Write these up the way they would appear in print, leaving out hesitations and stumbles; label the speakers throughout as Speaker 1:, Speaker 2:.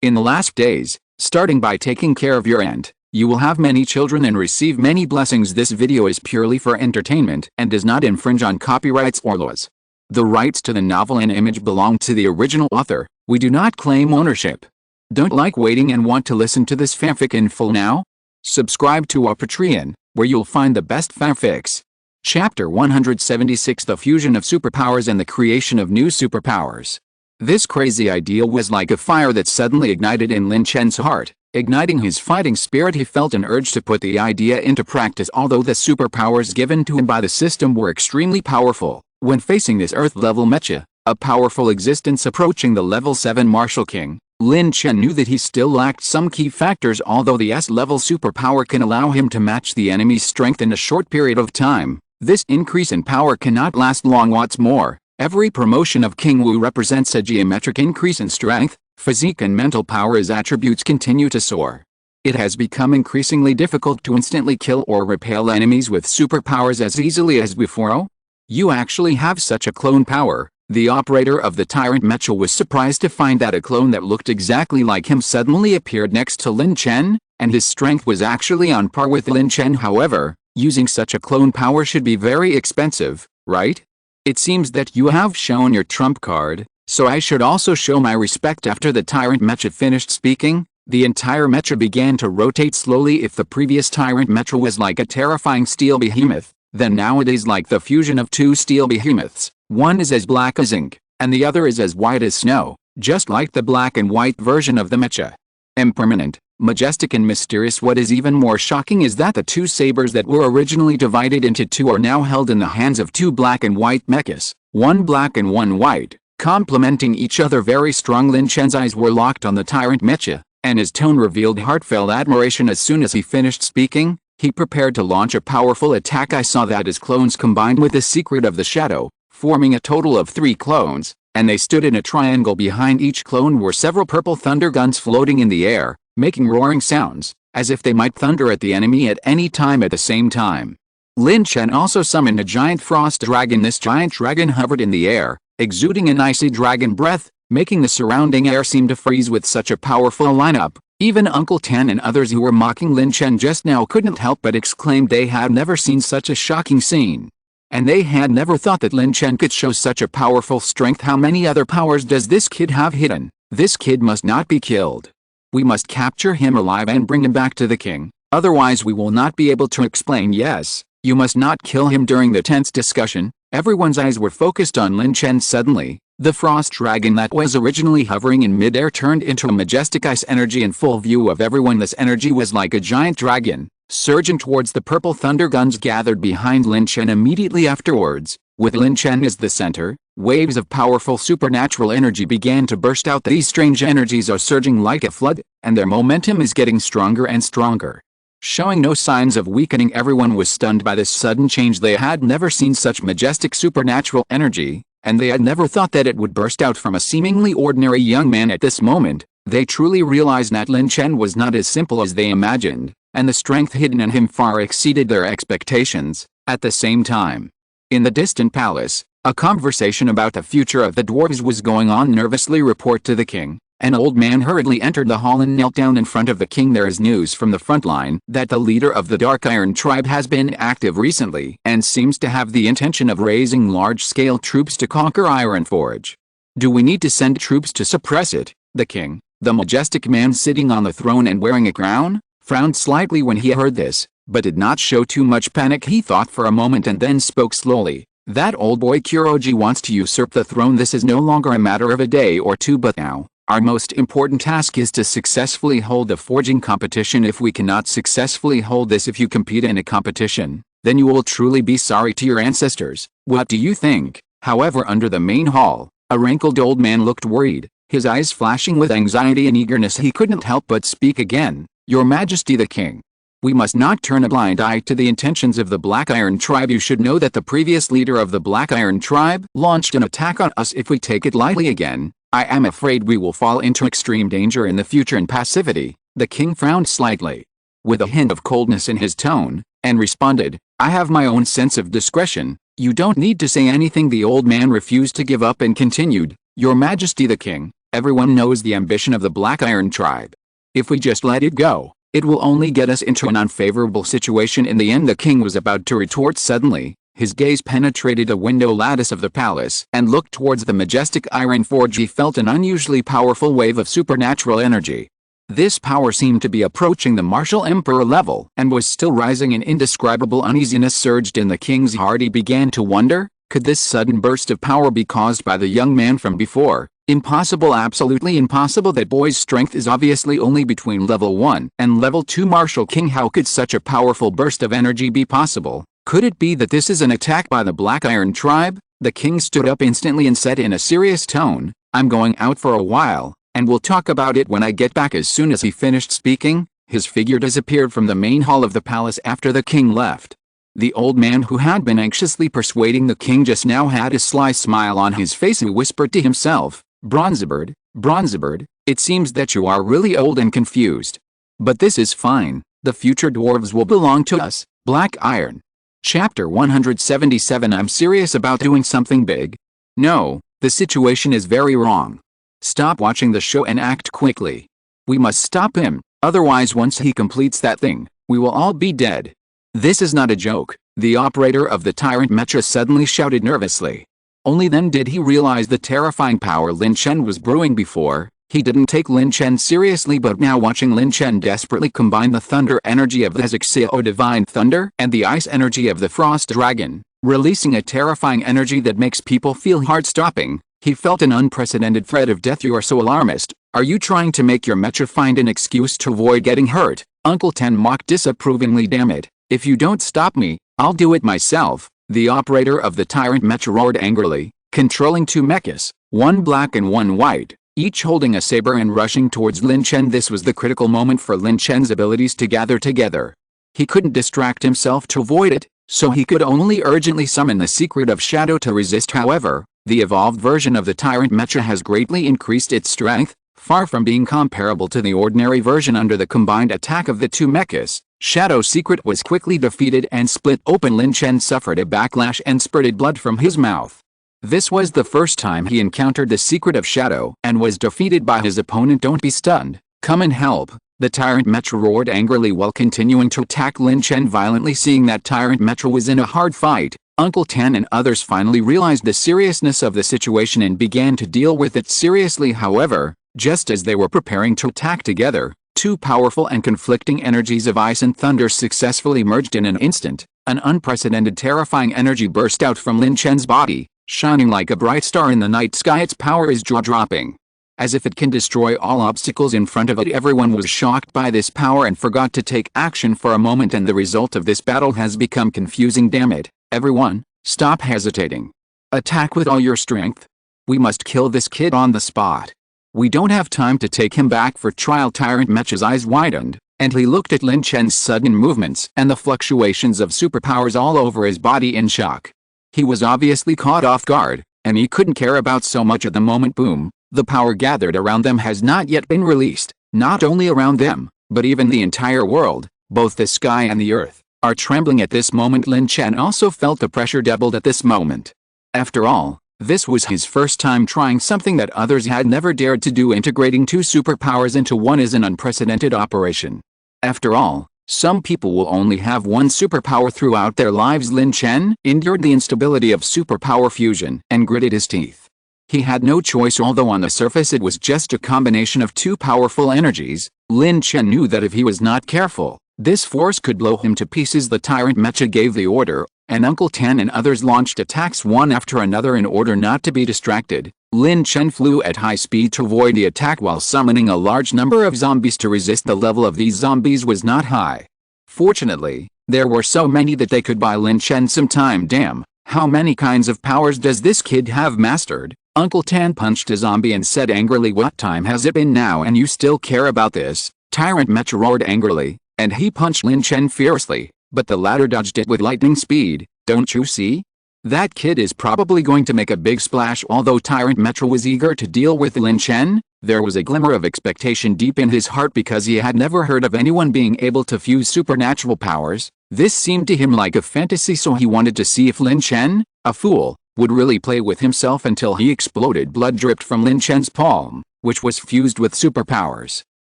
Speaker 1: In the last days, starting by taking care of your aunt, you will have many children and receive many blessings. This video is purely for entertainment and does not infringe on copyrights or laws. The rights to the novel and image belong to the original author. We do not claim ownership. Don't like waiting and want to listen to this fanfic in full now? Subscribe to our Patreon, where you'll find the best fanfics. Chapter 176: The Fusion of Superpowers and the Creation of New Superpowers. This crazy idea was like a fire that suddenly ignited in Lin Chen's heart. Igniting his fighting spirit, he felt an urge to put the idea into practice. Although the superpowers given to him by the system were extremely powerful, when facing this Earth-level mecha, a powerful existence approaching the level 7 Martial King, Lin Chen knew that he still lacked some key factors. Although the S-level superpower can allow him to match the enemy's strength in a short period of time, this increase in power cannot last long. What's more, every promotion of King Wu represents a geometric increase in strength, physique and mental power as attributes continue to soar. It has become increasingly difficult to instantly kill or repel enemies with superpowers as easily as before. Oh, you actually have such a clone power. The operator of the Tyrant Mecha was surprised to find that a clone that looked exactly like him suddenly appeared next to Lin Chen, and his strength was actually on par with Lin Chen. However, using such a clone power should be very expensive, right? It seems that you have shown your trump card, so I should also show my respect. After the Tyrant Mecha finished speaking, the entire mecha began to rotate slowly. If the previous Tyrant Mecha was like a terrifying steel behemoth, then now it is like the fusion of two steel behemoths. One is as black as ink, and the other is as white as snow, just like the black and white version of the mecha. Impermanent, majestic and mysterious. What is even more shocking is that the two sabers that were originally divided into two are now held in the hands of two black and white mechas, one black and one white, complementing each other very strong. Lin Chen's eyes were locked on the Tyrant Mecha, and his tone revealed heartfelt admiration. As soon as he finished speaking, he prepared to launch a powerful attack. I saw that his clones combined with the secret of the shadow, forming a total of 3 clones, and they stood in a triangle. Behind each clone were several purple thunder guns floating in the air, making roaring sounds, as if they might thunder at the enemy at any time. At the same time, Lin Chen also summoned a giant frost dragon. This giant dragon hovered in the air, exuding an icy dragon breath, making the surrounding air seem to freeze. With such a powerful lineup, even Uncle Tan and others who were mocking Lin Chen just now couldn't help but exclaim. They had never seen such a shocking scene, and they had never thought that Lin Chen could show such a powerful strength. How many other powers does this kid have hidden? This kid must not be killed. We must capture him alive and bring him back to the king, otherwise we will not be able to explain. Yes, you must not kill him. During the tense discussion, everyone's eyes were focused on Lin Chen. Suddenly, the frost dragon that was originally hovering in midair turned into a majestic ice energy in full view of everyone. This energy was like a giant dragon, surging towards the purple thunder guns gathered behind Lin Chen. Immediately afterwards, with Lin Chen as the center, waves of powerful supernatural energy began to burst out. These strange energies are surging like a flood, and their momentum is getting stronger and stronger. Showing no signs of weakening, everyone was stunned by this sudden change. They had never seen such majestic supernatural energy, and they had never thought that it would burst out from a seemingly ordinary young man. At this moment, they truly realized that Lin Chen was not as simple as they imagined, and the strength hidden in him far exceeded their expectations. At the same time, in the distant palace, a conversation about the future of the dwarves was going on. Nervously report to the king. An old man hurriedly entered the hall and knelt down in front of the king. There is news from the front line that the leader of the Dark Iron tribe has been active recently and seems to have the intention of raising large-scale troops to conquer Ironforge. Do we need to send troops to suppress it? The king, the majestic man sitting on the throne and wearing a crown, frowned slightly when he heard this, but did not show too much panic. He thought for a moment and then spoke slowly. That old boy Kuroji wants to usurp the throne. This is no longer a matter of a day or two, but now, our most important task is to successfully hold the forging competition. If we cannot successfully hold this, if you compete in a competition, then you will truly be sorry to your ancestors. What do you think? However, under the main hall, a wrinkled old man looked worried, his eyes flashing with anxiety and eagerness. He couldn't help but speak again. Your Majesty the King, we must not turn a blind eye to the intentions of the Black Iron tribe. You should know that the previous leader of the Black Iron tribe launched an attack on us. If we take it lightly again, I am afraid we will fall into extreme danger in the future and passivity. The king frowned slightly, with a hint of coldness in his tone, and responded, I have my own sense of discretion. You don't need to say anything. The old man refused to give up and continued, Your Majesty the King, Everyone knows the ambition of the Black Iron tribe. If we just let it go, it will only get us into an unfavorable situation in the end. The king was about to retort suddenly. His gaze penetrated a window lattice of the palace and looked towards the majestic iron forge. He felt an unusually powerful wave of supernatural energy. This power seemed to be approaching the martial emperor level and was still rising. An indescribable uneasiness surged in the king's heart. He began to wonder, could this sudden burst of power be caused by the young man from before? Impossible, absolutely impossible. That boy's strength is obviously only between level 1 and level 2. Martial King, how could such a powerful burst of energy be possible? Could it be that this is an attack by the Black Iron tribe? The king stood up instantly and said in a serious tone, I'm going out for a while, and we'll talk about it when I get back. As soon as he finished speaking, his figure disappeared from the main hall of the palace after the king left. The old man who had been anxiously persuading the king just now had a sly smile on his face. He whispered to himself, Bronzebird, Bronzebird, it seems that you are really old and confused. But this is fine, the future dwarves will belong to us. Black Iron. Chapter 177. I'm serious about doing something big. No, the situation is very wrong. Stop watching the show and act quickly. We must stop him, otherwise once he completes that thing, we will all be dead. This is not a joke, the operator of the Tyrant Mecha suddenly shouted nervously. Only then did he realize the terrifying power Lin Chen was brewing. Before, he didn't take Lin Chen seriously, but now watching Lin Chen desperately combine the thunder energy of the Zixio Divine Thunder and the ice energy of the Frost Dragon, releasing a terrifying energy that makes people feel heart-stopping, he felt an unprecedented threat of death. You are so alarmist. Are you trying to make your mecha find an excuse to avoid getting hurt? Uncle Ten mocked disapprovingly. Damn it, if you don't stop me, I'll do it myself. The operator of the Tyrant Mecha roared angrily, controlling two mechas, one black and one white, each holding a saber and rushing towards Lin Chen. This was the critical moment for Lin Chen's abilities to gather together. He couldn't distract himself to avoid it, so he could only urgently summon the secret of shadow to resist. However, the evolved version of the Tyrant Mecha has greatly increased its strength, far from being comparable to the ordinary version. Under the combined attack of the two mechas, Shadow Secret was quickly defeated and split open. Lin Chen suffered a backlash and spurted blood from his mouth. This was the first time he encountered the secret of shadow and was defeated by his opponent. Don't be stunned, come and help, the Tyrant Mecha roared angrily while continuing to attack Lin Chen violently. Seeing that Tyrant Mecha was in a hard fight, Uncle Tan and others finally realized the seriousness of the situation and began to deal with it seriously. However, just as they were preparing to attack together, two powerful and conflicting energies of ice and thunder successfully merged in an instant. An unprecedented terrifying energy burst out from Lin Chen's body, shining like a bright star in the night sky. Its power is jaw-dropping. As if it can destroy all obstacles in front of it. Everyone was shocked by this power and forgot to take action for a moment, and the result of this battle has become confusing. Damn it, everyone, stop hesitating. Attack with all your strength. We must kill this kid on the spot. We don't have time to take him back for trial. Tyrant Mecha's eyes widened, and he looked at Lin Chen's sudden movements and the fluctuations of superpowers all over his body in shock. He was obviously caught off guard, and he couldn't care about so much at the moment. Boom, the power gathered around them has not yet been released. Not only around them, but even the entire world, both the sky and the earth, are trembling at this moment. Lin Chen also felt the pressure doubled at this moment. After all, this was his first time trying something that others had never dared to do. Integrating two superpowers into one is an unprecedented operation. After all, some people will only have one superpower throughout their lives. Lin Chen endured the instability of superpower fusion and gritted his teeth. He had no choice. Although on the surface it was just a combination of two powerful energies, Lin Chen knew that if he was not careful, this force could blow him to pieces. The Tyrant Mecha gave the order, and Uncle Tan and others launched attacks one after another. In order not to be distracted, Lin Chen flew at high speed to avoid the attack while summoning a large number of zombies to resist. The level of these zombies was not high. Fortunately, there were so many that they could buy Lin Chen some time. Damn, how many kinds of powers does this kid have mastered? Uncle Tan punched a zombie and said angrily, what time has it been now and you still care about this? Tyrant Mecha roared angrily, and he punched Lin Chen fiercely, but the latter dodged it with lightning speed. Don't you see? That kid is probably going to make a big splash. Although Tyrant Mecha was eager to deal with Lin Chen, there was a glimmer of expectation deep in his heart because he had never heard of anyone being able to fuse supernatural powers. This seemed to him like a fantasy, so he wanted to see if Lin Chen, a fool, would really play with himself until he exploded. Blood dripped from Lin Chen's palm, which was fused with superpowers.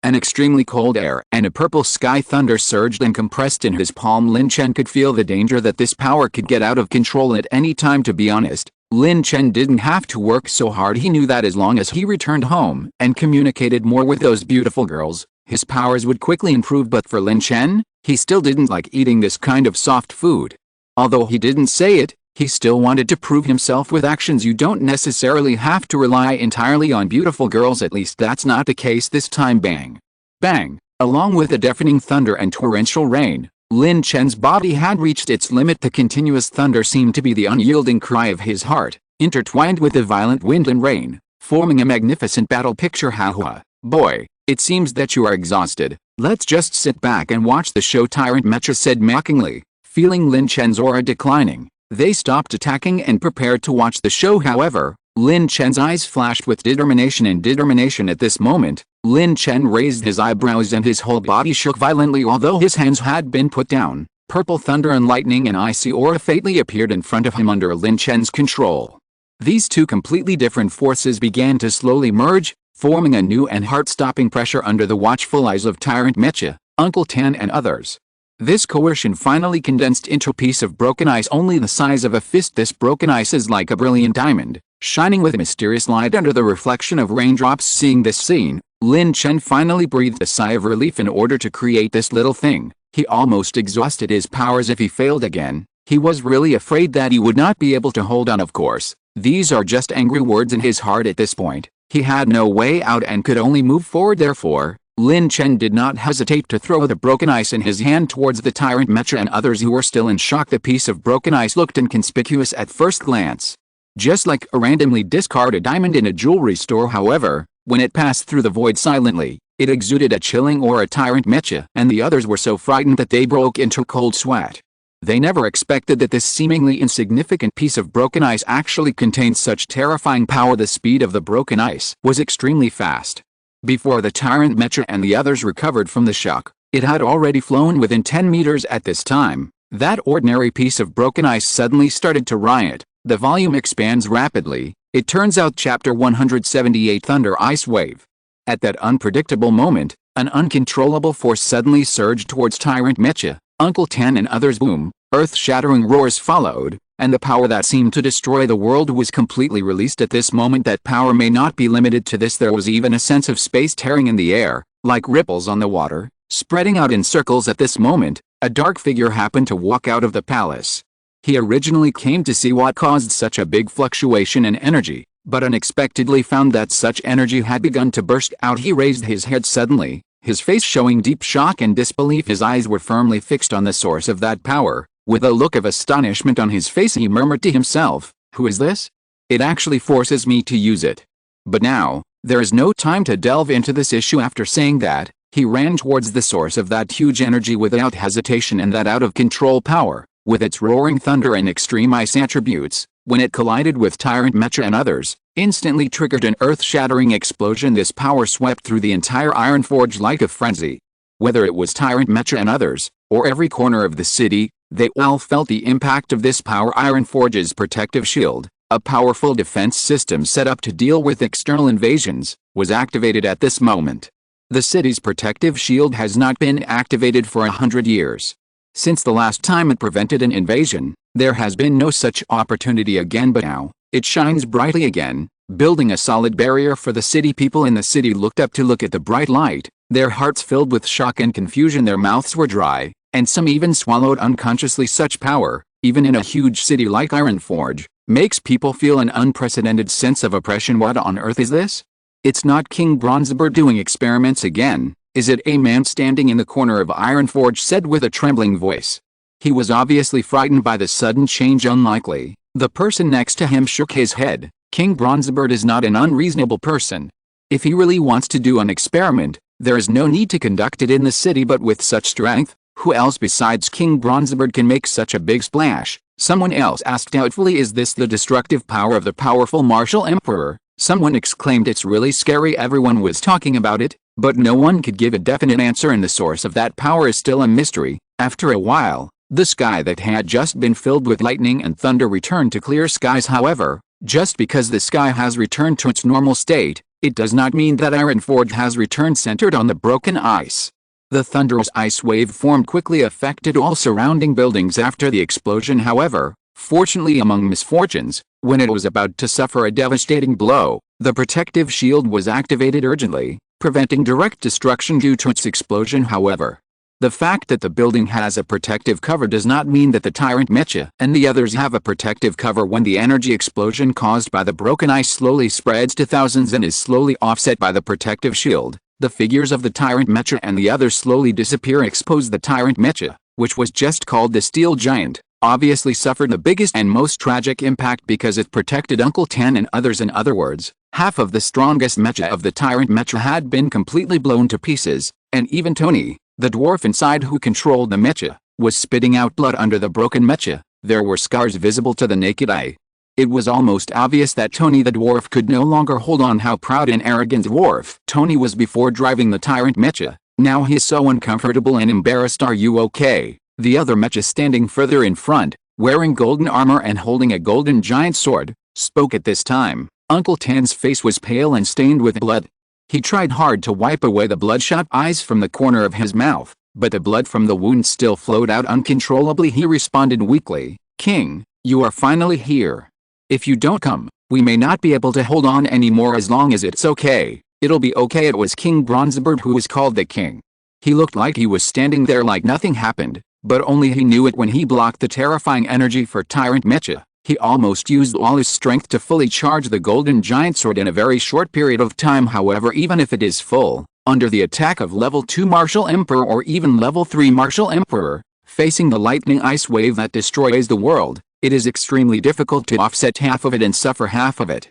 Speaker 1: An extremely cold air and a purple sky thunder surged and compressed in his palm. Lin Chen could feel the danger that this power could get out of control at any time. To be honest, Lin Chen didn't have to work so hard. He knew that as long as he returned home and communicated more with those beautiful girls, his powers would quickly improve. But for Lin Chen, he still didn't like eating this kind of soft food. Although he didn't say it, he still wanted to prove himself with actions. You don't necessarily have to rely entirely on beautiful girls, at least that's not the case this time. Bang! Bang! Along with a deafening thunder and torrential rain, Lin Chen's body had reached its limit. The continuous thunder seemed to be the unyielding cry of his heart, intertwined with the violent wind and rain, forming a magnificent battle picture. Haha, boy, it seems that you are exhausted. Let's just sit back and watch the show, Tyrant Mecha said mockingly. Feeling Lin Chen's aura declining, they stopped attacking and prepared to watch the show. However, Lin Chen's eyes flashed with determination at this moment. Lin Chen raised his eyebrows and his whole body shook violently. Although his hands had been put down, purple thunder and lightning and icy aura fatally appeared in front of him under Lin Chen's control. These two completely different forces began to slowly merge, forming a new and heart-stopping pressure under the watchful eyes of Tyrant Mecha, Uncle Tan and others. This coercion finally condensed into a piece of broken ice only the size of a fist. This broken ice is like a brilliant diamond, shining with mysterious light under the reflection of raindrops. Seeing this scene, Lin Chen finally breathed a sigh of relief. In order to create this little thing, he almost exhausted his powers. If he failed again, he was really afraid that he would not be able to hold on. Of course, these are just angry words in his heart at this point. He had no way out and could only move forward. Therefore, Lin Chen did not hesitate to throw the broken ice in his hand towards the Tyrant Mecha and others who were still in shock. The piece of broken ice looked inconspicuous at first glance, just like a randomly discarded diamond in a jewelry store. However, when it passed through the void silently, it exuded a chilling aura. Tyrant Mecha and the others were so frightened that they broke into cold sweat. They never expected that this seemingly insignificant piece of broken ice actually contained such terrifying power. The speed of the broken ice was extremely fast. Before the Tyrant Mecha and the others recovered from the shock, it had already flown within 10 meters. At this time, that ordinary piece of broken ice suddenly started to riot. The volume expands rapidly. It turns out Chapter 178 Thunder Ice Wave. At that unpredictable moment, an uncontrollable force suddenly surged towards Tyrant Mecha, Uncle Tan and others. Boom! Earth-shattering roars followed, and the power that seemed to destroy the world was completely released. At this moment, that power may not be limited to this. There was even a sense of space tearing in the air, like ripples on the water, spreading out in circles. At this moment, a dark figure happened to walk out of the palace. He originally came to see what caused such a big fluctuation in energy, but unexpectedly found that such energy had begun to burst out. He raised his head suddenly, his face showing deep shock and disbelief. His eyes were firmly fixed on the source of that power. With a look of astonishment on his face, he murmured to himself, "Who is this? It actually forces me to use it. But now, there is no time to delve into this issue." After saying that, he ran towards the source of that huge energy without hesitation, and that out-of-control power, with its roaring thunder and extreme ice attributes, when it collided with Tyrant Mecha and others, instantly triggered an earth-shattering explosion. This power swept through the entire Iron Forge like a frenzy. Whether it was Tyrant Mecha and others, or every corner of the city, they all felt the impact of this power. Iron Forge's protective shield, a powerful defense system set up to deal with external invasions, was activated at this moment. The city's protective shield has not been activated for 100 years. Since the last time it prevented an invasion, there has been no such opportunity again, but now, it shines brightly again, building a solid barrier for the city. People in the city looked up to look at the bright light, their hearts filled with shock and confusion. Their mouths were dry, and some even swallowed unconsciously. Such power, even in a huge city like Iron Forge, makes people feel an unprecedented sense of oppression. What on earth is this? It's not King Bronzebird doing experiments again, is it? A man standing in the corner of Iron Forge said with a trembling voice. He was obviously frightened by the sudden change. Unlikely. The person next to him shook his head. King Bronzebird is not an unreasonable person. If he really wants to do an experiment, there is no need to conduct it in the city. But with such strength, who else besides King Bronzebird can make such a big splash? Someone else asked doubtfully. Is this the destructive power of the powerful martial emperor? Someone exclaimed. It's really scary. Everyone was talking about it, but no one could give a definite answer, and the source of that power is still a mystery. After a while, The sky that had just been filled with lightning and thunder returned to clear skies. However, just because the sky has returned to its normal state, it does not mean that Ironforge has returned centered on the broken ice. The thunderous ice wave formed quickly affected all surrounding buildings after the explosion. However, fortunately among misfortunes, when it was about to suffer a devastating blow, the protective shield was activated urgently, preventing direct destruction due to its explosion. However, the fact that the building has a protective cover does not mean that the tyrant Mecha and the others have a protective cover. When the energy explosion caused by the broken ice slowly spreads to thousands and is slowly offset by the protective shield, the figures of the tyrant Mecha and the others slowly disappear. Expose the tyrant Mecha, which was just called the Steel Giant, obviously suffered the biggest and most tragic impact because it protected Uncle Tan and others. In other words, half of the strongest Mecha of the tyrant Mecha had been completely blown to pieces, and even Tony, the dwarf inside who controlled the Mecha, was spitting out blood under the broken Mecha. There were scars visible to the naked eye. It was almost obvious that Tony the dwarf could no longer hold on. How proud and arrogant dwarf Tony was before driving the tyrant Mecha. Now he is so uncomfortable and embarrassed. Are you okay? The other Mecha standing further in front, wearing golden armor and holding a golden giant sword, spoke at this time. Uncle Tan's face was pale and stained with blood. He tried hard to wipe away the bloodshot eyes from the corner of his mouth, but the blood from the wound still flowed out uncontrollably. He responded weakly, "King, you are finally here. If you don't come, we may not be able to hold on anymore. As long as it's okay, it'll be okay." It was King Bronzebird who was called the king. He looked like he was standing there like nothing happened, but only he knew it when he blocked the terrifying energy for Tyrant Mecha. He almost used all his strength to fully charge the golden giant sword in a very short period of time. However, even if it is full, under the attack of level 2 Martial Emperor or even level 3 Martial Emperor, facing the lightning ice wave that destroys the world, it is extremely difficult to offset half of it and suffer half of it.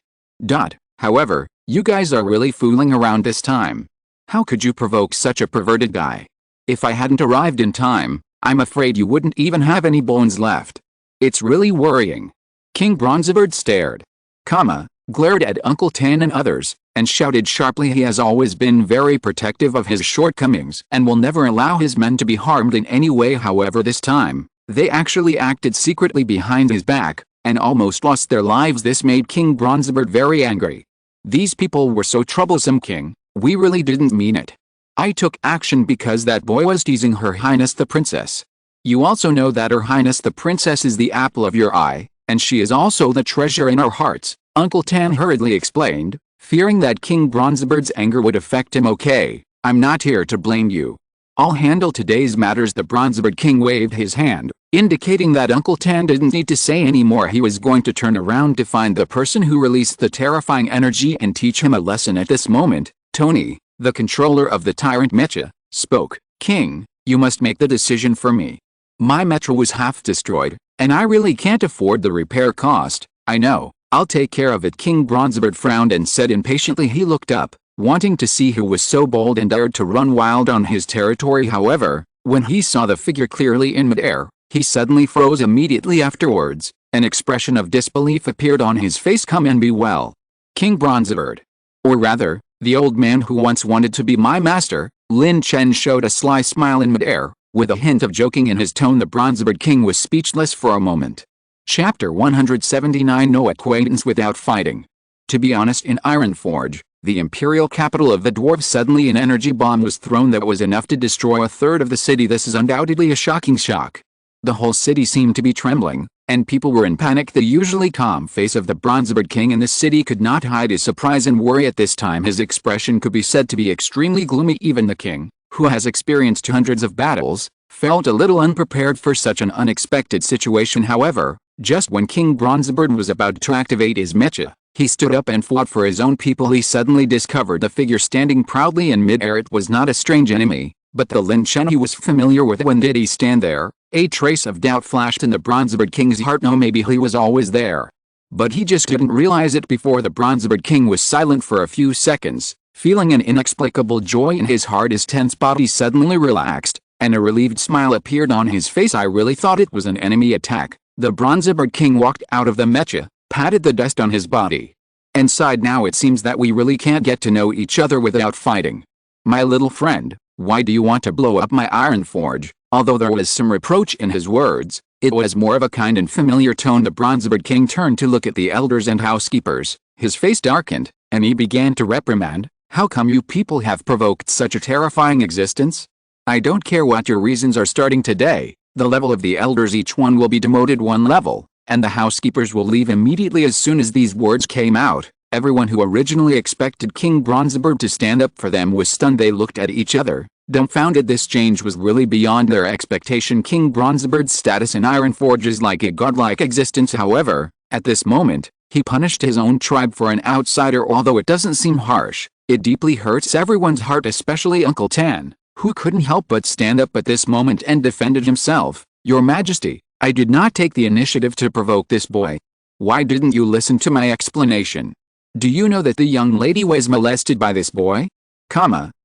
Speaker 1: However, you guys are really fooling around this time. How could you provoke such a perverted guy? If I hadn't arrived in time, I'm afraid you wouldn't even have any bones left. It's really worrying. King Bronzebird stared, glared at Uncle Tan and others, and shouted sharply. He has always been very protective of his shortcomings and will never allow his men to be harmed in any way. However, this time, they actually acted secretly behind his back, and almost lost their lives. This made King Bronzebird very angry. These people were so troublesome, King. We really didn't mean it. I took action because that boy was teasing Her Highness the Princess. You also know that Her Highness the Princess is the apple of your eye, and she is also the treasure in our hearts, Uncle Tan hurriedly explained, fearing that King Bronzebird's anger would affect him. Okay, I'm not here to blame you. I'll handle today's matters. The Bronzebird King waved his hand, indicating that Uncle Tan didn't need to say any more. He was going to turn around to find the person who released the terrifying energy and teach him a lesson. At this moment, Tony, the controller of the Tyrant Mecha, spoke. King, you must make the decision for me. My Mecha was half destroyed, and I really can't afford the repair cost. I know, I'll take care of it. King Bronzebird frowned and said impatiently. He looked up, wanting to see who was so bold and dared to run wild on his territory. However, when he saw the figure clearly in midair, he suddenly froze. Immediately afterwards, an expression of disbelief appeared on his face. Come and be well, King Bronzebird. Or rather, the old man who once wanted to be my master. Lin Chen showed a sly smile in midair, with a hint of joking in his tone. The Bronzebird King was speechless for a moment. Chapter 179. No acquaintance without fighting. To be honest, in Ironforge, the imperial capital of the dwarves, suddenly an energy bomb was thrown that was enough to destroy a third of the city. This is undoubtedly a shocking shock. The whole city seemed to be trembling, and people were in panic. The usually calm face of the Bronzebird King in the city could not hide his surprise and worry at this time. His expression could be said to be extremely gloomy. Even the king, who has experienced hundreds of battles, felt a little unprepared for such an unexpected situation. However, just when King Bronzebird was about to activate his Mecha, he stood up and fought for his own people. He suddenly discovered the figure standing proudly in mid-air. It was not a strange enemy, but the Lin Chen he was familiar with. When did he stand there? A trace of doubt flashed in the Bronzebird King's heart. No, maybe he was always there, but he just didn't realize it before. The Bronzebird King was silent for a few seconds, feeling an inexplicable joy in his heart. His tense body suddenly relaxed, and a relieved smile appeared on his face. I really thought it was an enemy attack. The Bronzebird King walked out of the Mecha, patted the dust on his body, and sighed. Now it seems that we really can't get to know each other without fighting. My little friend, why do you want to blow up my Ironforge? Although there was some reproach in his words, it was more of a kind and familiar tone. The Bronzebeard King turned to look at the elders and housekeepers. His face darkened, and he began to reprimand. How come you people have provoked such a terrifying existence? I don't care what your reasons are. Starting today, the level of the elders, each one will be demoted one level, and the housekeepers will leave immediately. As soon as these words came out, everyone who originally expected King Bronzebeard to stand up for them was stunned. They looked at each other, dumbfounded. This change was really beyond their expectation. King Bronzebeard's status in Ironforge is like a godlike existence. However, at this moment, he punished his own tribe for an outsider. Although it doesn't seem harsh, it deeply hurts everyone's heart, especially Uncle Tan, who couldn't help but stand up at this moment and defended himself. Your Majesty, I did not take the initiative to provoke this boy. Why didn't you listen to my explanation? Do you know that the young lady was molested by this boy?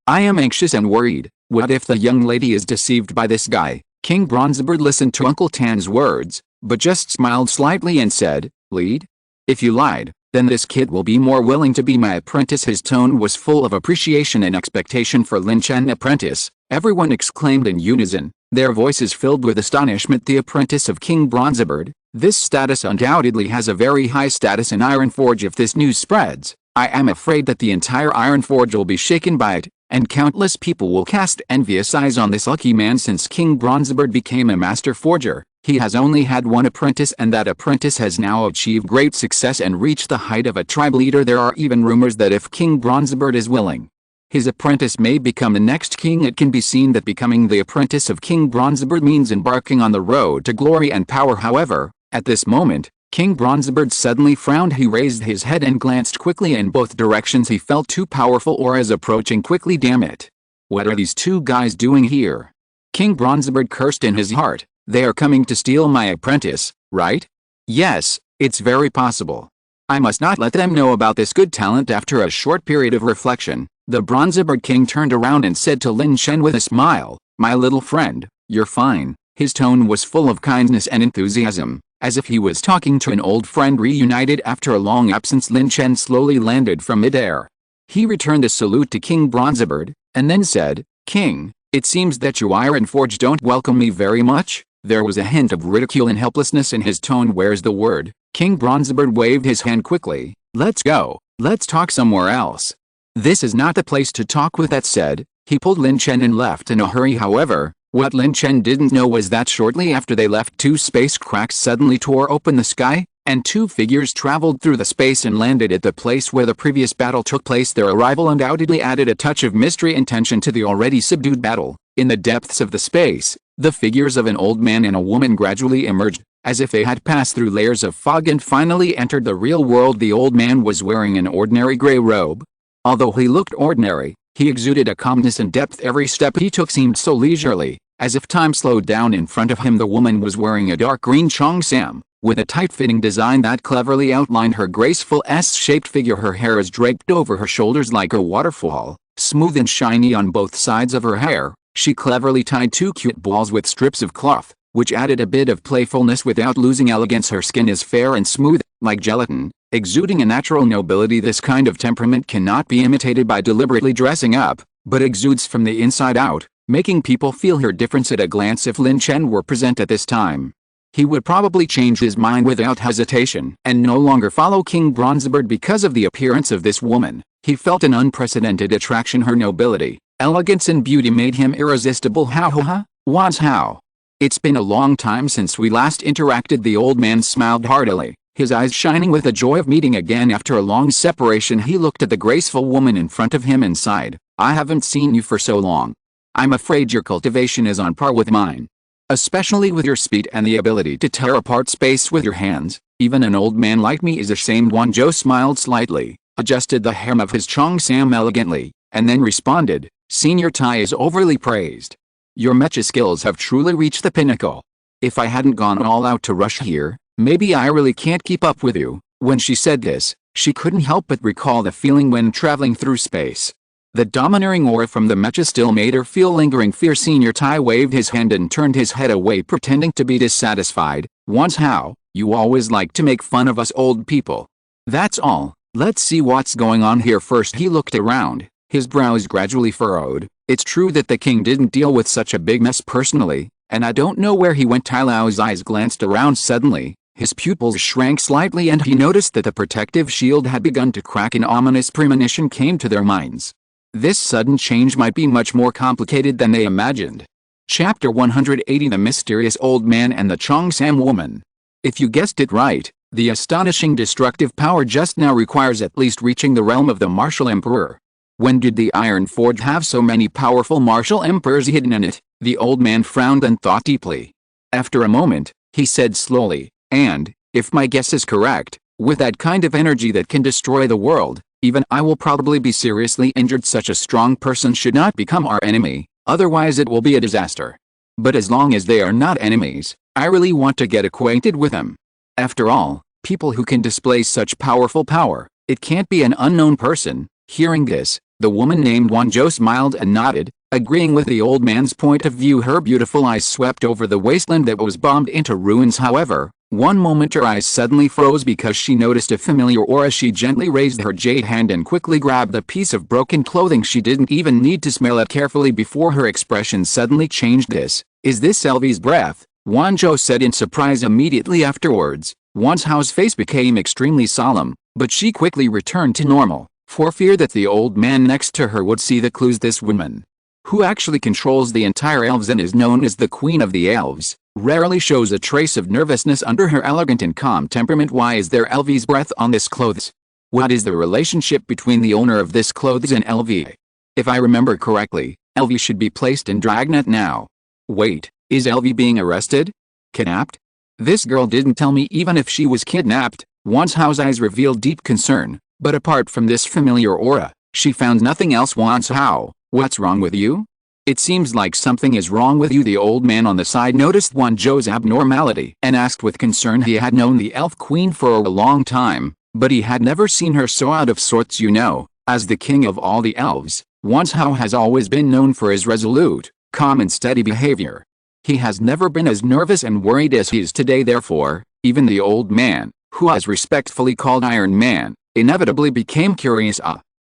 Speaker 1: I am anxious and worried. What if the young lady is deceived by this guy? King Bronzebeard listened to Uncle Tan's words, but just smiled slightly and said, Lead? If you lied, then this kid will be more willing to be my apprentice. His tone was full of appreciation and expectation for Lin Chen. Apprentice, everyone exclaimed in unison, their voices filled with astonishment. The apprentice of King Bronzebeard, this status undoubtedly has a very high status in Ironforge. If this news spreads, I am afraid that the entire Ironforge will be shaken by it, and countless people will cast envious eyes on this lucky man. Since King Bronzebeard became a master forger, he has only had one apprentice, and that apprentice has now achieved great success and reached the height of a tribe leader. There are even rumors that if King Bronzebeard is willing, his apprentice may become the next king. It can be seen that becoming the apprentice of King Bronzebeard means embarking on the road to glory and power. However, at this moment, King Bronzebeard suddenly frowned. He raised his head and glanced quickly in both directions. He felt two powerful auras approaching quickly. Damn it! What are these two guys doing here? King Bronzebeard cursed in his heart. They are coming to steal my apprentice, right? Yes, it's very possible. I must not let them know about this good talent. After a short period of reflection, the Bronzebeard King turned around and said to Lin Chen with a smile, My little friend, you're fine. His tone was full of kindness and enthusiasm, as if he was talking to an old friend reunited after a long absence. Lin Chen slowly landed from midair. He returned a salute to King Bronzebeard, and then said, King, it seems that you Ironforge don't welcome me very much. There was a hint of ridicule and helplessness in his tone. Where's the word? King Bronzebeard waved his hand quickly. Let's go. Let's talk somewhere else. This is not the place to talk. With that said, he pulled Lin Chen and left in a hurry. However, what Lin Chen didn't know was that shortly after they left, two space cracks suddenly tore open the sky, and two figures traveled through the space and landed at the place where the previous battle took place. Their arrival undoubtedly added a touch of mystery and tension to the already subdued battle. In the depths of the space, the figures of an old man and a woman gradually emerged, as if they had passed through layers of fog and finally entered the real world. The old man was wearing an ordinary gray robe. Although he looked ordinary, he exuded a calmness and depth. Every step he took seemed so leisurely, as if time slowed down in front of him. The woman was wearing a dark green cheongsam, with a tight-fitting design that cleverly outlined her graceful S-shaped figure. Her hair is draped over her shoulders like a waterfall, smooth and shiny on both sides of her hair. She cleverly tied two cute balls with strips of cloth, which added a bit of playfulness without losing elegance. Her skin is fair and smooth, like gelatin, exuding a natural nobility. This kind of temperament cannot be imitated by deliberately dressing up, but exudes from the inside out, making people feel her difference at a glance. If Lin Chen were present at this time, he would probably change his mind without hesitation and no longer follow King Bronzebeard because of the appearance of this woman. He felt an unprecedented attraction. Her nobility, elegance and beauty made him irresistible. How? It's been a long time since we last interacted. The old man smiled heartily, his eyes shining with the joy of meeting again. After a long separation, he looked at the graceful woman in front of him and sighed. I haven't seen you for so long. I'm afraid your cultivation is on par with mine, especially with your speed and the ability to tear apart space with your hands. Even an old man like me is ashamed. Wan Zhou smiled slightly, adjusted the hem of his cheongsam elegantly, and then responded, Senior Tai is overly praised. Your mecha skills have truly reached the pinnacle. If I hadn't gone all out to rush here, maybe I really can't keep up with you. When she said this, she couldn't help but recall the feeling when traveling through space. The domineering aura from the mecha still made her feel lingering fear. Senior Tai waved his hand and turned his head away, pretending to be dissatisfied. Once how, you always like to make fun of us old people. That's all. Let's see what's going on here first. He looked around, his brows gradually furrowed. It's true that the king didn't deal with such a big mess personally, and I don't know where he went. Tai Lao's eyes glanced around suddenly, his pupils shrank slightly and he noticed that the protective shield had begun to crack. An ominous premonition came to their minds. This sudden change might be much more complicated than they imagined. Chapter 180: The Mysterious Old Man and the Cheongsam Woman. If you guessed it right, the astonishing destructive power just now requires at least reaching the realm of the martial emperor. When did the Iron Forge have so many powerful martial emperors hidden in it? The old man frowned and thought deeply. After a moment, he said slowly, and, if my guess is correct, with that kind of energy that can destroy the world, even I will probably be seriously injured. Such a strong person should not become our enemy, otherwise it will be a disaster. But as long as they are not enemies, I really want to get acquainted with them. After all, people who can display such powerful power, it can't be an unknown person. Hearing this, the woman named Wanzhou smiled and nodded, agreeing with the old man's point of view. Her beautiful eyes swept over the wasteland that was bombed into ruins. However, one moment her eyes suddenly froze because she noticed a familiar aura. She gently raised her jade hand and quickly grabbed a piece of broken clothing. She didn't even need to smell it carefully before her expression suddenly changed. Is this Elvi's breath? Wanzhou said in surprise. Immediately afterwards, Wanzhou's face became extremely solemn, but she quickly returned to normal, for fear that the old man next to her would see the clues. This woman, who actually controls the entire elves and is known as the Queen of the Elves, rarely shows a trace of nervousness under her elegant and calm temperament. Why is there Elvi's breath on this clothes? What is the relationship between the owner of this clothes and Elvi? If I remember correctly, Elvi should be placed in Dragnet now. Wait, is Elvi being arrested? Kidnapped? This girl didn't tell me even if she was kidnapped. Wanzhou's eyes revealed deep concern, but apart from this familiar aura, she found nothing else. Wanzhou, what's wrong with you? It seems like something is wrong with you. The old man on the side noticed Wanzhou's abnormality and asked with concern. He had known the elf queen for a long time, but he had never seen her so out of sorts. You know, as the king of all the elves, Wanzhou has always been known for his resolute, calm and steady behavior. He has never been as nervous and worried as he is today. Therefore, even the old man, who was respectfully called Iron Man, inevitably became curious.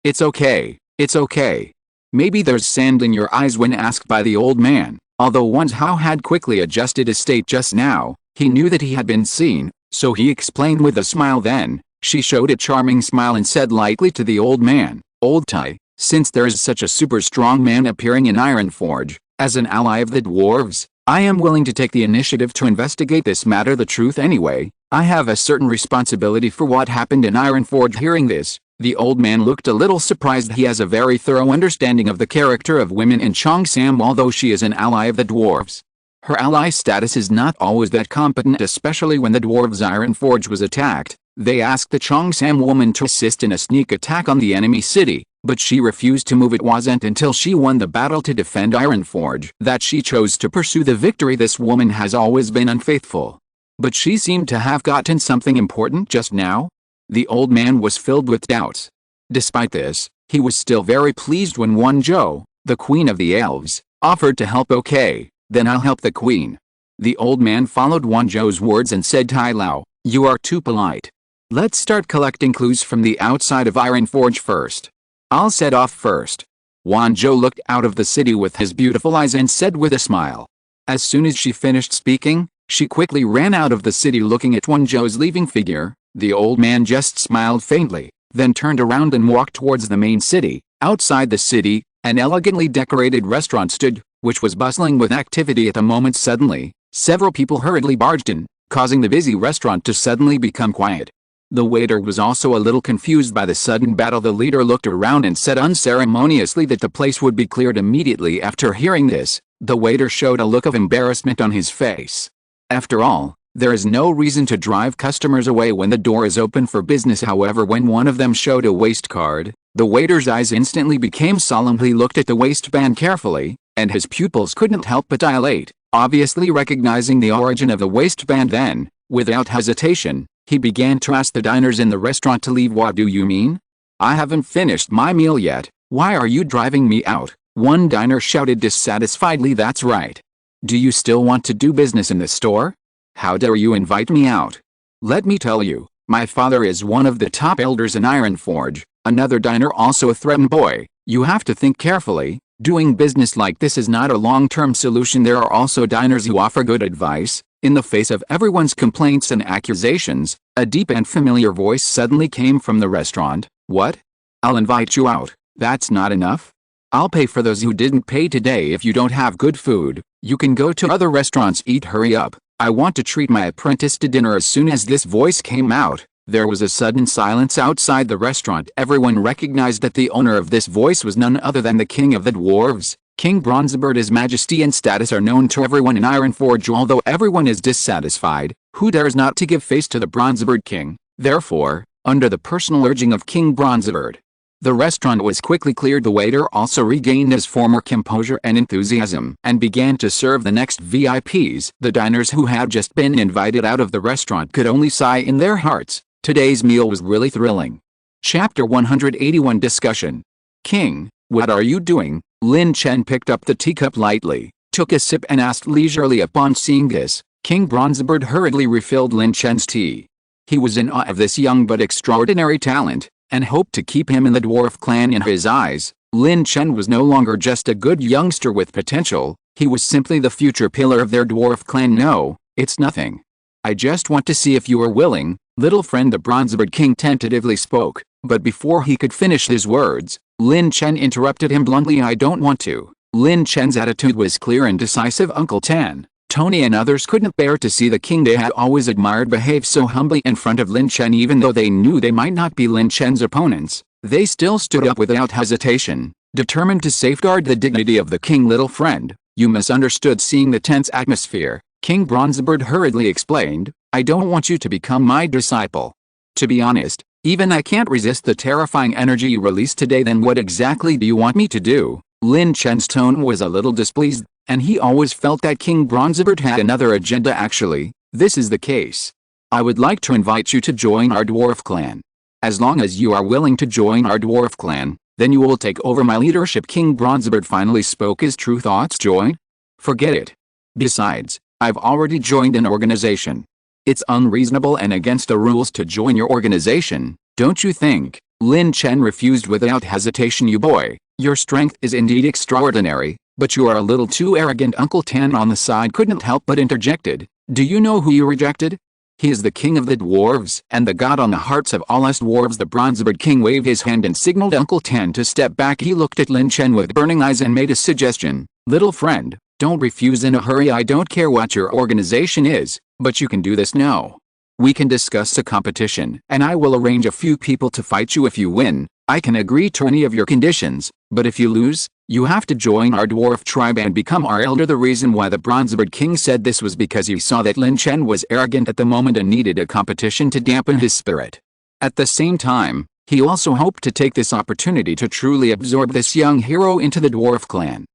Speaker 1: It's okay, it's okay. Maybe there's sand in your eyes. When asked by the old man, although Wanzhou had quickly adjusted his state just now, he knew that he had been seen, so he explained with a smile. Then, she showed a charming smile and said lightly to the old man, Old Tai, since there is such a super strong man appearing in Ironforge, as an ally of the dwarves, I am willing to take the initiative to investigate this matter. The truth anyway, I have a certain responsibility for what happened in Ironforge. Hearing this, the old man looked a little surprised. He has a very thorough understanding of the character of women in Cheongsam. Although she is an ally of the dwarves, her ally status is not always that competent, especially when the dwarves' Ironforge was attacked. They asked the Cheongsam woman to assist in a sneak attack on the enemy city, but she refused to move. It wasn't until she won the battle to defend Ironforge that she chose to pursue the victory. This woman has always been unfaithful, but she seemed to have gotten something important just now. The old man was filled with doubts. Despite this, he was still very pleased when Wanzhou, the queen of the elves, offered to help. Okay, then I'll help the queen. The old man followed Wanzhou's words and said, Tai Lao, you are too polite. Let's start collecting clues from the outside of Ironforge first. I'll set off first. Wanzhou looked out of the city with his beautiful eyes and said with a smile. As soon as she finished speaking, she quickly ran out of the city. Looking at Wanzhou's leaving figure, the old man just smiled faintly, then turned around and walked towards the main city. Outside the city, an elegantly decorated restaurant stood, which was bustling with activity at the moment. Suddenly, several people hurriedly barged in, causing the busy restaurant to suddenly become quiet. The waiter was also a little confused by the sudden battle. The leader looked around and said unceremoniously that the place would be cleared immediately. After hearing this, the waiter showed a look of embarrassment on his face. After all, there is no reason to drive customers away when the door is open for business. However, when one of them showed a waist card, the waiter's eyes instantly became solemn. He looked at the waistband carefully, and his pupils couldn't help but dilate, obviously recognizing the origin of the waistband. Then, without hesitation, he began to ask the diners in the restaurant to leave. What do you mean? I haven't finished my meal yet. Why are you driving me out? One diner shouted dissatisfiedly. That's right. Do you still want to do business in the store? How dare you invite me out? Let me tell you, my father is one of the top elders in Ironforge. Another diner also threatened. Boy, you have to think carefully. Doing business like this is not a long-term solution. There are also diners who offer good advice. In the face of everyone's complaints and accusations, a deep and familiar voice suddenly came from the restaurant. What? I'll invite you out. That's not enough? I'll pay for those who didn't pay today. If you don't have good food, you can go to other restaurants. Eat. Hurry up. I want to treat my apprentice to dinner. As soon as this voice came out, there was a sudden silence outside the restaurant. Everyone recognized that the owner of this voice was none other than the king of the dwarves. King Bronzebird. His majesty and status are known to everyone in Ironforge. Although everyone is dissatisfied, who dares not to give face to the Bronzebird king? Therefore, under the personal urging of King Bronzebird, the restaurant was quickly cleared. The waiter also regained his former composure and enthusiasm and began to serve the next VIPs. The diners who had just been invited out of the restaurant could only sigh in their hearts. Today's meal was really thrilling. Chapter 181. Discussion. King, what are you doing? Lin Chen picked up the teacup lightly, took a sip and asked leisurely. Upon seeing this, King Bronzebird hurriedly refilled Lin Chen's tea. He was in awe of this young but extraordinary talent, and hoped to keep him in the dwarf clan. In his eyes, Lin Chen was no longer just a good youngster with potential, he was simply the future pillar of their dwarf clan. No, it's nothing. I just want to see if you are willing, little friend. The Bronzebird king tentatively spoke, but before he could finish his words, Lin Chen interrupted him bluntly. I don't want to. Lin Chen's attitude was clear and decisive. Uncle Tan, Tony and others couldn't bear to see the king they had always admired behave so humbly in front of Lin Chen. Even though they knew they might not be Lin Chen's opponents, they still stood up without hesitation, determined to safeguard the dignity of the king. Little friend, you misunderstood. Seeing the tense atmosphere, King Bronzebird hurriedly explained, I don't want you to become my disciple. To be honest, even I can't resist the terrifying energy you released today. Then what exactly do you want me to do? Lin Chen's tone was a little displeased, and he always felt that King Bronzebird had another agenda. Actually, this is the case. I would like to invite you to join our dwarf clan. As long as you are willing to join our dwarf clan, then you will take over my leadership. King Bronzebird finally spoke his true thoughts. Join? Forget it. Besides, I've already joined an organization. It's unreasonable and against the rules to join your organization, don't you think? Lin Chen refused without hesitation. You boy, your strength is indeed extraordinary, but you are a little too arrogant. Uncle Tan on the side couldn't help but interjected. Do you know who you rejected? He is the king of the dwarves and the god on the hearts of all us dwarves. The Bronzebird king waved his hand and signaled Uncle Tan to step back. He looked at Lin Chen with burning eyes and made a suggestion. Little friend, don't refuse in a hurry. I don't care what your organization is, but you can do this now. We can discuss a competition, and I will arrange a few people to fight you. If you win, I can agree to any of your conditions, but if you lose, you have to join our dwarf tribe and become our elder. The reason why the Bronzebird king said this was because he saw that Lin Chen was arrogant at the moment and needed a competition to dampen his spirit. At the same time, he also hoped to take this opportunity to truly absorb this young hero into the dwarf clan.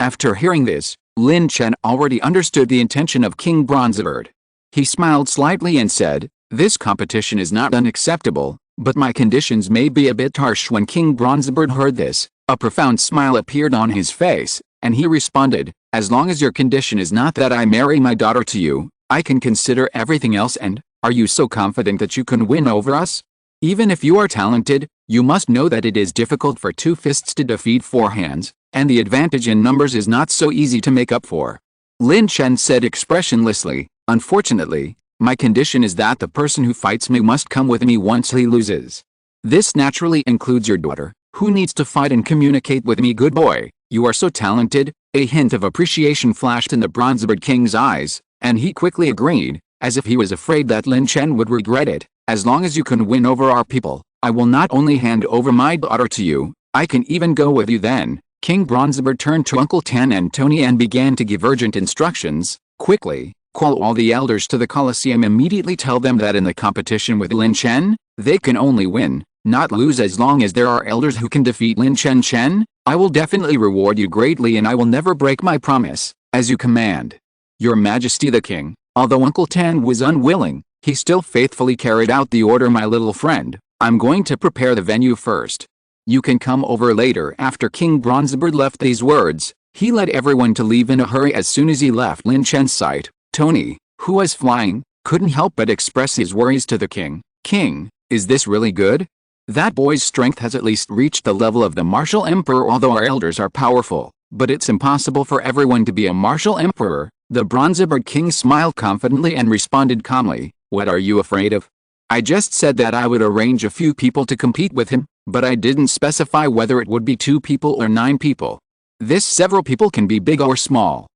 Speaker 1: After hearing this, Lin Chen already understood the intention of King Bronzebird. He smiled slightly and said, this competition is not unacceptable, but my conditions may be a bit harsh. When King Bronzebird heard this, a profound smile appeared on his face, and he responded, as long as your condition is not that I marry my daughter to you, I can consider everything else. And, are you so confident that you can win over us? Even if you are talented, you must know that it is difficult for two fists to defeat four hands, and the advantage in numbers is not so easy to make up for. Lin Chen said expressionlessly, unfortunately, my condition is that the person who fights me must come with me once he loses. This naturally includes your daughter, who needs to fight and communicate with me. Good boy, you are so talented. A hint of appreciation flashed in the Bronzebird king's eyes, and he quickly agreed, as if he was afraid that Lin Chen would regret it. As long as you can win over our people, I will not only hand over my daughter to you, I can even go with you. Then, King Bronzebird turned to Uncle Tan and Tony and began to give urgent instructions. Quickly, call all the elders to the Colosseum. Immediately tell them that in the competition with Lin Chen, they can only win, not lose. As long as there are elders who can defeat Lin Chen, I will definitely reward you greatly, and I will never break my promise. As you command. Your Majesty the King. Although Uncle Tan was unwilling, he still faithfully carried out the order. My little friend, I'm going to prepare the venue first. You can come over later. After King Bronzebird left these words, he led everyone to leave in a hurry. As soon as he left Lin Chen's sight, Tony, who was flying, couldn't help but express his worries to the king. King, is this really good? That boy's strength has at least reached the level of the martial emperor. Although our elders are powerful, but it's impossible for everyone to be a martial emperor." The bronze-bearded king smiled confidently and responded calmly, "What are you afraid of? I just said that I would arrange a few people to compete with him, but I didn't specify whether it would be 2 people or 9 people. This several people can be big or small.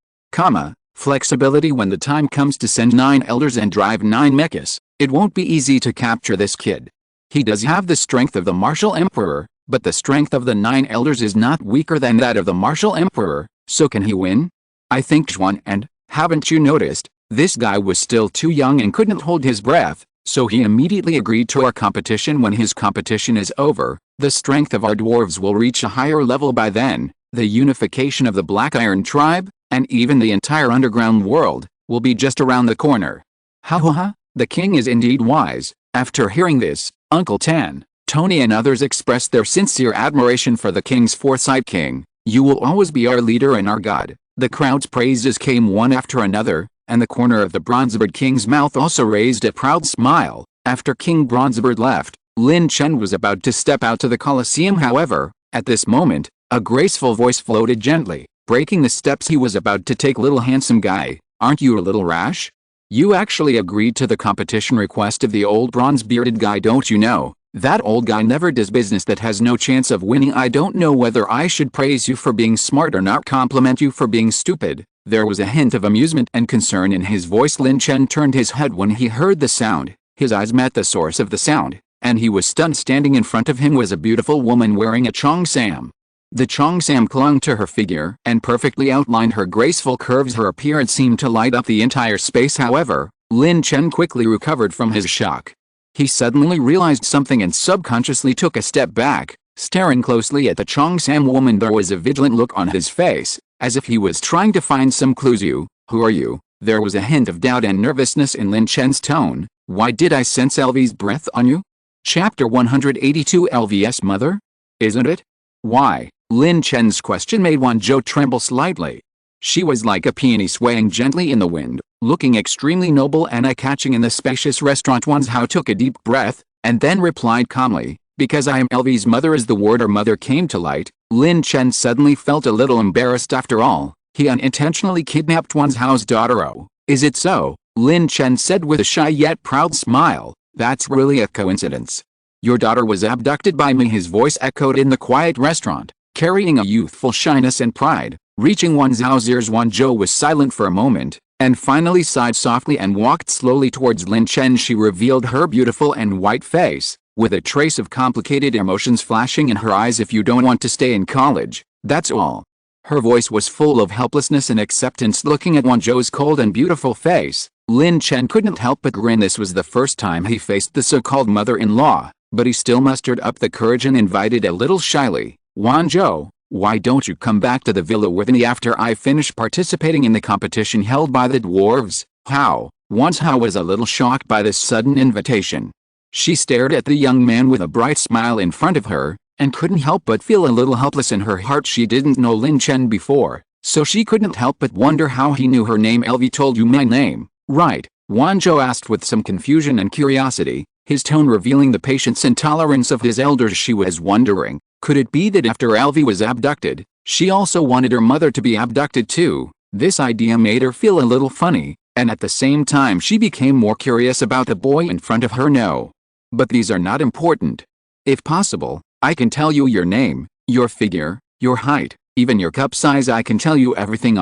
Speaker 1: Flexibility when the time comes to send 9 elders and drive 9 mechas. It won't be easy to capture this kid. He does have the strength of the martial emperor, but the strength of the 9 elders is not weaker than that of the martial emperor, so can he win? I think Chuan, and, haven't you noticed, this guy was still too young and couldn't hold his breath, so he immediately agreed to our competition. When his competition is over, the strength of our dwarves will reach a higher level by then. The unification of the Black Iron tribe, and even the entire underground world, will be just around the corner." Ha ha ha, the king is indeed wise. After hearing this, Uncle Tan, Tony and others expressed their sincere admiration for the king's foresight. "King, you will always be our leader and our god." The crowd's praises came one after another, and the corner of the bronze-bearded king's mouth also raised a proud smile. After King Bronzebeard left, Lin Chen was about to step out to the Colosseum. However, at this moment, a graceful voice floated gently, breaking the steps he was about to take. "Little handsome guy, aren't you a little rash? You actually agreed to the competition request of the old bronze-bearded guy. Don't you know, that old guy never does business that has no chance of winning. I don't know whether I should praise you for being smart or not compliment you for being stupid." There was a hint of amusement and concern in his voice. Lin Chen turned his head when he heard the sound. His eyes met the source of the sound, and he was stunned. Standing in front of him was a beautiful woman wearing a cheongsam. The cheongsam clung to her figure and perfectly outlined her graceful curves. Her appearance seemed to light up the entire space. However, Lin Chen quickly recovered from his shock. He suddenly realized something and subconsciously took a step back, staring closely at the cheongsam woman. There was a vigilant look on his face, as if he was trying to find some clues. Who are you?" There was a hint of doubt and nervousness in Lin Chen's tone. "Why did I sense LV's breath on you?" Chapter 182. LV's mother? Isn't it? Why? Lin Chen's question made Wanzhou tremble slightly. She was like a peony swaying gently in the wind, looking extremely noble and eye-catching in the spacious restaurant. Wanzhou took a deep breath, and then replied calmly, "Because I am LV's mother." As the word "her mother" came to light, Lin Chen suddenly felt a little embarrassed. After all, he unintentionally kidnapped Wanzhou's daughter. "Oh, is it so?" Lin Chen said with a shy yet proud smile. "That's really a coincidence. Your daughter was abducted by me." His voice echoed in the quiet restaurant, carrying a youthful shyness and pride. Reaching Wanzhou's ears, Wanzhou was silent for a moment, and finally sighed softly and walked slowly towards Lin Chen. She revealed her beautiful and white face, with a trace of complicated emotions flashing in her eyes. "If you don't want to stay in college, that's all." Her voice was full of helplessness and acceptance. Looking at Wanzhou's cold and beautiful face, Lin Chen couldn't help but grin. This was the first time he faced the so-called mother-in-law, but he still mustered up the courage and invited a little shyly, "Wanzhou, why don't you come back to the villa with me after I finish participating in the competition held by the dwarves?" "How?" Wanzhou was a little shocked by this sudden invitation. She stared at the young man with a bright smile in front of her, and couldn't help but feel a little helpless in her heart. She didn't know Lin Chen before, so she couldn't help but wonder how he knew her name. "LV told you my name, right?" Wanzhou asked with some confusion and curiosity, his tone revealing the patience and tolerance of his elders. She was wondering, could it be that after LV was abducted, she also wanted her mother to be abducted too? This idea made her feel a little funny, and at the same time she became more curious about the boy in front of her. "No. But these are not important. If possible, I can tell you your name, your figure, your height, even your cup size. I can tell you everything."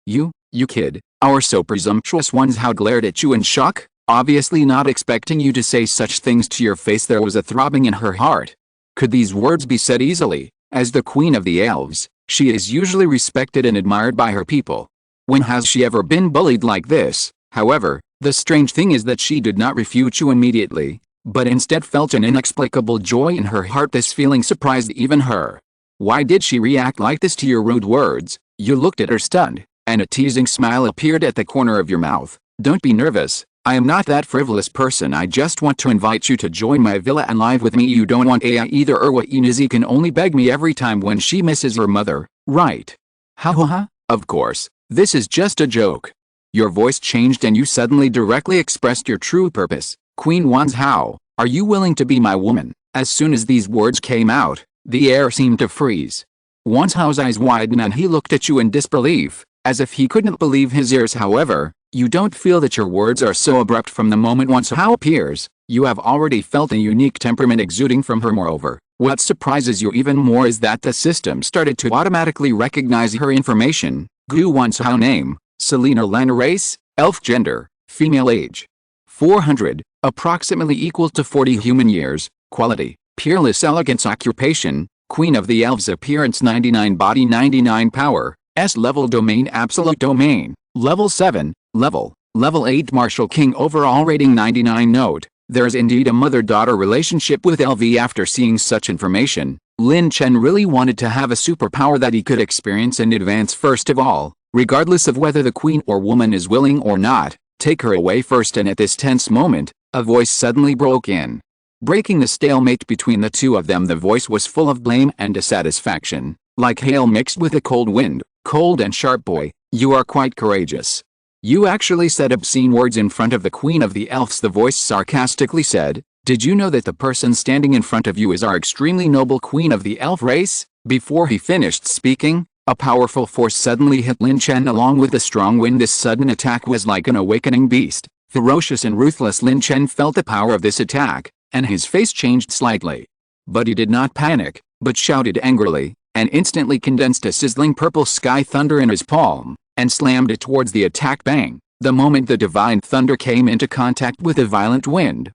Speaker 1: You kid, are so presumptuous." Wanzhou glared at you in shock, obviously not expecting you to say such things to your face. There was a throbbing in her heart. Could these words be said easily? As the queen of the elves, she is usually respected and admired by her people. When has she ever been bullied like this? However, the strange thing is that she did not refute you immediately, but instead felt an inexplicable joy in her heart. This feeling surprised even her. Why did she react like this to your rude words? You looked at her stunned, and a teasing smile appeared at the corner of your mouth. "Don't be nervous. I am not that frivolous person. I just want to invite you to join my villa and live with me. You don't want AI either. Erwa Inizi can only beg me every time when she misses her mother, right?" "Ha ha ha, of course, this is just a joke." Your voice changed and you suddenly directly expressed your true purpose. "Queen Wanzhou, are you willing to be my woman?" As soon as these words came out, the air seemed to freeze. Wan Zhao's eyes widened and he looked at you in disbelief, as if he couldn't believe his ears. However, you don't feel that your words are so abrupt. From the moment Wan Zhao appears, you have already felt a unique temperament exuding from her. Moreover, what surprises you even more is that the system started to automatically recognize her information. Gu Wan Zhao name, Selena Lana race, elf gender, female age 400, approximately equal to 40 human years, quality, peerless elegance occupation, queen of the elves appearance 99 body 99 power, S-level domain absolute domain, level 7, level 8 martial king overall rating 99 note. There's indeed a mother-daughter relationship with LV. After seeing such information, Lin Chen really wanted to have a superpower that he could experience in advance. First of all, regardless of whether the queen or woman is willing or not, take her away first. And at this tense moment, a voice suddenly broke in. Breaking the stalemate between the two of them, the voice was full of blame and dissatisfaction, like hail mixed with a cold wind. Cold and sharp. Boy, you are quite courageous. You actually said obscene words in front of the queen of the elves, the voice sarcastically said. Did you know that the person standing in front of you is our extremely noble queen of the elf race? Before he finished speaking, a powerful force suddenly hit Lin Chen along with a strong wind. This sudden attack was like an awakening beast, ferocious and ruthless. Lin Chen felt the power of this attack, and his face changed slightly. But he did not panic, but shouted angrily, and instantly condensed a sizzling purple sky thunder in his palm, and slammed it towards the attack. Bang! The moment the divine thunder came into contact with the violent wind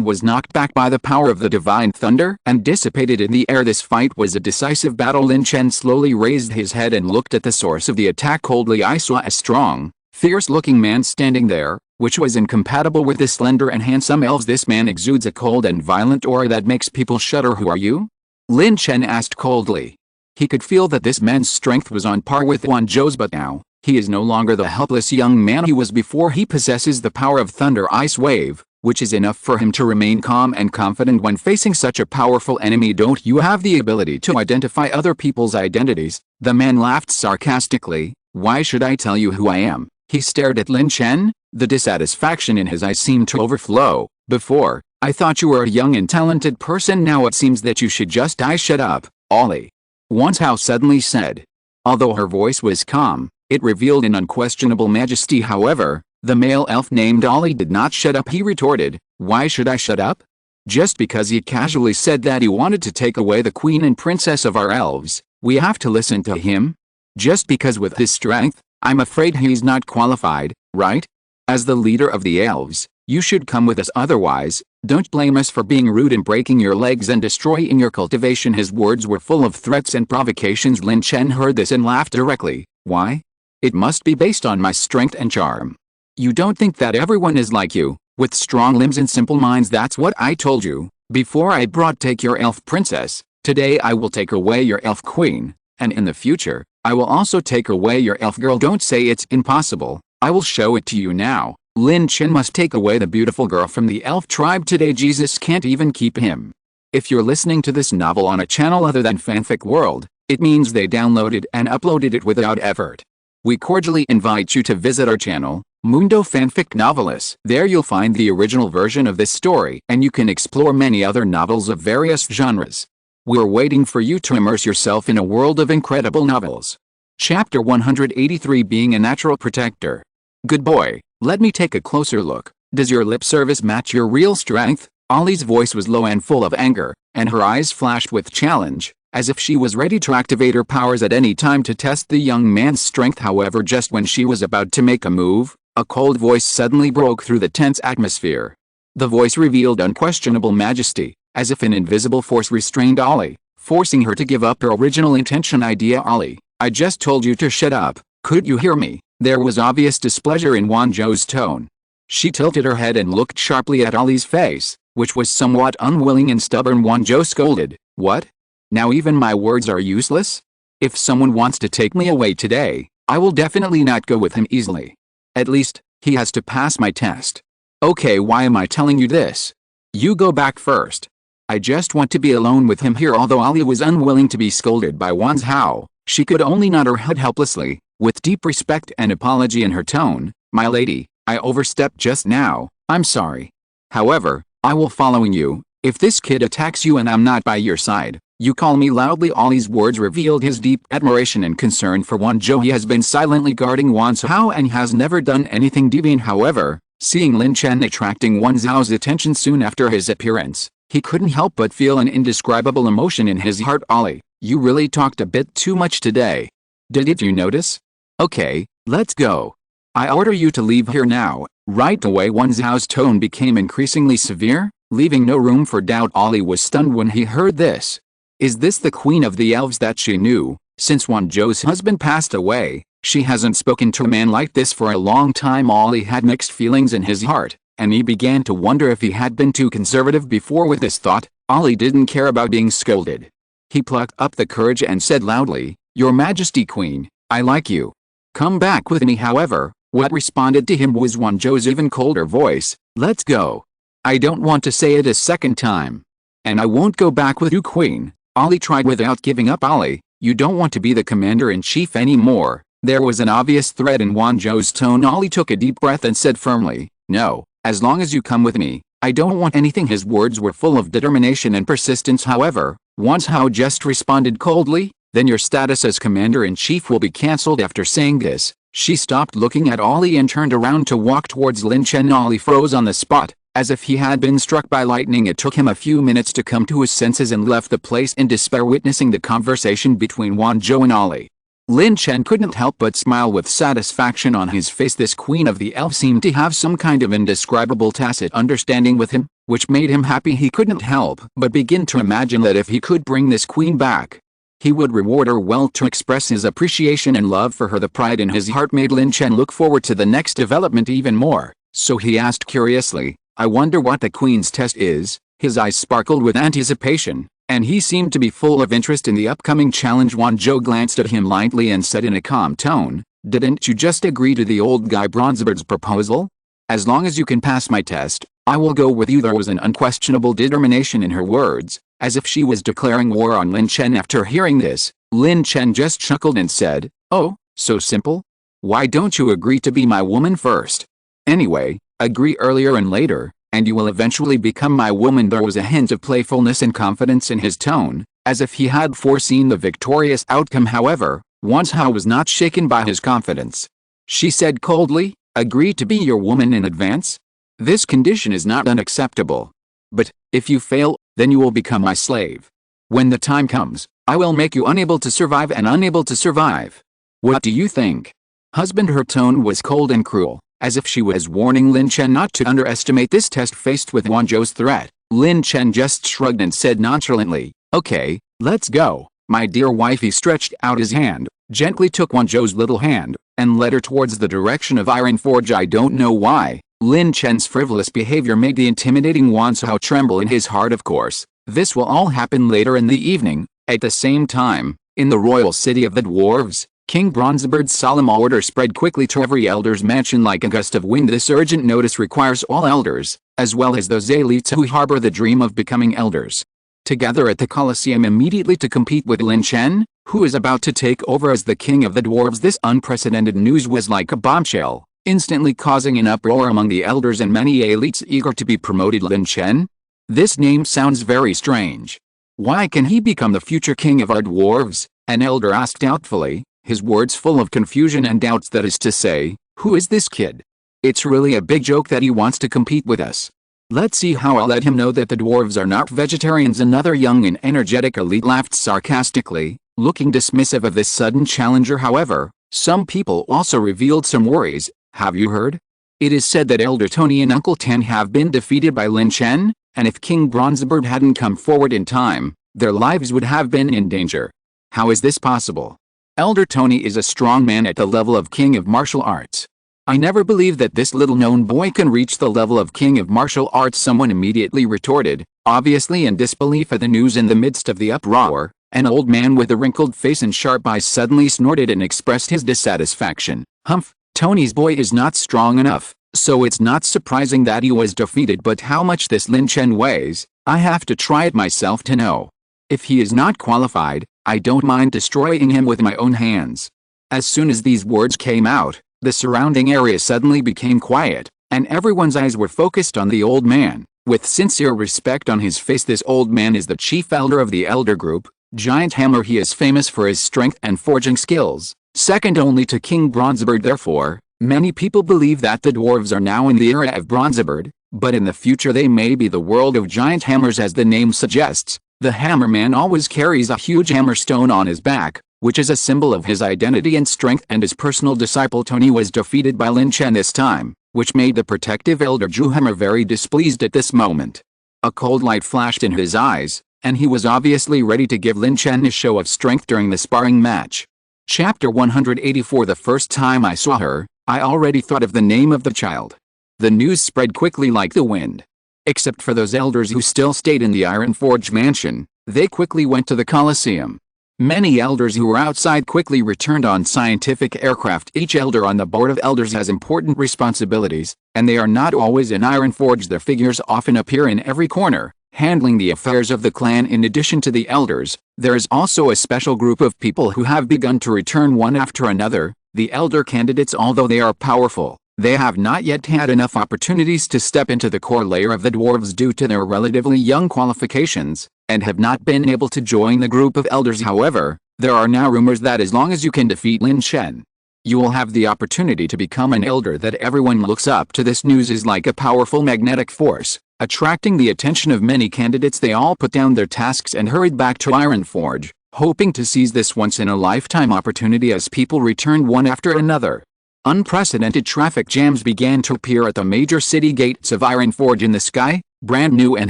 Speaker 1: was knocked back by the power of the divine thunder and dissipated in the air. This fight was a decisive battle. Lin Chen slowly raised his head and looked at the source of the attack coldly. I saw a strong, fierce-looking man standing there, which was incompatible with the slender and handsome elves. This man exudes a cold and violent aura that makes people shudder. Who are you? Lin Chen asked coldly. He could feel that this man's strength was on par with Wan Zhou's, but now, he is no longer the helpless young man he was before. He possesses the power of Thunder Ice Wave, which is enough for him to remain calm and confident when facing such a powerful enemy. Don't you have the ability to identify other people's identities? The man laughed sarcastically. Why should I tell you who I am? He stared at Lin Chen, the dissatisfaction in his eyes seemed to overflow. Before, I thought you were a young and talented person, now it seems that you should just die. Shut up, Ollie. Wan Zhao suddenly said. Although her voice was calm, it revealed an unquestionable majesty. However, the male elf named Ollie did not shut up. He retorted, why should I shut up? Just because he casually said that he wanted to take away the queen and princess of our elves, we have to listen to him? Just because with his strength, I'm afraid he's not qualified, right? As the leader of the elves, you should come with us, otherwise, don't blame us for being rude and breaking your legs and destroying your cultivation. His words were full of threats and provocations. Lin Chen heard this and laughed directly. Why? It must be based on my strength and charm. You don't think that everyone is like you, with strong limbs and simple minds? That's what I told you, before I brought take your elf princess. Today I will take away your elf queen, and in the future, I will also take away your elf girl. Don't say it's impossible, I will show it to you now. Lin Chen must take away the beautiful girl from the elf tribe today. Jesus can't even keep him. If you're listening to this novel on a channel other than Fanfic World, it means they downloaded and uploaded it without effort. We cordially invite you to visit our channel, Mundo Fanfic Novelis. There you'll find the original version of this story, and you can explore many other novels of various genres. We're waiting for you to immerse yourself in a world of incredible novels. Chapter 183, Being a Natural Protector. Good boy, let me take a closer look. Does your lip service match your real strength? Ollie's voice was low and full of anger, and her eyes flashed with challenge, as if she was ready to activate her powers at any time to test the young man's strength. However, just when she was about to make a move, a cold voice suddenly broke through the tense atmosphere. The voice revealed unquestionable majesty, as if an invisible force restrained Ollie, forcing her to give up her original intention. Idea. Ollie, I just told you to shut up, could you hear me? There was obvious displeasure in Wan Zhou's tone. She tilted her head and looked sharply at Ollie's face, which was somewhat unwilling and stubborn. Wan Zhou scolded, what? Now even my words are useless? If someone wants to take me away today, I will definitely not go with him easily. At least, he has to pass my test. Okay, why am I telling you this? You go back first. I just want to be alone with him here. Although Ollie was unwilling to be scolded by Wan Zhao, she could only nod her head helplessly, with deep respect and apology in her tone. My lady, I overstepped just now, I'm sorry. However, I will following you, If this kid attacks you and I'm not by your side, you call me loudly. Ollie's words revealed his deep admiration and concern for Wan Zhou. He has been silently guarding Wan Zhou and has never done anything deviant. However, seeing Lin Chen attracting Wan Zhou's attention soon after his appearance, he couldn't help but feel an indescribable emotion in his heart. Ollie, you really talked a bit too much today. Did you notice? Okay, let's go. I order you to leave here now, right away. Wan Zhao's tone became increasingly severe, leaving no room for doubt. Ollie was stunned when he heard this. Is this the queen of the elves that she knew? Since Wan Zhou's husband passed away, she hasn't spoken to a man like this for a long time. Ollie had mixed feelings in his heart, and he began to wonder if he had been too conservative before. With this thought, Ollie didn't care about being scolded. He plucked up the courage and said loudly, "Your Majesty Queen, I like you. Come back with me." However, what responded to him was Wan Zhou's even colder voice, "Let's go. I don't want to say it a second time. And I won't go back with you, Queen." Ollie tried without giving up. "Ollie, you don't want to be the commander-in-chief anymore." There was an obvious threat in Wan Zhou's tone. Ollie took a deep breath and said firmly, "No, as long as you come with me, I don't want anything." His words were full of determination and persistence. However, Wan Zhou just responded coldly, "Then your status as commander-in-chief will be cancelled." After saying this, she stopped looking at Ollie and turned around to walk towards Lin Chen. Ollie froze on the spot, as if he had been struck by lightning. It took him a few minutes to come to his senses and left the place in despair, witnessing the conversation between Wan Zhou and Ollie. Lin Chen couldn't help but smile with satisfaction on his face. This queen of the elves seemed to have some kind of indescribable tacit understanding with him, which made him happy. He couldn't help but begin to imagine that if he could bring this queen back, he would reward her well. To express his appreciation and love for her, the pride in his heart made Lin Chen look forward to the next development even more, so he asked curiously, "I wonder what the queen's test is?" His eyes sparkled with anticipation, and he seemed to be full of interest in the upcoming challenge. Wan Zhou glanced at him lightly and said in a calm tone, "Didn't you just agree to the old guy Bronzebeard's proposal? As long as you can pass my test, I will go with you." There was an unquestionable determination in her words, as if she was declaring war on Lin Chen. After hearing this, Lin Chen just chuckled and said, "Oh, so simple? Why don't you agree to be my woman first? Anyway, agree earlier and later, and you will eventually become my woman." There was a hint of playfulness and confidence in his tone, as if he had foreseen the victorious outcome. However, Wan Zhou was not shaken by his confidence. She said coldly, "Agree to be your woman in advance? This condition is not unacceptable. But, if you fail, then you will become my slave. When the time comes, I will make you unable to survive and unable to survive. What do you think?" Husband. Her tone was cold and cruel, as if she was warning Lin Chen not to underestimate this test. Faced with Wan Zhou's threat, Lin Chen just shrugged and said nonchalantly, "Okay, let's go, my dear wife." He stretched out his hand, gently took Wan Zhou's little hand, and led her towards the direction of Iron Forge. I don't know why, Lin Chen's frivolous behavior made the intimidating Wan Zhou tremble in his heart. Of course, this will all happen later in the evening. At the same time, in the royal city of the dwarves, King Bronzebeard's solemn order spread quickly to every elder's mansion like a gust of wind. This urgent notice requires all elders, as well as those elites who harbor the dream of becoming elders, to gather at the Colosseum immediately to compete with Lin Chen, who is about to take over as the king of the dwarves. This unprecedented news was like a bombshell, instantly causing an uproar among the elders and many elites eager to be promoted. Lin Chen? This name sounds very strange. Why can he become the future king of our dwarves? An elder asked doubtfully, his words full of confusion and doubts. That is to say, who is this kid? It's really a big joke that he wants to compete with us. Let's see how I'll let him know that the dwarves are not vegetarians. Another young and energetic elite laughed sarcastically, looking dismissive of this sudden challenger. However, some people also revealed some worries. Have you heard? It is said that Elder Tony and Uncle Tan have been defeated by Lin Chen, and if King Bronzebeard hadn't come forward in time, their lives would have been in danger. How is this possible? Elder Tony is a strong man at the level of King of Martial Arts. I never believed that this little-known boy can reach the level of King of Martial Arts. Someone immediately retorted, obviously in disbelief at the news. In the midst of the uproar, an old man with a wrinkled face and sharp eyes suddenly snorted and expressed his dissatisfaction. "Humph, Tony's boy is not strong enough, so it's not surprising that he was defeated. But how much this Lin Chen weighs, I have to try it myself to know. If he is not qualified, I don't mind destroying him with my own hands." As soon as these words came out, the surrounding area suddenly became quiet, and everyone's eyes were focused on the old man. With sincere respect on his face, this old man is the chief elder of the elder group, Giant Hammer. He is famous for his strength and forging skills, second only to King Bronzebeard. Therefore, many people believe that the dwarves are now in the era of Bronzebeard, but in the future they may be the world of giant hammers. As the name suggests, the hammerman always carries a huge hammer stone on his back, which is a symbol of his identity and strength, and his personal disciple Tony was defeated by Lin Chen this time, which made the protective elder Juhammer very displeased at this moment. A cold light flashed in his eyes, and he was obviously ready to give Lin Chen a show of strength during the sparring match. Chapter 184. The first time I saw her, I already thought of the name of the child. The news spread quickly like the wind. Except for those elders who still stayed in the Iron Forge mansion, they quickly went to the Colosseum. Many elders who were outside quickly returned on scientific aircraft. Each elder on the board of elders has important responsibilities, and they are not always in Iron Forge. Their figures often appear in every corner, handling the affairs of the clan. In addition to the elders, there is also a special group of people who have begun to return one after another, the elder candidates. Although they are powerful, they have not yet had enough opportunities to step into the core layer of the dwarves due to their relatively young qualifications, and have not been able to join the group of elders. However, there are now rumors that as long as you can defeat Lin Chen, you will have the opportunity to become an elder that everyone looks up to. This news is like a powerful magnetic force, attracting the attention of many candidates. They all put down their tasks and hurried back to Iron Forge, hoping to seize this once-in-a-lifetime opportunity. As people returned one after another, unprecedented traffic jams began to appear at the major city gates of Iron Forge. In the sky, brand new and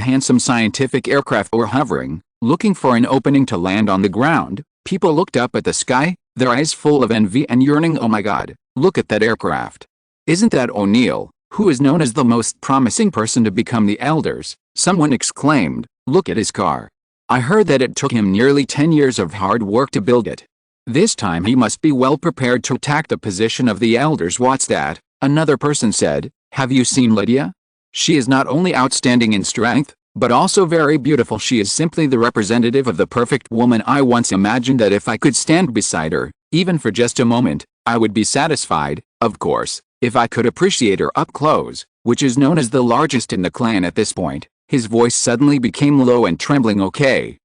Speaker 1: handsome scientific aircraft were hovering, looking for an opening to land on the ground. People looked up at the sky, their eyes full of envy and yearning. Oh my God, look at that aircraft. Isn't that O'Neill, who is known as the most promising person to become the elders? Someone exclaimed. Look at his car. I heard that it took him nearly 10 years of hard work to build it. This time he must be well prepared to attack the position of the elders. What's that? Another person said. Have you seen Lydia? She is not only outstanding in strength, but also very beautiful. She is simply the representative of the perfect woman. I once imagined that if I could stand beside her, even for just a moment, I would be satisfied. Of course, if I could appreciate her up close, which is known as the largest in the clan at this point. His voice suddenly became low and trembling. Okay,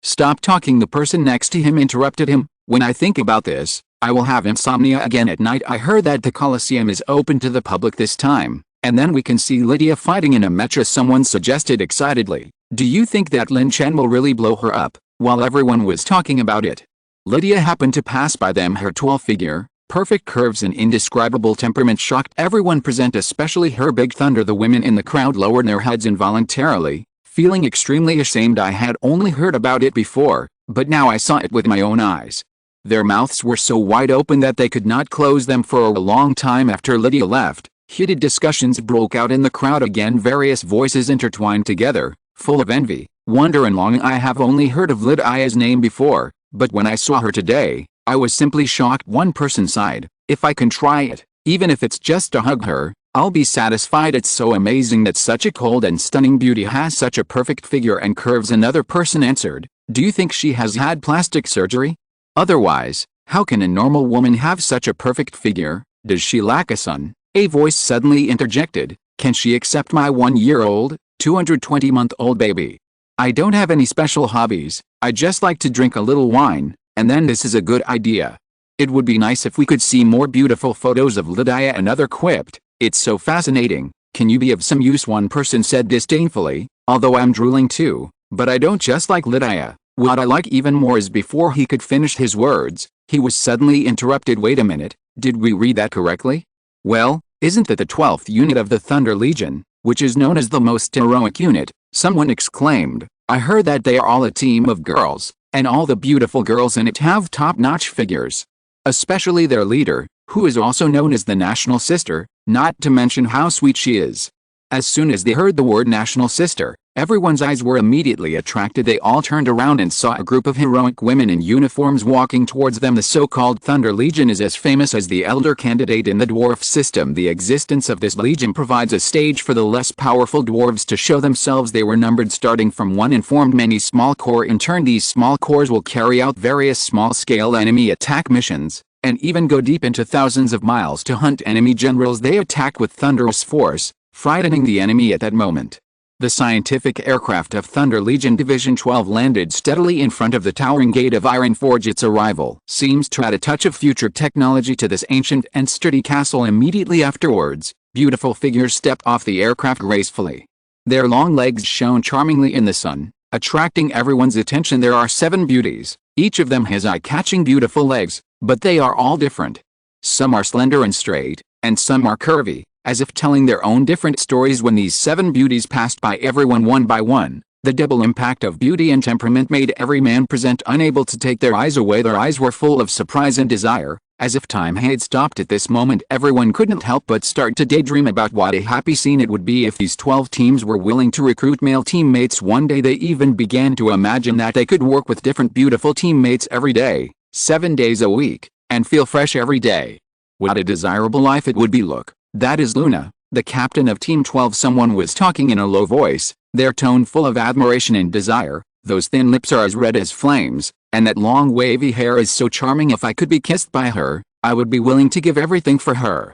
Speaker 1: stop talking. The person next to him interrupted him. When I think about this, I will have insomnia again at night. I heard that the Colosseum is open to the public this time, and then we can see Lydia fighting in a mecha. Someone suggested excitedly. Do you think that Lin Chen will really blow her up? While everyone was talking about it, Lydia happened to pass by them. Her tall figure, perfect curves and indescribable temperament shocked everyone present, especially her big thunder. The women in the crowd lowered their heads involuntarily, feeling extremely ashamed. I had only heard about it before, but now I saw it with my own eyes. Their mouths were so wide open that they could not close them for a long time. After Lydia left, heated discussions broke out in the crowd again. Various voices intertwined together, full of envy, wonder and longing. I have only heard of Lydia's name before, but when I saw her today, I was simply shocked. One person sighed. If I can try it, even if it's just to hug her, I'll be satisfied. It's so amazing that such a cold and stunning beauty has such a perfect figure and curves. Another person answered. Do you think she has had plastic surgery? Otherwise, how can a normal woman have such a perfect figure? Does she lack a son? A voice suddenly interjected. Can she accept my 1-year-old, 220-month-old baby? I don't have any special hobbies. I just like to drink a little wine, and then this is a good idea. It would be nice if we could see more beautiful photos of Lydia. Another quipped. It's so fascinating. Can you be of some use? One person said disdainfully. Although I'm drooling too, but I don't just like Lydia. What I like even more is. Before he could finish his words, he was suddenly interrupted. Wait a minute, did we read that correctly? Well, isn't that the 12th unit of the Thunder Legion, which is known as the most heroic unit? Someone exclaimed. I heard that they are all a team of girls, and all the beautiful girls in it have top-notch figures. Especially their leader, who is also known as the National Sister, not to mention how sweet she is. As soon as they heard the word National Sister, everyone's eyes were immediately attracted. They all turned around and saw a group of heroic women in uniforms walking towards them. The so-called Thunder Legion is as famous as the elder candidate in the dwarf system. The existence of this legion provides a stage for the less powerful dwarves to show themselves. They were numbered starting from 1 and formed many small corps. In turn, these small corps will carry out various small-scale enemy attack missions, and even go deep into thousands of miles to hunt enemy generals. They attack with thunderous force, frightening the enemy at that moment. The scientific aircraft of Thunder Legion Division 12 landed steadily in front of the towering gate of Iron Forge. Its arrival seems to add a touch of future technology to this ancient and sturdy castle. Immediately afterwards, beautiful figures stepped off the aircraft gracefully. Their long legs shone charmingly in the sun, attracting everyone's attention. There are 7 beauties. Each of them has eye-catching beautiful legs, but they are all different. Some are slender and straight, and some are curvy, as if telling their own different stories. When these 7 beauties passed by everyone one by one, the double impact of beauty and temperament made every man present unable to take their eyes away. Their eyes were full of surprise and desire, as if time had stopped at this moment. Everyone couldn't help but start to daydream about what a happy scene it would be if these 12 teams were willing to recruit male teammates one day. They even began to imagine that they could work with different beautiful teammates every day, 7 days a week, and feel fresh every day. What a desirable life it would be. Look, that is Luna, the captain of Team 12. Someone was talking in a low voice, their tone full of admiration and desire. Those thin lips are as red as flames, and that long wavy hair is so charming. If I could be kissed by her, I would be willing to give everything for her.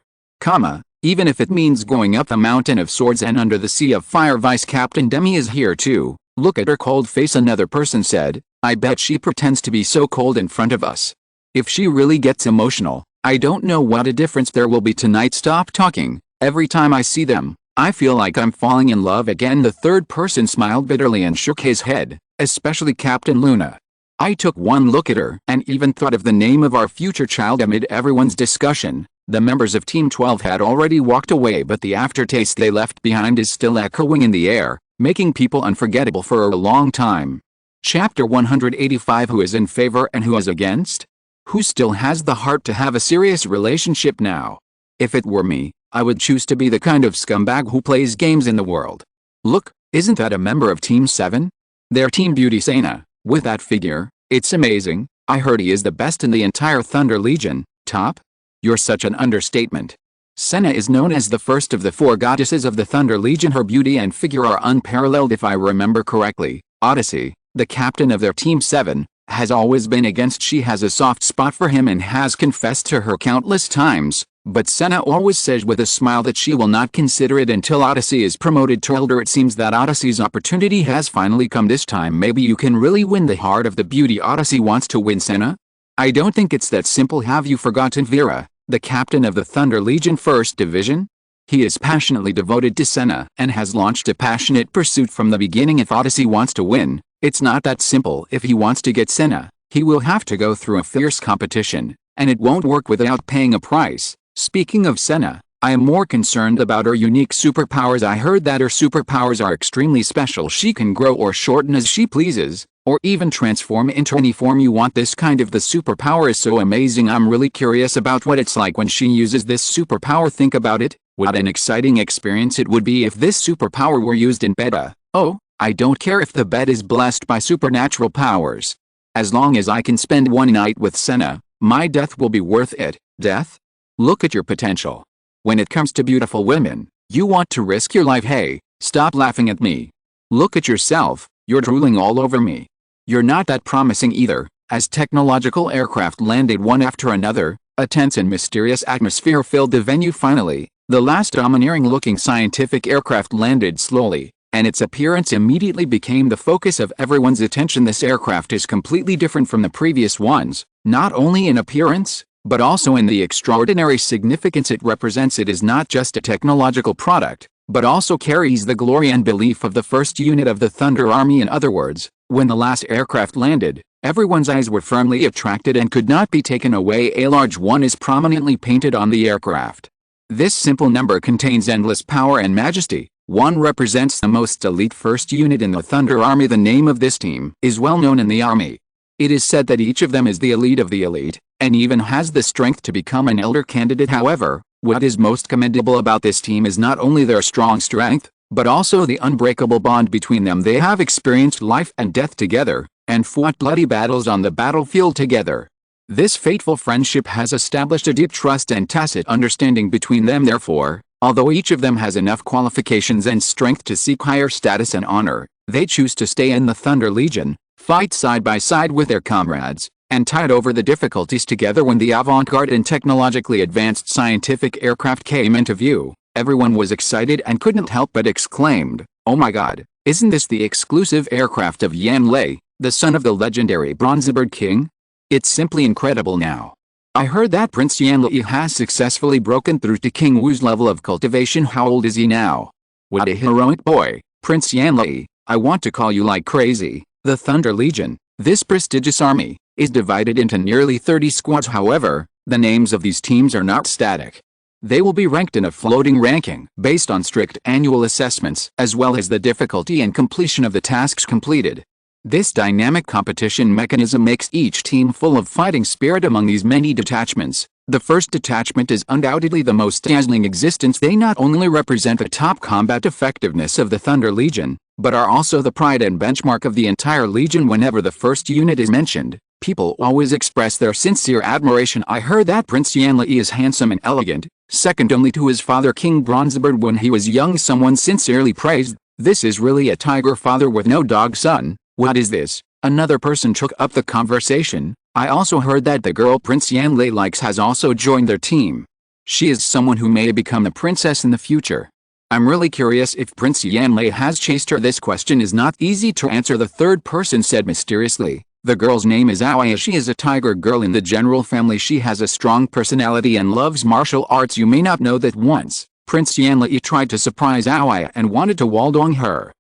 Speaker 1: Even if it means going up the mountain of swords and under the sea of fire. Vice Captain Demi is here too. Look at her cold face. Another person said, I bet she pretends to be so cold in front of us. If she really gets emotional, I don't know what a difference there will be tonight. Stop talking. Every time I see them, I feel like I'm falling in love again. The third person smiled bitterly and shook his head, especially Captain Luna. I took one look at her and even thought of the name of our future child. Amid everyone's discussion, the members of Team 12 had already walked away, but the aftertaste they left behind is still echoing in the air, making people unforgettable for a long time. Chapter 185. Who is in favor and who is against? Who still has the heart to have a serious relationship now? If it were me, I would choose to be the kind of scumbag who plays games in the world. Look, isn't that a member of Team 7? Their team beauty Sana. With that figure, it's amazing. I heard he is the best in the entire Thunder Legion. Top? You're such an understatement. Senna is known as the first of the 4 goddesses of the Thunder Legion. Her beauty and figure are unparalleled. If I remember correctly, Odyssey, the captain of their Team 7, has always been against. She has a soft spot for him and has confessed to her countless times, but Senna always says with a smile that she will not consider it until Odyssey is promoted to elder. It seems that Odyssey's opportunity has finally come. This time maybe you can really win the heart of the beauty Odyssey wants to win. Senna? I don't think it's that simple. Have you forgotten Vera, the captain of the Thunder Legion 1st Division? He is passionately devoted to Senna and has launched a passionate pursuit from the beginning. If Odyssey wants to win, it's not that simple. If he wants to get Senna, he will have to go through a fierce competition, and it won't work without paying a price. Speaking of Senna, I am more concerned about her unique superpowers. I heard that her superpowers are extremely special. She can grow or shorten as she pleases, or even transform into any form you want. This kind of the superpower is so amazing. I'm really curious about what it's like when she uses this superpower. Think about it, what an exciting experience it would be if this superpower were used in beta. Oh, I don't care if the bed is blessed by supernatural powers. As long as I can spend one night with Senna, my death will be worth it. Death? Look at your potential. When it comes to beautiful women, you want to risk your life. Hey, stop laughing at me. Look at yourself, you're drooling all over me. You're not that promising either. As technological aircraft landed one after another, a tense and mysterious atmosphere filled the venue. Finally, the last domineering-looking scientific aircraft landed slowly, and its appearance immediately became the focus of everyone's attention. This aircraft is completely different from the previous ones, not only in appearance, but also in the extraordinary significance it represents. It is not just a technological product, but also carries the glory and belief of the first unit of the Thunder Army. In other words, when the last aircraft landed, everyone's eyes were firmly attracted and could not be taken away. A large 1 is prominently painted on the aircraft. This simple number contains endless power and majesty. 1 represents the most elite first unit in the Thunder Army. The name of this team is well known in the army. It is said that each of them is the elite of the elite, and even has the strength to become an elder candidate. However, what is most commendable about this team is not only their strong strength, but also the unbreakable bond between them. They have experienced life and death together, and fought bloody battles on the battlefield together. This fateful friendship has established a deep trust and tacit understanding between them. Therefore, although each of them has enough qualifications and strength to seek higher status and honor, they choose to stay in the Thunder Legion, fight side by side with their comrades, and tide over the difficulties together. When the avant-garde and technologically advanced scientific aircraft came into view, everyone was excited and couldn't help but exclaimed, Oh my god, isn't this the exclusive aircraft of Yan Lei, the son of the legendary Bronzebird King? It's simply incredible now. I heard that Prince Yan Lei has successfully broken through to King Wu's level of cultivation. How old is he now? What a heroic boy, Prince Yan Lei. I want to call you like crazy. The Thunder Legion, this prestigious army, is divided into nearly 30 squads. However, the names of these teams are not static. They will be ranked in a floating ranking based on strict annual assessments as well as the difficulty and completion of the tasks completed. This dynamic competition mechanism makes each team full of fighting spirit among these many detachments. The first detachment is undoubtedly the most dazzling existence. They not only represent the top combat effectiveness of the Thunder Legion, but are also the pride and benchmark of the entire Legion. Whenever the first unit is mentioned, people always express their sincere admiration. I heard that Prince Yan Lei is handsome and elegant, second only to his father King Bronzebird. When he was young, someone sincerely praised, "This is really a tiger father with no dog son." What is this? Another person took up the conversation. I also heard that the girl Prince Yan Lei likes has also joined their team. She is someone who may become a princess in the future. I'm really curious if Prince Yan Lei has chased her. This question is not easy to answer, the third person said mysteriously. The girl's name is Awaya. She is a tiger girl in the general family. She has a strong personality and loves martial arts. You may not know that once, Prince Yan Lei tried to surprise Awaya and wanted to wallong her.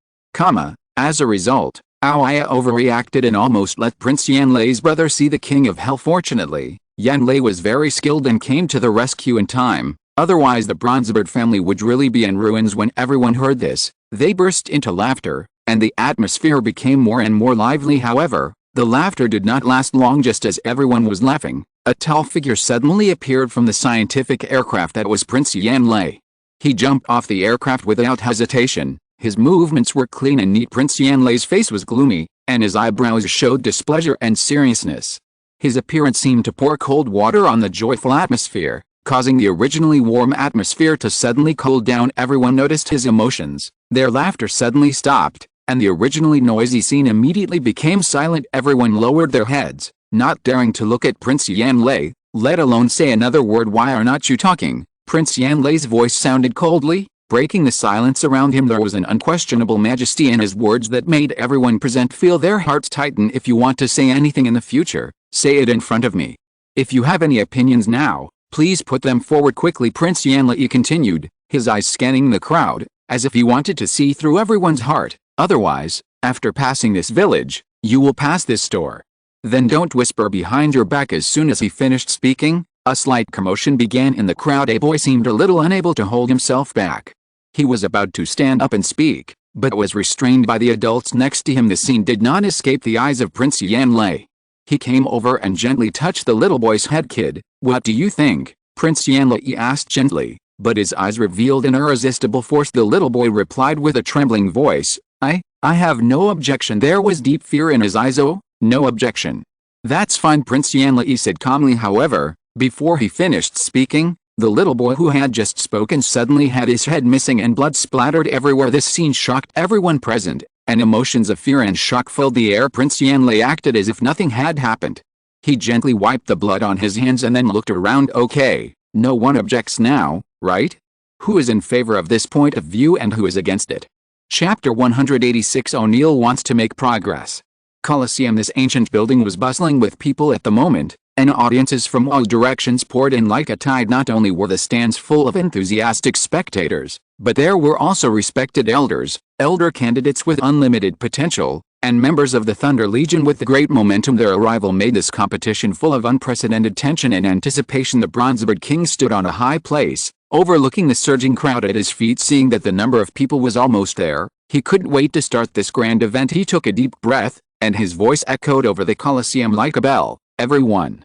Speaker 1: As a result, Awaya overreacted and almost let Prince Yan Lei's brother see the King of Hell. Fortunately, Yan Lei was very skilled and came to the rescue in time. Otherwise the Bronzebird family would really be in ruins. When everyone heard this, they burst into laughter, and the atmosphere became more and more lively. However, the laughter did not last long. Just as everyone was laughing, a tall figure suddenly appeared from the scientific aircraft that was Prince Yan Lei. He jumped off the aircraft without hesitation. His movements were clean and neat. Prince Yan Lei's face was gloomy, and his eyebrows showed displeasure and seriousness. His appearance seemed to pour cold water on the joyful atmosphere, causing the originally warm atmosphere to suddenly cool down. Everyone noticed his emotions. Their laughter suddenly stopped, and the originally noisy scene immediately became silent. Everyone lowered their heads, not daring to look at Prince Yan Lei, let alone say another word. "Why are not you talking?" Prince Yan Lei's voice sounded coldly, breaking the silence around him. There was an unquestionable majesty in his words that made everyone present feel their hearts tighten. "If you want to say anything in the future, say it in front of me. If you have any opinions now, please put them forward quickly," Prince Yan Lei continued, his eyes scanning the crowd, as if he wanted to see through everyone's heart. "Otherwise, after passing this village, you will pass this store. Then don't whisper behind your back." As soon as he finished speaking, a slight commotion began in the crowd. A boy seemed a little unable to hold himself back. He was about to stand up and speak, but was restrained by the adults next to him. The scene did not escape the eyes of Prince Yan Lei. He came over and gently touched the little boy's head. "Kid, what do you think?" Prince Yan Lei asked gently, but his eyes revealed an irresistible force. The little boy replied with a trembling voice, I have no objection." There was deep fear in his eyes. "Oh, no objection. That's fine," Prince Yan Lei said calmly. However, before he finished speaking, the little boy who had just spoken suddenly had his head missing and blood splattered everywhere. This scene shocked everyone present, and emotions of fear and shock filled the air. Prince Yan Lei acted as if nothing had happened. He gently wiped the blood on his hands and then looked around. "Okay, no one objects now, right? Who is in favor of this point of view and who is against it?" Chapter 186. O'Neill wants to make progress. Colosseum. This ancient building was bustling with people at the moment, and audiences from all directions poured in like a tide. Not only were the stands full of enthusiastic spectators, but there were also respected elders, elder candidates with unlimited potential, and members of the Thunder Legion with great momentum. Their arrival made this competition full of unprecedented tension and anticipation. The Bronzebird King stood on a high place, overlooking the surging crowd at his feet. Seeing that the number of people was almost there, he couldn't wait to start this grand event. He took a deep breath, and his voice echoed over the Colosseum like a bell. Everyone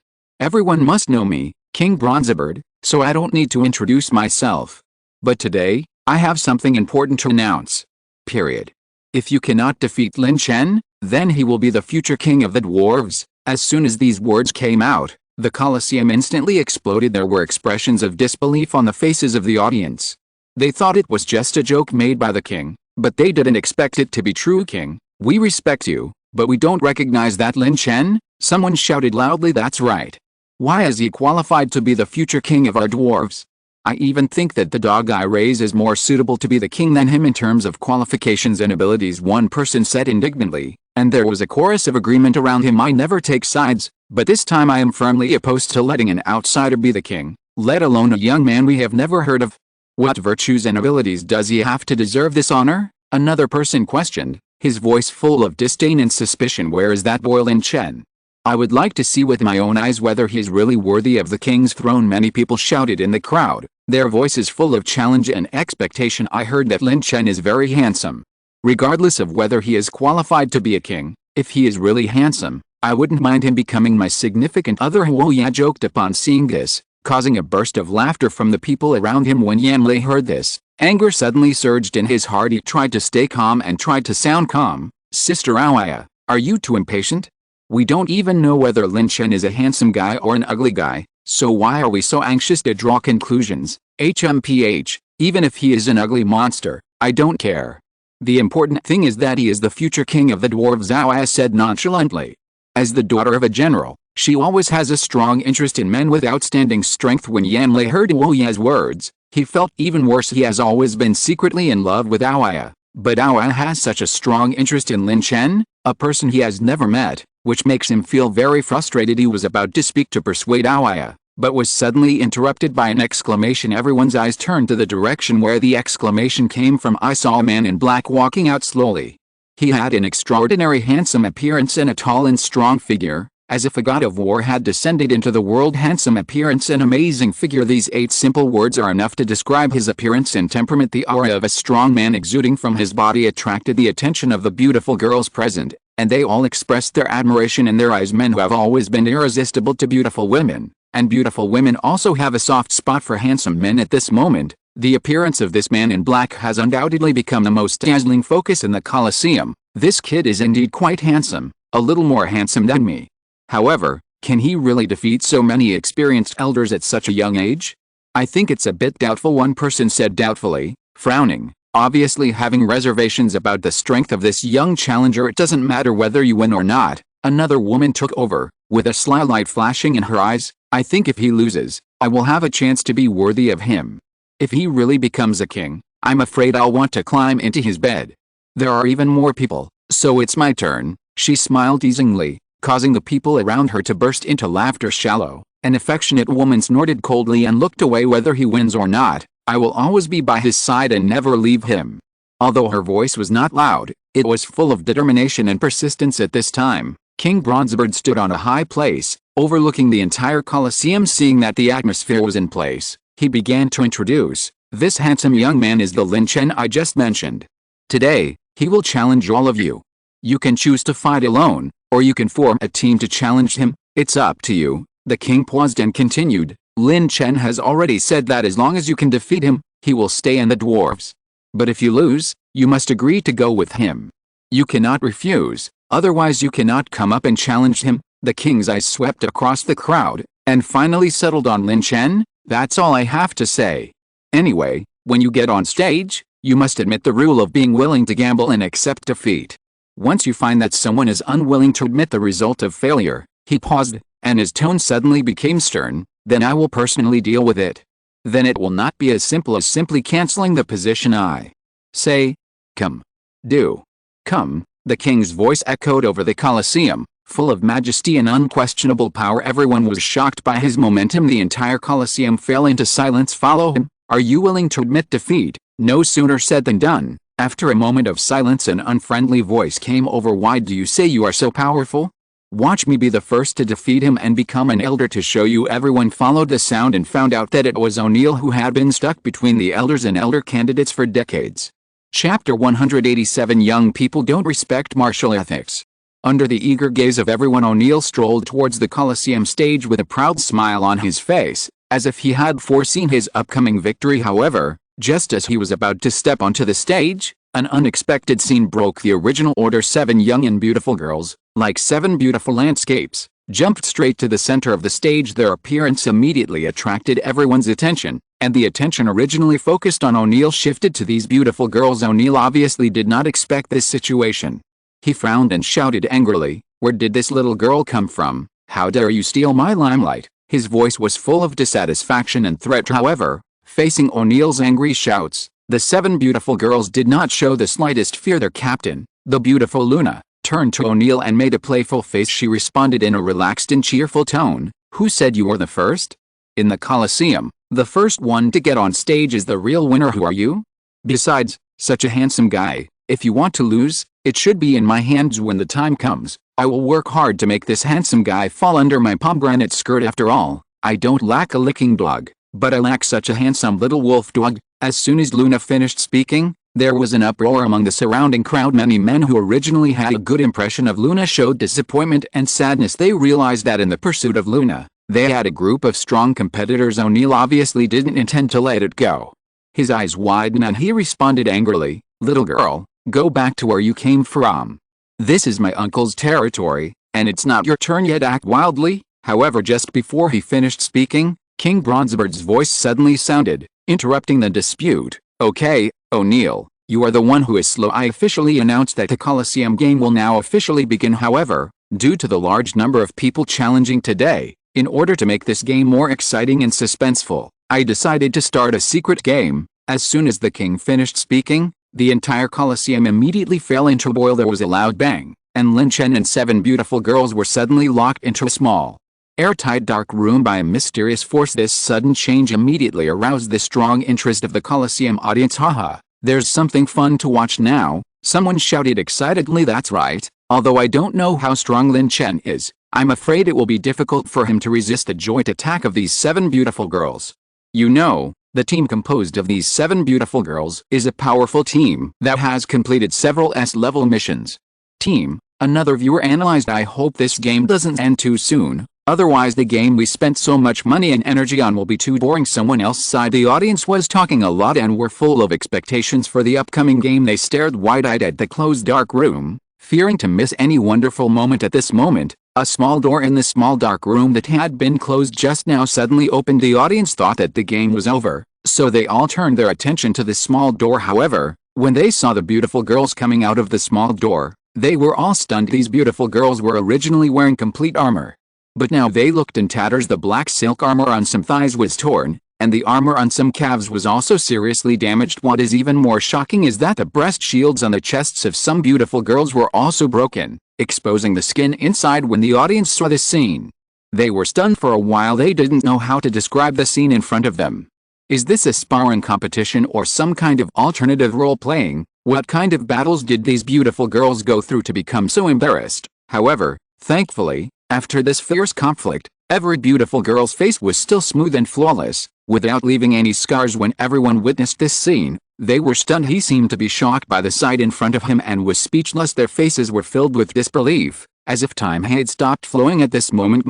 Speaker 1: must know me, King Bronzebird, so I don't need to introduce myself. But today, I have something important to announce. Period. If you cannot defeat Lin Chen, then he will be the future king of the dwarves." As soon as these words came out, the Colosseum instantly exploded. There were expressions of disbelief on the faces of the audience. They thought it was just a joke made by the king, but they didn't expect it to be true. "King, we respect you, but we don't recognize that Lin Chen," someone shouted loudly. "That's right. Why is he qualified to be the future king of our dwarves? I even think that the dog I raise is more suitable to be the king than him in terms of qualifications and abilities, one person said indignantly, and there was a chorus of agreement around him. I never take sides, but this time I am firmly opposed to letting an outsider be the king, let alone a young man we have never heard of. What virtues and abilities does he have to deserve this honor? Another person questioned, his voice full of disdain and suspicion. Where is that boy Lin Chen? I would like to see with my own eyes whether he is really worthy of the king's throne. Many people shouted in the crowd, their voices full of challenge and expectation. I heard that Lin Chen is very handsome. Regardless of whether he is qualified to be a king, if he is really handsome, I wouldn't mind him becoming my significant other. Huoya joked upon seeing this, causing a burst of laughter from the people around him. When Yan Lei heard this, anger suddenly surged in his heart. He tried to stay calm and tried to sound calm. Sister Awaya, are you too impatient? We don't even know whether Lin Chen is a handsome guy or an ugly guy, so why are we so anxious to draw conclusions? HMPH, even if he is an ugly monster, I don't care. The important thing is that he is the future king of the dwarves, Awaya said nonchalantly. As the daughter of a general, she always has a strong interest in men with outstanding strength. When Yan Lei heard Huoya's words, he felt even worse. He has always been secretly in love with Awaya, but Awaya has such a strong interest in Lin Chen, a person he has never met, which makes him feel very frustrated. He was about to speak to persuade Awaya, but was suddenly interrupted by an exclamation. Everyone's eyes turned to the direction where the exclamation came from. I saw a man in black walking out slowly. He had an extraordinary handsome appearance and a tall and strong figure, as if a god of war had descended into the world. Handsome appearance and amazing figure. These 8 simple words are enough to describe his appearance and temperament. The aura of a strong man exuding from his body attracted the attention of the beautiful girls present, and they all expressed their admiration in their eyes. Men who have always been irresistible to beautiful women, and beautiful women also have a soft spot for handsome men. At this moment, the appearance of this man in black has undoubtedly become the most dazzling focus in the Colosseum. This kid is indeed quite handsome, a little more handsome than me. However, can he really defeat so many experienced elders at such a young age? I think it's a bit doubtful, one person said doubtfully, frowning, obviously having reservations about the strength of this young challenger. It doesn't matter whether you win or not, another woman took over, with a sly light flashing in her eyes. I think if he loses, I will have a chance to be worthy of him. If he really becomes a king, I'm afraid I'll want to climb into his bed. There are even more people, so it's my turn. She smiled teasingly, causing the people around her to burst into laughter. Shallow, an affectionate woman snorted coldly and looked away. Whether he wins or not, I will always be by his side and never leave him. Although her voice was not loud, it was full of determination and persistence. At this time, King Bronzebird stood on a high place, overlooking the entire Colosseum. Seeing that the atmosphere was in place, he began to introduce, this handsome young man is the Lin Chen I just mentioned. Today, he will challenge all of you. You can choose to fight alone, or you can form a team to challenge him. It's up to you. The king paused and continued, Lin Chen has already said that as long as you can defeat him, he will stay in the dwarves. But if you lose, you must agree to go with him. You cannot refuse, otherwise you cannot come up and challenge him. The king's eyes swept across the crowd, and finally settled on Lin Chen. That's all I have to say. Anyway, when you get on stage, you must admit the rule of being willing to gamble and accept defeat. Once you find that someone is unwilling to admit the result of failure, he paused, and his tone suddenly became stern, then I will personally deal with it. Then it will not be as simple as simply canceling the position. I say, come. Do. Come. The king's voice echoed over the Colosseum, full of majesty and unquestionable power. Everyone was shocked by his momentum. The entire Colosseum fell into silence. Follow him. Are you willing to admit defeat? No sooner said than done. After a moment of silence, an unfriendly voice came over. Why do you say you are so powerful? Watch me be the first to defeat him and become an elder to show you. Everyone followed the sound and found out that it was O'Neill, who had been stuck between the elders and elder candidates for decades. Chapter 187. Young people don't respect martial ethics. Under the eager gaze of everyone, O'Neill strolled towards the Colosseum stage with a proud smile on his face, as if he had foreseen his upcoming victory. However, just as he was about to step onto the stage, an unexpected scene broke the original order. 7 young and beautiful girls, like 7 beautiful landscapes, jumped straight to the center of the stage. Their appearance immediately attracted everyone's attention, and the attention originally focused on O'Neill shifted to these beautiful girls. O'Neill obviously did not expect this situation. He frowned and shouted angrily, "Where did this little girl come from? How dare you steal my limelight?" His voice was full of dissatisfaction and threat. However, Facing O'Neill's angry shouts, the 7 beautiful girls did not show the slightest fear. Their captain, the beautiful Luna, turned to O'Neill and made a playful face. She responded in a relaxed and cheerful tone, "Who said you were the first? In the Colosseum, the first one to get on stage is the real winner. Who are you? Besides, such a handsome guy. If you want to lose, it should be in my hands when the time comes. I will work hard to make this handsome guy fall under my pomegranate skirt. After all, I don't lack a licking dog, but I lack such a handsome little wolf dog." As soon as Luna finished speaking, there was an uproar among the surrounding crowd. Many men who originally had a good impression of Luna showed disappointment and sadness. They realized that in the pursuit of Luna, they had a group of strong competitors. O'Neill obviously didn't intend to let it go. His eyes widened and he responded angrily, "Little girl, go back to where you came from. This is my uncle's territory, and it's not your turn yet." Act wildly. However, just before he finished speaking, King Bronzebeard's voice suddenly sounded, interrupting the dispute. "Okay, O'Neill, you are the one who is slow. I officially announce that the Colosseum game will now officially begin. However, due to the large number of people challenging today, in order to make this game more exciting and suspenseful, I decided to start a secret game." As soon as the king finished speaking, the entire Colosseum immediately fell into boil. There was a loud bang, and Lin Chen and 7 beautiful girls were suddenly locked into a small, airtight dark room by a mysterious force. This sudden change immediately aroused the strong interest of the Colosseum audience. "Haha, there's something fun to watch now," someone shouted excitedly. "That's right, although I don't know how strong Lin Chen is, I'm afraid it will be difficult for him to resist the joint attack of these 7 beautiful girls. You know, the team composed of these 7 beautiful girls is a powerful team that has completed several S-level missions." Team, another viewer analyzed. "I hope this game doesn't end too soon. Otherwise the game we spent so much money and energy on will be too boring." Someone else sighed. The audience was talking a lot and were full of expectations for the upcoming game. They stared wide-eyed at the closed dark room, fearing to miss any wonderful moment. At this moment, a small door in the small dark room that had been closed just now suddenly opened. The audience thought that the game was over, so they all turned their attention to the small door. However, when they saw the beautiful girls coming out of the small door, they were all stunned. These beautiful girls were originally wearing complete armor, but now they looked in tatters. The black silk armor on some thighs was torn, and the armor on some calves was also seriously damaged. What is even more shocking is that the breast shields on the chests of some beautiful girls were also broken, exposing the skin inside. When the audience saw this scene, they were stunned for a while. They didn't know how to describe the scene in front of them. Is this a sparring competition or some kind of alternative role-playing? What kind of battles did these beautiful girls go through to become so embarrassed? However, thankfully, after this fierce conflict, every beautiful girl's face was still smooth and flawless, without leaving any scars. When everyone witnessed this scene, they were stunned. He seemed to be shocked by the sight in front of him and was speechless. Their faces were filled with disbelief, as if time had stopped flowing at this moment.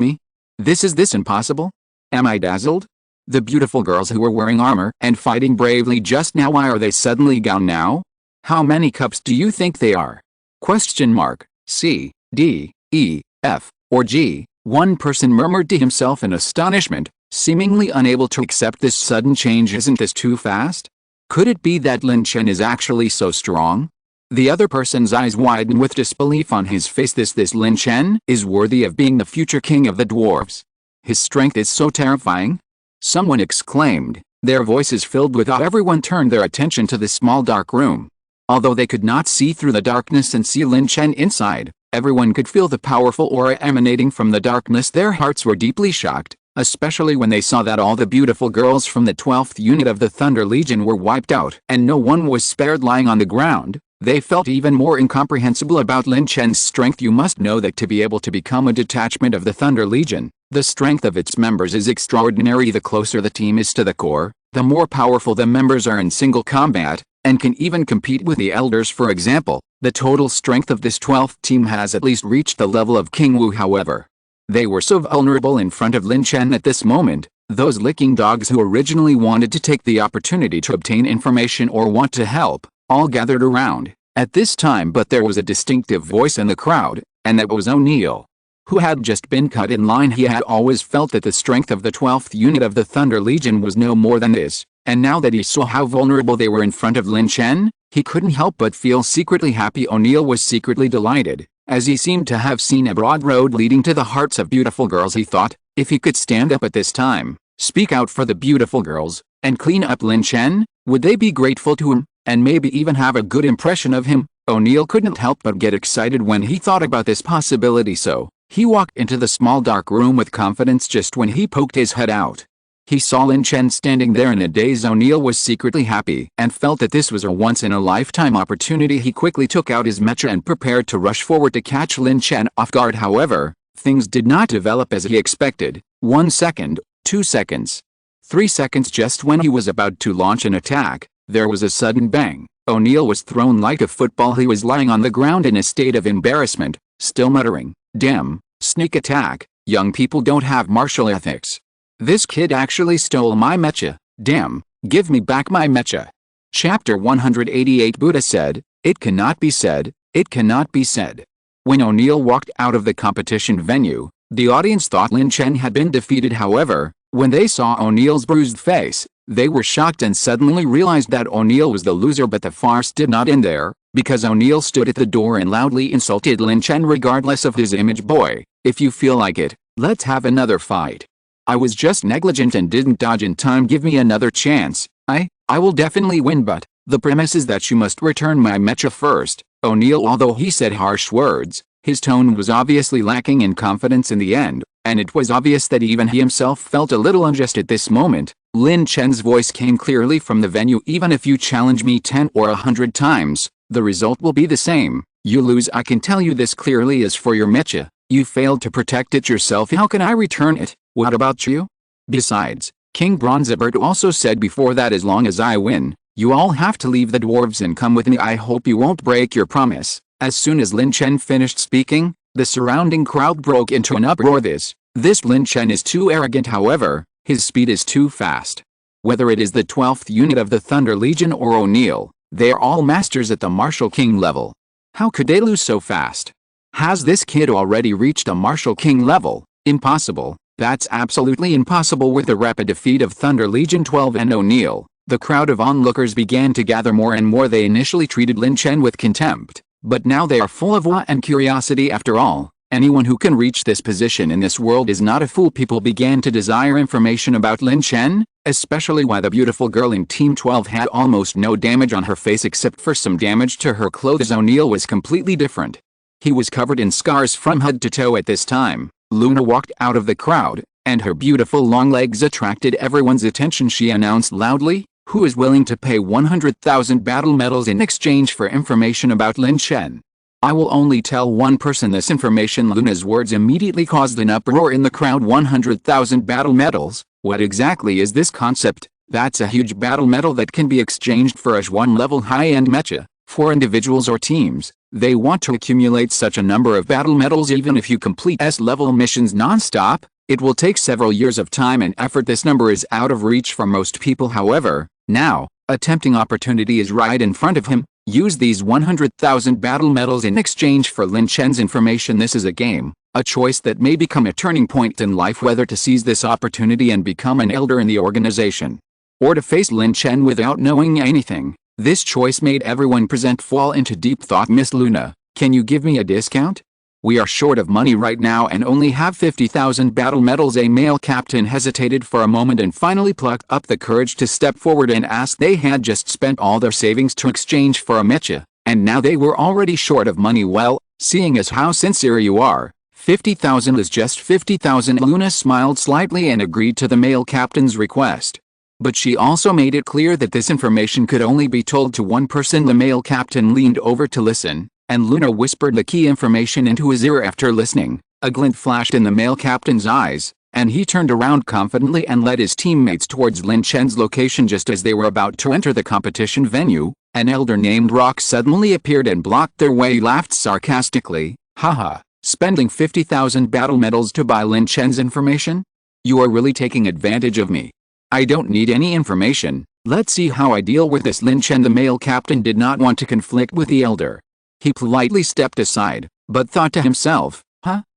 Speaker 1: Is this impossible? Am I dazzled? The beautiful girls who were wearing armor and fighting bravely just now, why are they suddenly gone now? How many cups do you think they are? Question mark. C, D, E, F, or G? One person murmured to himself in astonishment, seemingly unable to accept this sudden change. Isn't this too fast? Could it be that Lin Chen is actually so strong? The other person's eyes widened with disbelief on his face. This Lin Chen is worthy of being the future king of the dwarves. His strength is so terrifying. Someone exclaimed, their voices filled with awe. Everyone turned their attention to the small dark room. Although they could not see through the darkness and see Lin Chen inside, everyone could feel the powerful aura emanating from the darkness. Their hearts were deeply shocked, especially when they saw that all the beautiful girls from the 12th unit of the Thunder Legion were wiped out and no one was spared lying on the ground. They felt even more incomprehensible about Lin Chen's strength. You must know that to be able to become a detachment of the Thunder Legion, the strength of its members is extraordinary. The closer the team is to the core, the more powerful the members are in single combat, and can even compete with the elders. For example, the total strength of this 12th team has at least reached the level of King Wu. However, they were so vulnerable in front of Lin Chen at this moment. Those licking dogs who originally wanted to take the opportunity to obtain information or want to help, all gathered around at this time. But there was a distinctive voice in the crowd, and that was O'Neill, who had just been cut in line. He had always felt that the strength of the 12th unit of the Thunder Legion was no more than this, and now that he saw how vulnerable they were in front of Lin Chen, he couldn't help but feel secretly happy. O'Neill was secretly delighted, as he seemed to have seen a broad road leading to the hearts of beautiful girls. He thought, if he could stand up at this time, speak out for the beautiful girls, and clean up Lin Chen? Would they be grateful to him, and maybe even have a good impression of him? O'Neill couldn't help but get excited when he thought about this possibility, so he walked into the small dark room with confidence. Just when he poked his head out, he saw Lin Chen standing there in a daze. O'Neill was secretly happy and felt that this was a once-in-a-lifetime opportunity. He quickly took out his mecha and prepared to rush forward to catch Lin Chen off guard. However, things did not develop as he expected. 1 second, 2 seconds, 3 seconds. Just when he was about to launch an attack, there was a sudden bang. O'Neill was thrown like a football. He was lying on the ground in a state of embarrassment, still muttering, "Damn, sneak attack, young people don't have martial ethics. This kid actually stole my mecha. Damn, give me back my mecha." Chapter 188. Buddha said, "It cannot be said, it cannot be said." When O'Neill walked out of the competition venue, the audience thought Lin Chen had been defeated. However, when they saw O'Neill's bruised face, they were shocked and suddenly realized that O'Neill was the loser. But the farce did not end there, because O'Neill stood at the door and loudly insulted Lin Chen regardless of his image. "Boy, if you feel like it, let's have another fight. I was just negligent and didn't dodge in time. Give me another chance. I will definitely win, but the premise is that you must return my mecha first." O'Neill, although he said harsh words, his tone was obviously lacking in confidence in the end, and it was obvious that even he himself felt a little unjust at this moment. Lin Chen's voice came clearly from the venue. "Even if you challenge me 10 or 100 times, the result will be the same. You lose. I can tell you this clearly. As for your mecha, you failed to protect it yourself. How can I return it? What about you? Besides, King Bronzebird also said before that as long as I win, you all have to leave the dwarves and come with me. I hope you won't break your promise." As soon as Lin Chen finished speaking, the surrounding crowd broke into an uproar. This Lin Chen is too arrogant. However, his speed is too fast. Whether it is the 12th unit of the Thunder Legion or O'Neill, they are all masters at the Martial King level. How could they lose so fast? Has this kid already reached a Martial King level? Impossible. That's absolutely impossible. With the rapid defeat of Thunder Legion 12 and O'Neill, the crowd of onlookers began to gather more and more. They initially treated Lin Chen with contempt, but now they are full of awe and curiosity. After all, anyone who can reach this position in this world is not a fool. People began to desire information about Lin Chen, especially why the beautiful girl in Team 12 had almost no damage on her face except for some damage to her clothes. O'Neill was completely different. He was covered in scars from head to toe. At this time, Luna walked out of the crowd, and her beautiful long legs attracted everyone's attention. She announced loudly, "Who is willing to pay 100,000 battle medals in exchange for information about Lin Chen? I will only tell one person this information." Luna's words immediately caused an uproar in the crowd. 100,000 battle medals? What exactly is this concept? That's a huge battle medal that can be exchanged for a one level high-end mecha. For individuals or teams, they want to accumulate such a number of battle medals. Even if you complete S-level missions non-stop, it will take several years of time and effort. This number is out of reach for most people. However, now, a tempting opportunity is right in front of him. Use these 100,000 battle medals in exchange for Lin Chen's information. This is a game, a choice that may become a turning point in life, whether to seize this opportunity and become an elder in the organization, or to face Lin Chen without knowing anything. This choice made everyone present fall into deep thought. "Miss Luna, can you give me a discount? We are short of money right now and only have 50,000 battle medals." A male captain hesitated for a moment and finally plucked up the courage to step forward and ask. They had just spent all their savings to exchange for a mecha, and now they were already short of money. "Well, seeing as how sincere you are, 50,000 is just 50,000. Luna smiled slightly and agreed to the male captain's request. But she also made it clear that this information could only be told to one person. The male captain leaned over to listen, and Luna whispered the key information into his ear. After listening, a glint flashed in the male captain's eyes, and he turned around confidently and led his teammates towards Lin Chen's location. Just as they were about to enter the competition venue, an elder named Rock suddenly appeared and blocked their way. He laughed sarcastically, "Haha, spending 50,000 battle medals to buy Lin Chen's information? You are really taking advantage of me. I don't need any information. Let's see how I deal with this Lin Chen." The male captain did not want to conflict with the elder. He politely stepped aside, but thought to himself,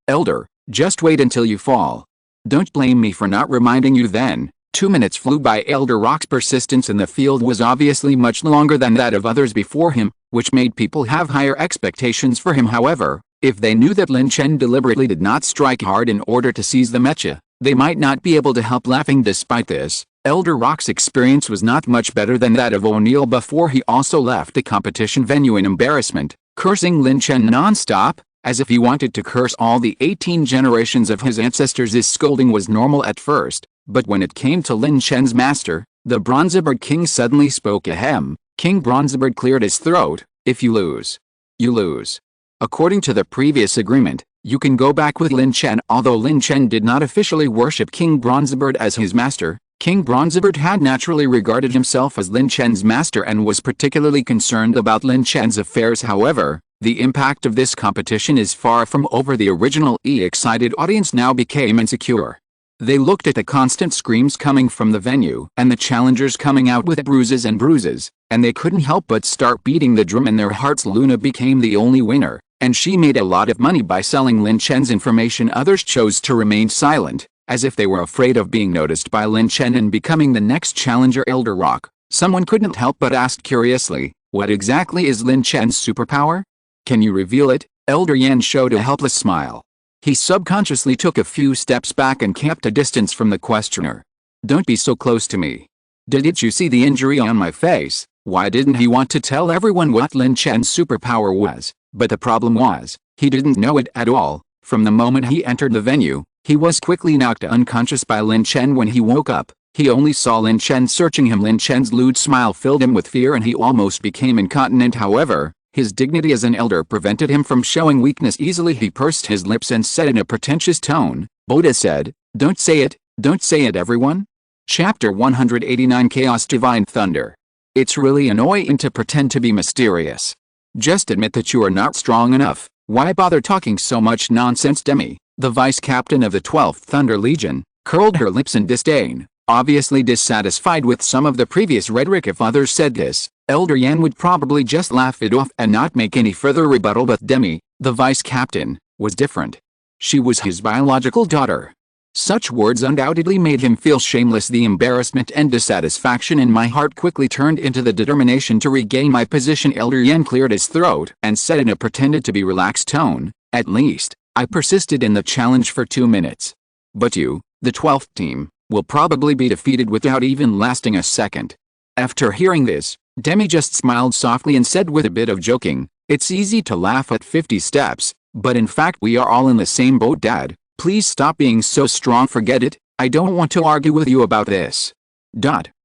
Speaker 1: Elder, just wait until you fall. Don't blame me for not reminding you then." 2 minutes flew by. Elder Rock's persistence in the field was obviously much longer than that of others before him, which made people have higher expectations for him. However, if they knew that Lin Chen deliberately did not strike hard in order to seize the mecha, they might not be able to help laughing. Despite this, Elder Rock's experience was not much better than that of O'Neill before he also left the competition venue in embarrassment, cursing Lin Chen non-stop, as if he wanted to curse all the 18 generations of his ancestors. His scolding was normal at first, but when it came to Lin Chen's master, the Bronzebird King suddenly spoke. Ahem. King Bronzebird cleared his throat. If you lose, you lose. According to the previous agreement, you can go back with Lin Chen. Although Lin Chen did not officially worship King Bronzebird as his master, King Bronzebird had naturally regarded himself as Lin Chen's master and was particularly concerned about Lin Chen's affairs. However, the impact of this competition is far from over. The originally excited audience now became insecure. They looked at the constant screams coming from the venue and the challengers coming out with bruises, and they couldn't help but start beating the drum in their hearts. Luna became the only winner, and she made a lot of money by selling Lin Chen's information. Others chose to remain silent, as if they were afraid of being noticed by Lin Chen and becoming the next challenger. Elder Rock. Someone couldn't help but ask curiously, what exactly is Lin Chen's superpower? Can you reveal it? Elder Yan showed a helpless smile. He subconsciously took a few steps back and kept a distance from the questioner. Don't be so close to me. Didn't you see the injury on my face? Why didn't he want to tell everyone what Lin Chen's superpower was? But the problem was, he didn't know it at all. From the moment he entered the venue, he was quickly knocked unconscious by Lin Chen. When he woke up, he only saw Lin Chen searching him. Lin Chen's lewd smile filled him with fear and he almost became incontinent. However, his dignity as an elder prevented him from showing weakness easily. He pursed his lips and said in a pretentious tone, Buddha said, don't say it everyone. Chapter 189 Chaos Divine Thunder. It's really annoying to pretend to be mysterious. Just admit that you are not strong enough. Why bother talking so much nonsense? Demi, the vice captain of the 12th Thunder Legion, curled her lips in disdain, obviously dissatisfied with some of the previous rhetoric. If others said this, Elder Yan would probably just laugh it off and not make any further rebuttal. But Demi, the vice captain, was different. She was his biological daughter. Such words undoubtedly made him feel shameless. The embarrassment and dissatisfaction in my heart quickly turned into the determination to regain my position. Elder Yan cleared his throat and said in a pretended to be relaxed tone, at least, I persisted in the challenge for 2 minutes. But you, the 12th team, will probably be defeated without even lasting a second. After hearing this, Demi just smiled softly and said with a bit of joking, it's easy to laugh at 50 steps, but in fact we are all in the same boat. Dad, please stop being so strong. Forget it, I don't want to argue with you about this.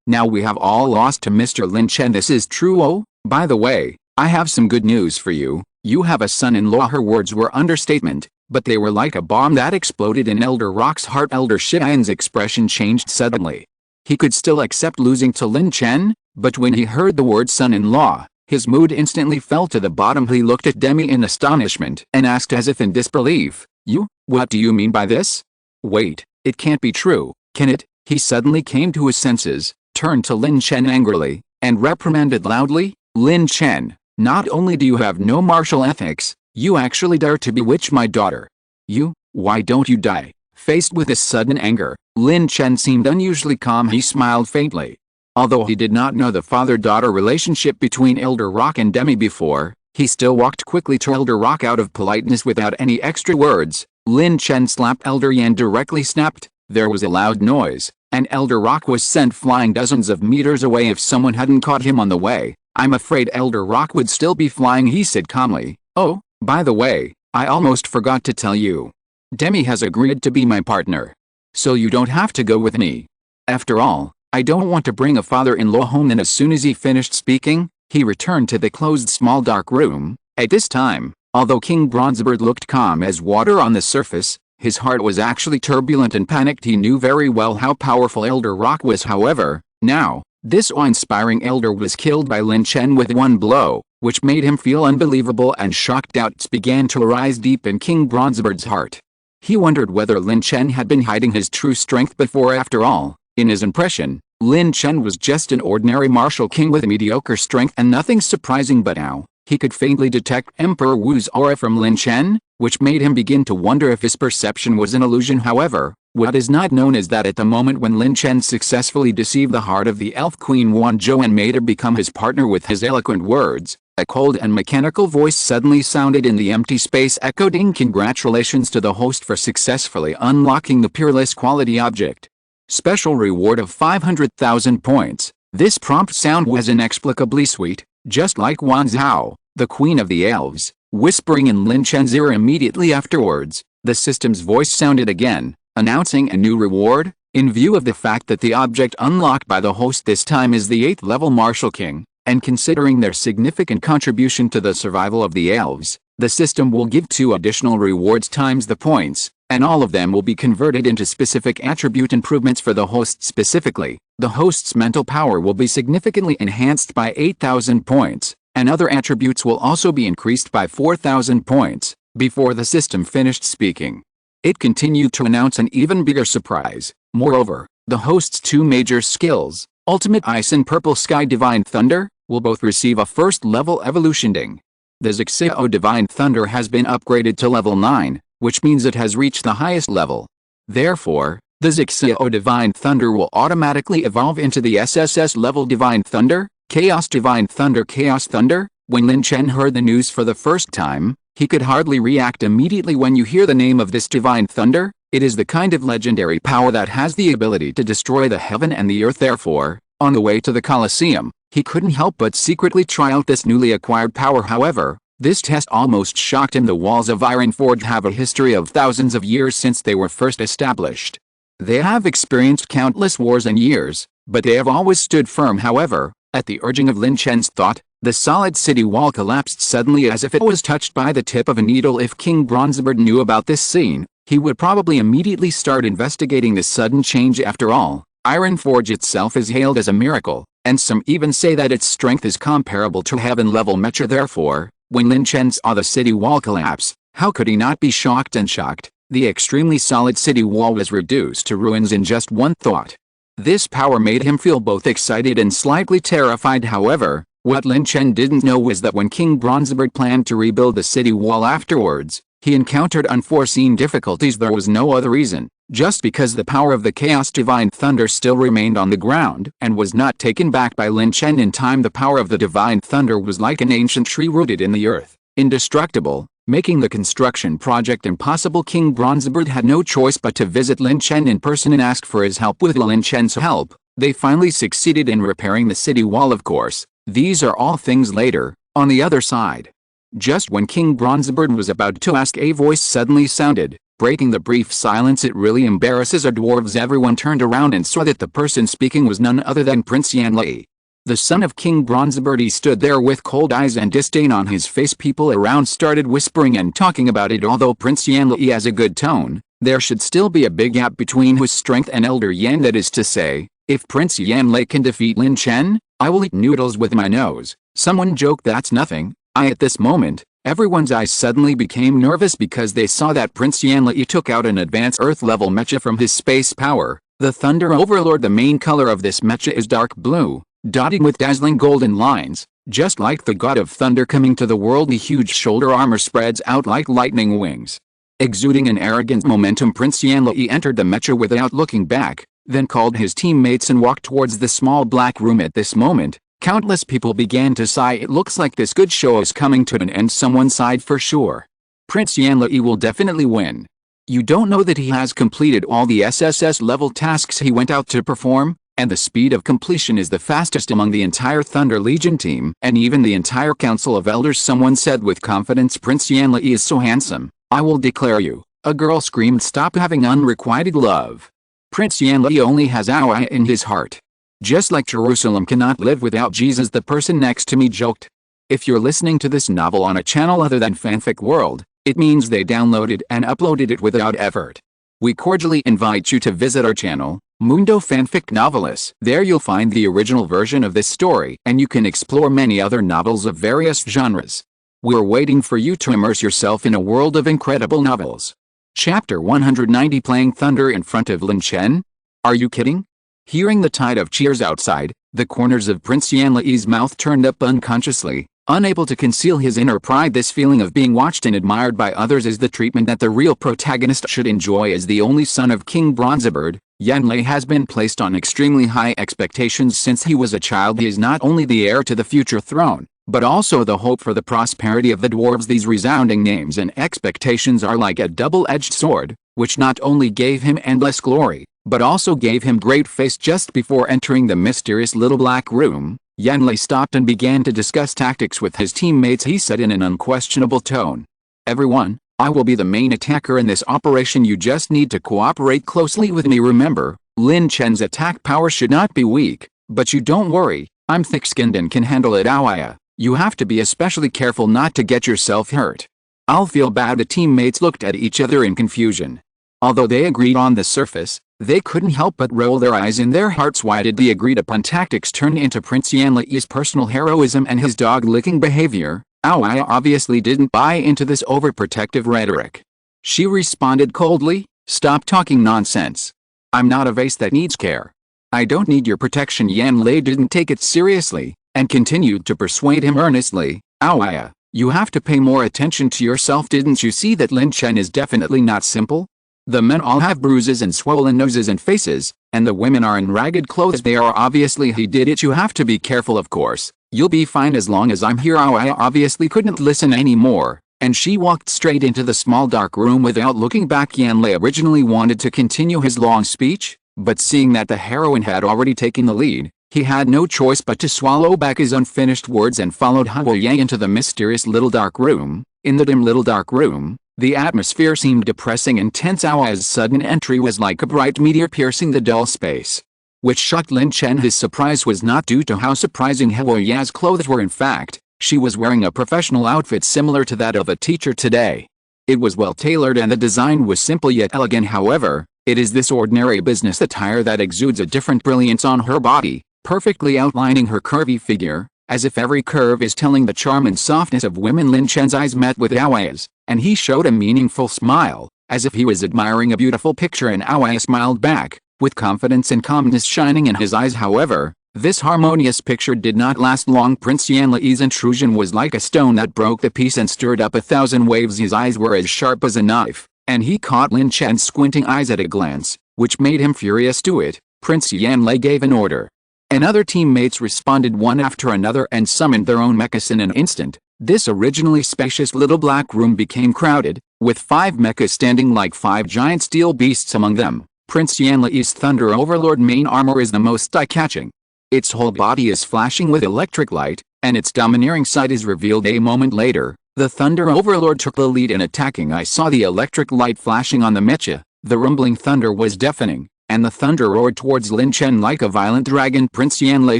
Speaker 1: Now we have all lost to Mr. Lin Chen. This is true. Oh, by the way, I have some good news for you. You have a son-in-law. Her words were understatement, but they were like a bomb that exploded in Elder Rock's heart. Elder Xian's expression changed suddenly. He could still accept losing to Lin Chen, but when he heard the word son-in-law, his mood instantly fell to the bottom. He looked at Demi in astonishment and asked as if in disbelief, you? What do you mean by this? Wait, it can't be true, can it? He suddenly came to his senses, turned to Lin Chen angrily, and reprimanded loudly, Lin Chen, not only do you have no martial ethics, you actually dare to bewitch my daughter. You? Why don't you die? Faced with this sudden anger, Lin Chen seemed unusually calm. He smiled faintly. Although he did not know the father-daughter relationship between Elder Rock and Demi before, he still walked quickly to Elder Rock out of politeness without any extra words. Lin Chen slapped Elder Yan directly. Snapped. There was a loud noise, and Elder Rock was sent flying dozens of meters away. If someone hadn't caught him on the way, I'm afraid Elder Rock would still be flying. He said calmly, oh, by the way, I almost forgot to tell you. Demi has agreed to be my partner. So you don't have to go with me. After all, I don't want to bring a father-in-law home. And as soon as he finished speaking, he returned to the closed small dark room. At this time, although King Bronzebird looked calm as water on the surface, his heart was actually turbulent and panicked. He knew very well how powerful Elder Rock was. However, now, this awe-inspiring elder was killed by Lin Chen with one blow, which made him feel unbelievable, and shocked doubts began to arise deep in King Bronzebird's heart. He wondered whether Lin Chen had been hiding his true strength before. After all, in his impression, Lin Chen was just an ordinary martial king with mediocre strength and nothing surprising. But now, he could faintly detect Emperor Wu's aura from Lin Chen, which made him begin to wonder if his perception was an illusion. However, what is not known is that at the moment when Lin Chen successfully deceived the heart of the elf queen Wanzhou and made her become his partner with his eloquent words, a cold and mechanical voice suddenly sounded in the empty space, echoing congratulations to the host for successfully unlocking the peerless quality object. Special reward of 500,000 points. This prompt sound was inexplicably sweet, just like Wan Zhao, the queen of the elves, whispering in Lin Chen's ear immediately afterwards. The system's voice sounded again, announcing a new reward. In view of the fact that the object unlocked by the host this time is the 8th level Martial King, and considering their significant contribution to the survival of the elves, the system will give 2 additional rewards times the points, and all of them will be converted into specific attribute improvements for the host specifically. The host's mental power will be significantly enhanced by 8,000 points, and other attributes will also be increased by 4,000 points. Before the system finished speaking, it continued to announce an even bigger surprise. Moreover, the host's 2 major skills, Ultimate Ice and Purple Sky Divine Thunder, will both receive a first-level evolutioning. The Zixio Divine Thunder has been upgraded to level 9, which means it has reached the highest level. Therefore, the Zixio Divine Thunder will automatically evolve into the SSS level Divine Thunder, Chaos Divine Thunder Chaos Thunder. When Lin Chen heard the news for the first time, he could hardly react immediately when you hear the name of this Divine Thunder. It is the kind of legendary power that has the ability to destroy the heaven and the earth. Therefore, on the way to the Colosseum, he couldn't help but secretly try out this newly acquired power. However, this test almost shocked him. The walls of Ironforge have a history of thousands of years since they were first established. They have experienced countless wars and years, but they have always stood firm. However, at the urging of Lin Chen's thought, the solid city wall collapsed suddenly as if it was touched by the tip of a needle. If King Bronzebird knew about this scene, he would probably immediately start investigating this sudden change. After all, Ironforge itself is hailed as a miracle, and some even say that its strength is comparable to heaven-level mecha. Therefore, when Lin Chen saw the city wall collapse, how could he not be shocked and shocked? The extremely solid city wall was reduced to ruins in just one thought. This power made him feel both excited and slightly terrified. However, what Lin Chen didn't know was that when King Bronzebird planned to rebuild the city wall afterwards, he encountered unforeseen difficulties. There was no other reason, just because the power of the Chaos Divine Thunder still remained on the ground and was not taken back by Lin Chen in time. The power of the Divine Thunder was like an ancient tree rooted in the earth, indestructible, making the construction project impossible. King Bronzebird had no choice but to visit Lin Chen in person and ask for his help. With Lin Chen's help, they finally succeeded in repairing the city wall. Of course, these are all things later, on the other side. Just when King Bronzebird was about to ask, a voice suddenly sounded, breaking the brief silence. It really embarrasses our dwarves. Everyone turned around and saw that the person speaking was none other than Prince Yan Lili, the son of King Bronzebird. He stood there with cold eyes and disdain on his face. People around started whispering and talking about it. Although Prince Yan Lili has a good tone, there should still be a big gap between his strength and Elder Yan. That is to say, if Prince Yan Lili can defeat Lin Chen, I will eat noodles with my nose. Someone joked, that's nothing. At this moment, everyone's eyes suddenly became nervous because they saw that Prince Yan Lili took out an advanced Earth-level mecha from his space power, the Thunder Overlord. The main color of this mecha is dark blue, dotted with dazzling golden lines, just like the god of thunder coming to the world. The huge shoulder armor spreads out like lightning wings. Exuding an arrogant momentum, Prince Yan Lili entered the mecha without looking back, then called his teammates and walked towards the small black room. At this moment, countless people began to sigh. It looks like this good show is coming to an end. Someone sighed for sure. Prince Yan Lili will definitely win. You don't know that he has completed all the SSS level tasks he went out to perform, and the speed of completion is the fastest among the entire Thunder Legion team and even the entire Council of Elders. Someone said with confidence, Prince Yan Lili is so handsome, I will declare you. A girl screamed, stop having unrequited love. Prince Yan Lili only has Allah in his heart. Just like Jerusalem cannot live without Jesus, the person next to me joked. If you're listening to this novel on a channel other than Fanfic World, it means they downloaded and uploaded it without effort. We cordially invite you to visit our channel, Mundo Fanfic Novelist. There you'll find the original version of this story, and you can explore many other novels of various genres. We're waiting for you to immerse yourself in a world of incredible novels. Chapter 190, Playing Thunder in Front of Lin Chen? Are you kidding? Hearing the tide of cheers outside, the corners of Prince Yan Li's mouth turned up unconsciously, unable to conceal his inner pride. This feeling of being watched and admired by others is the treatment that the real protagonist should enjoy. As the only son of King Bronzebird, Yan Li has been placed on extremely high expectations since he was a child. He is not only the heir to the future throne, but also the hope for the prosperity of the dwarves. These resounding names and expectations are like a double-edged sword, which not only gave him endless glory, but also gave him great face. Just before entering the mysterious little black room, Yan Lei stopped and began to discuss tactics with his teammates. He said in an unquestionable tone, "Everyone, I will be the main attacker in this operation. You just need to cooperate closely with me. Remember, Lin Chen's attack power should not be weak, but you don't worry, I'm thick-skinned and can handle it. Awaya, you have to be especially careful not to get yourself hurt." "I'll feel bad." The teammates looked at each other in confusion. Although they agreed on the surface, they couldn't help but roll their eyes in their hearts. Why did the agreed-upon tactics turn into Prince Yan Li's personal heroism and his dog-licking behavior? Awaya obviously didn't buy into this overprotective rhetoric. She responded coldly, "Stop talking nonsense. I'm not a vase that needs care. I don't need your protection." Yan Li didn't take it seriously, and continued to persuade him earnestly, "Awaya, you have to pay more attention to yourself. Didn't you see that Lin Chen is definitely not simple? The men all have bruises and swollen noses and faces, and the women are in ragged clothes. They are obviously he did it. You have to be careful. Of course, you'll be fine as long as I'm here." Awaya obviously couldn't listen anymore, and she walked straight into the small dark room without looking back. Yan Li originally wanted to continue his long speech, but seeing that the heroine had already taken the lead, he had no choice but to swallow back his unfinished words and followed Hao Yang into the mysterious little dark room. In the dim little dark room, the atmosphere seemed depressing and tense. Awaya's sudden entry was like a bright meteor piercing the dull space, which shocked Lin Chen. His surprise was not due to how surprising Hao Yang's clothes were. In fact, she was wearing a professional outfit similar to that of a teacher today. It was well tailored and the design was simple yet elegant. However, it is this ordinary business attire that exudes a different brilliance on her body, perfectly outlining her curvy figure, as if every curve is telling the charm and softness of women. Lin Chen's eyes met with Awaya's, and he showed a meaningful smile, as if he was admiring a beautiful picture, and Awaya smiled back, with confidence and calmness shining in his eyes. However, this harmonious picture did not last long. Prince Yan Li's intrusion was like a stone that broke the peace and stirred up 1,000 waves. His eyes were as sharp as a knife, and he caught Lin Chen's squinting eyes at a glance, which made him furious. "To it." Prince Yan Li gave an order, and other teammates responded one after another and summoned their own mechas in an instant. This originally spacious little black room became crowded, with 5 mechas standing like 5 giant steel beasts among them. Prince Yan Li's Thunder Overlord main armor is the most eye-catching. Its whole body is flashing with electric light, and its domineering side is revealed a moment later. The Thunder Overlord took the lead in attacking. I saw the electric light flashing on the mecha. The rumbling thunder was deafening, and the thunder roared towards Lin Chen like a violent dragon. Prince Yan Li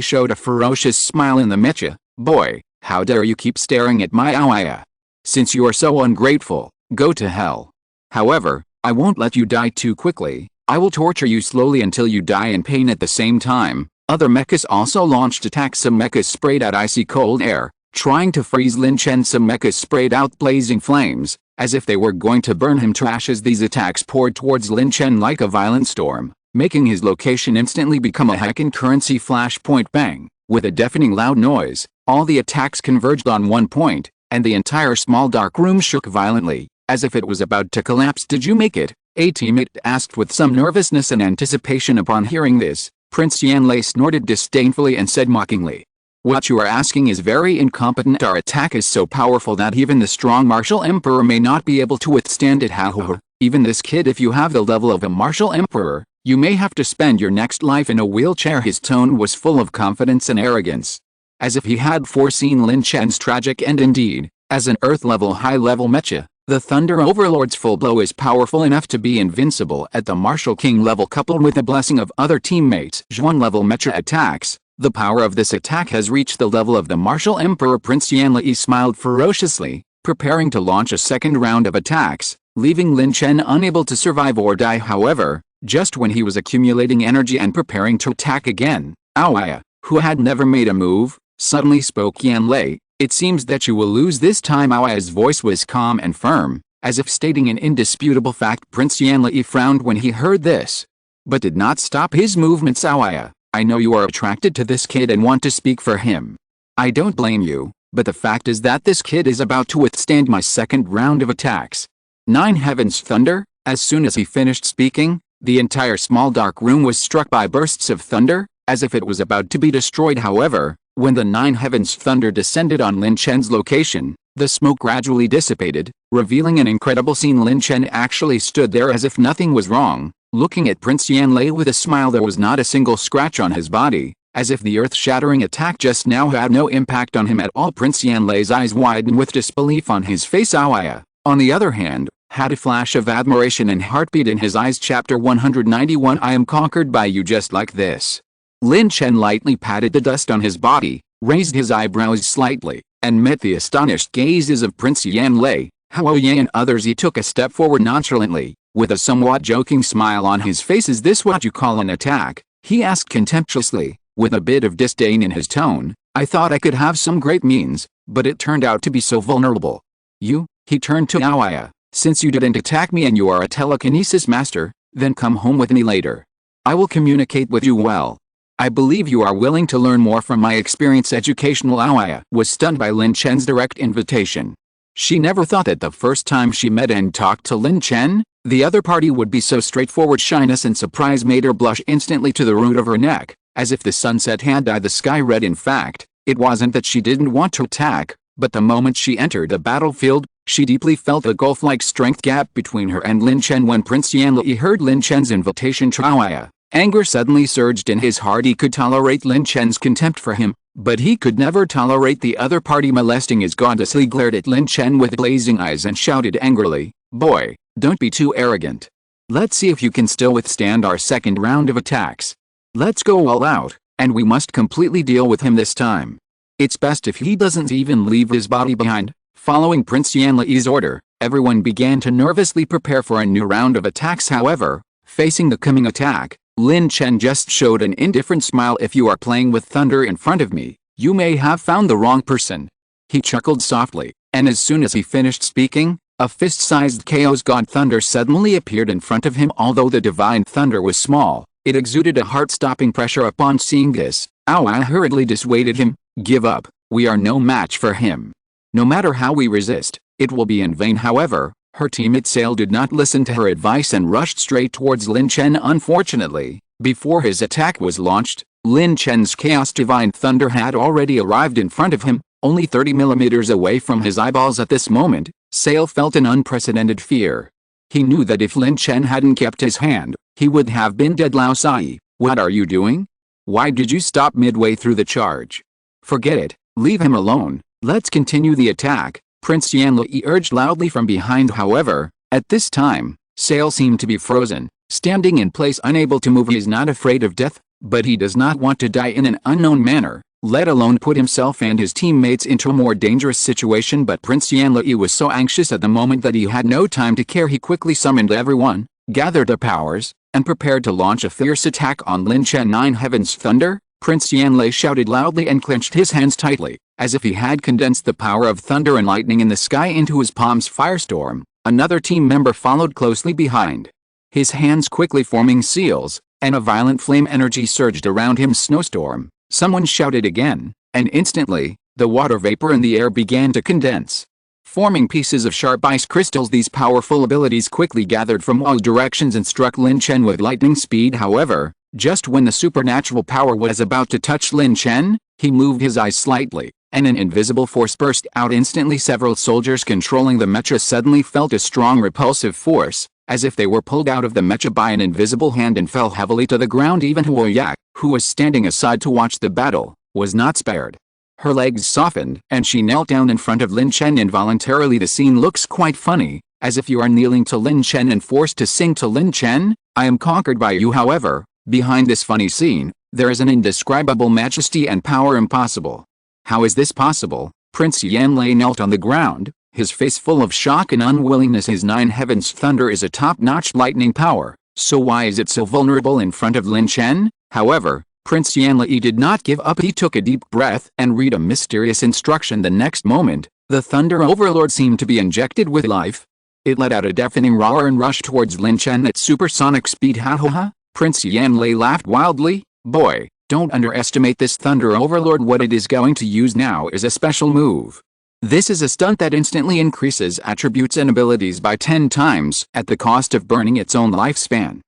Speaker 1: showed a ferocious smile in the mecha. "Boy, how dare you keep staring at my Awaya? Since you are so ungrateful, go to hell. However, I won't let you die too quickly. I will torture you slowly until you die in pain." At the same time, other mechas also launched attacks. Some mechas sprayed out icy cold air, trying to freeze Lin Chen. Some mechas sprayed out blazing flames, as if they were going to burn him to ashes. These attacks poured towards Lin Chen like a violent storm, making his location instantly become a hacking currency flashpoint. Bang! With a deafening loud noise, all the attacks converged on one point, and the entire small dark room shook violently, as if it was about to collapse. "Did you make it?" a teammate asked with some nervousness and anticipation. Upon hearing this, Prince Yan Li snorted disdainfully and said mockingly, "What you are asking is very incompetent. Our attack is so powerful that even the strong martial emperor may not be able to withstand it. However, even this kid, if you have the level of a martial emperor, you may have to spend your next life in a wheelchair." His tone was full of confidence and arrogance, as if he had foreseen Lin Chen's tragic end. Indeed, as an Earth-level high-level mecha, the Thunder Overlord's full blow is powerful enough to be invincible at the Martial King level. Coupled with the blessing of other teammates' Zhuan-level mecha attacks, the power of this attack has reached the level of the Martial Emperor. Prince Yan Li smiled ferociously, preparing to launch a second round of attacks, leaving Lin Chen unable to survive or die. However, just when he was accumulating energy and preparing to attack again, Awaya, who had never made a move, suddenly spoke. "Yan Li, it seems that you will lose this time." Awaya's voice was calm and firm, as if stating an indisputable fact. Prince Yan Li frowned when he heard this, but did not stop his movements. "Awaya, I know you are attracted to this kid and want to speak for him. I don't blame you, but the fact is that this kid is about to withstand my second round of attacks." 9 Heavens Thunder. As soon as he finished speaking, the entire small dark room was struck by bursts of thunder, as if it was about to be destroyed. However, when the 9 Heavens Thunder descended on Lin Chen's location, the smoke gradually dissipated, revealing an incredible scene. Lin Chen actually stood there as if nothing was wrong, Looking at Prince Yanlei with a smile, there was not a single scratch on his body, as if the earth-shattering attack just now had no impact on him at all. Prince Yanlei's eyes widened with disbelief on his face. Awaya, on the other hand, had a flash of admiration and heartbeat in his eyes. Chapter 191 I am conquered by you just like this. Lin Chen lightly patted the dust on his body, raised his eyebrows slightly, and met the astonished gazes of Prince Yanlei, Hao Ye and others. He took a step forward nonchalantly, with a somewhat joking smile on his face. Is this what you call an attack? He asked contemptuously, with a bit of disdain in his tone. I thought I could have some great means, but it turned out to be so vulnerable. You, he turned to Awaya, since you didn't attack me and you are a telekinesis master, then come home with me later. I will communicate with you well. I believe you are willing to learn more from my experience. Educational. Awaya was stunned by Lin Chen's direct invitation. She never thought that the first time she met and talked to Lin Chen, the other party would be so straightforward. Shyness and surprise made her blush instantly to the root of her neck, as if the sunset had dyed the sky red. In fact, it wasn't that she didn't want to attack, but the moment she entered the battlefield, she deeply felt a gulf-like strength gap between her and Lin Chen. When Prince Yanlei heard Lin Chen's invitation to Awaya, anger suddenly surged in his heart. He could tolerate Lin Chen's contempt for him, but he could never tolerate the other party molesting his goddess. He glared at Lin Chen with blazing eyes and shouted angrily, "Boy, don't be too arrogant. Let's see if you can still withstand our second round of attacks. Let's go all out, and we must completely deal with him this time. It's best if he doesn't even leave his body behind." Following Prince Yanlei's order, everyone began to nervously prepare for a new round of attacks. However, facing the coming attack, Lin Chen just showed an indifferent smile. If you are playing with thunder in front of me, you may have found the wrong person. He chuckled softly, and as soon as he finished speaking, a fist-sized chaos god thunder suddenly appeared in front of him. Although the divine thunder was small, it exuded a heart-stopping pressure. Upon seeing this, Awaya hurriedly dissuaded him. Give up, we are no match for him. No matter how we resist, it will be in vain. However, her teammate Sale did not listen to her advice and rushed straight towards Lin Chen. Unfortunately, before his attack was launched, Lin Chen's Chaos Divine Thunder had already arrived in front of him, only 30 millimeters away from his eyeballs. At this moment, Sale felt an unprecedented fear. He knew that if Lin Chen hadn't kept his hand, he would have been dead. Lao Sai, what are you doing? Why did you stop midway through the charge? Forget it, leave him alone. Let's continue the attack, Prince Yanlei urged loudly from behind. However, at this time, Sale seemed to be frozen, standing in place unable to move. He is not afraid of death, but he does not want to die in an unknown manner, let alone put himself and his teammates into a more dangerous situation. But Prince Yanlei was so anxious at the moment that he had no time to care. He quickly summoned everyone, gathered their powers, and prepared to launch a fierce attack on Lin Chen. Nine Heavens Thunder! Prince Yanlei shouted loudly and clenched his hands tightly, as if he had condensed the power of thunder and lightning in the sky into his palms. Firestorm! Another team member followed closely behind, his hands quickly forming seals, and a violent flame energy surged around him. Snowstorm! Someone shouted again, and instantly, the water vapor in the air began to condense, forming pieces of sharp ice crystals. These powerful abilities quickly gathered from all directions and struck Lin Chen with lightning speed. However, just when the supernatural power was about to touch Lin Chen, he moved his eyes slightly, and an invisible force burst out instantly. Several soldiers controlling the mecha suddenly felt a strong repulsive force, as if they were pulled out of the mecha by an invisible hand and fell heavily to the ground. Even Huoyak, who was standing aside to watch the battle, was not spared. Her legs softened, and she knelt down in front of Lin Chen involuntarily. The scene looks quite funny, as if you are kneeling to Lin Chen and forced to sing to Lin Chen, "I am conquered by you." However, behind this funny scene, there is an indescribable majesty and power. Impossible. How is this possible? Prince Yanlei knelt on the ground, his face full of shock and unwillingness. His Nine Heavens Thunder is a top-notch lightning power, so why is it so vulnerable in front of Lin Chen? However, Prince Yanlei did not give up. He took a deep breath and read a mysterious instruction. The next moment, the Thunder Overlord seemed to be injected with life. It let out a deafening roar and rushed towards Lin Chen at supersonic speed. Ha ha ha! Prince Yanlei laughed wildly. Boy, don't underestimate this Thunder Overlord. What it is going to use now is a special move. This is a stunt that instantly increases attributes and abilities by 10 times at the cost of burning its own lifespan.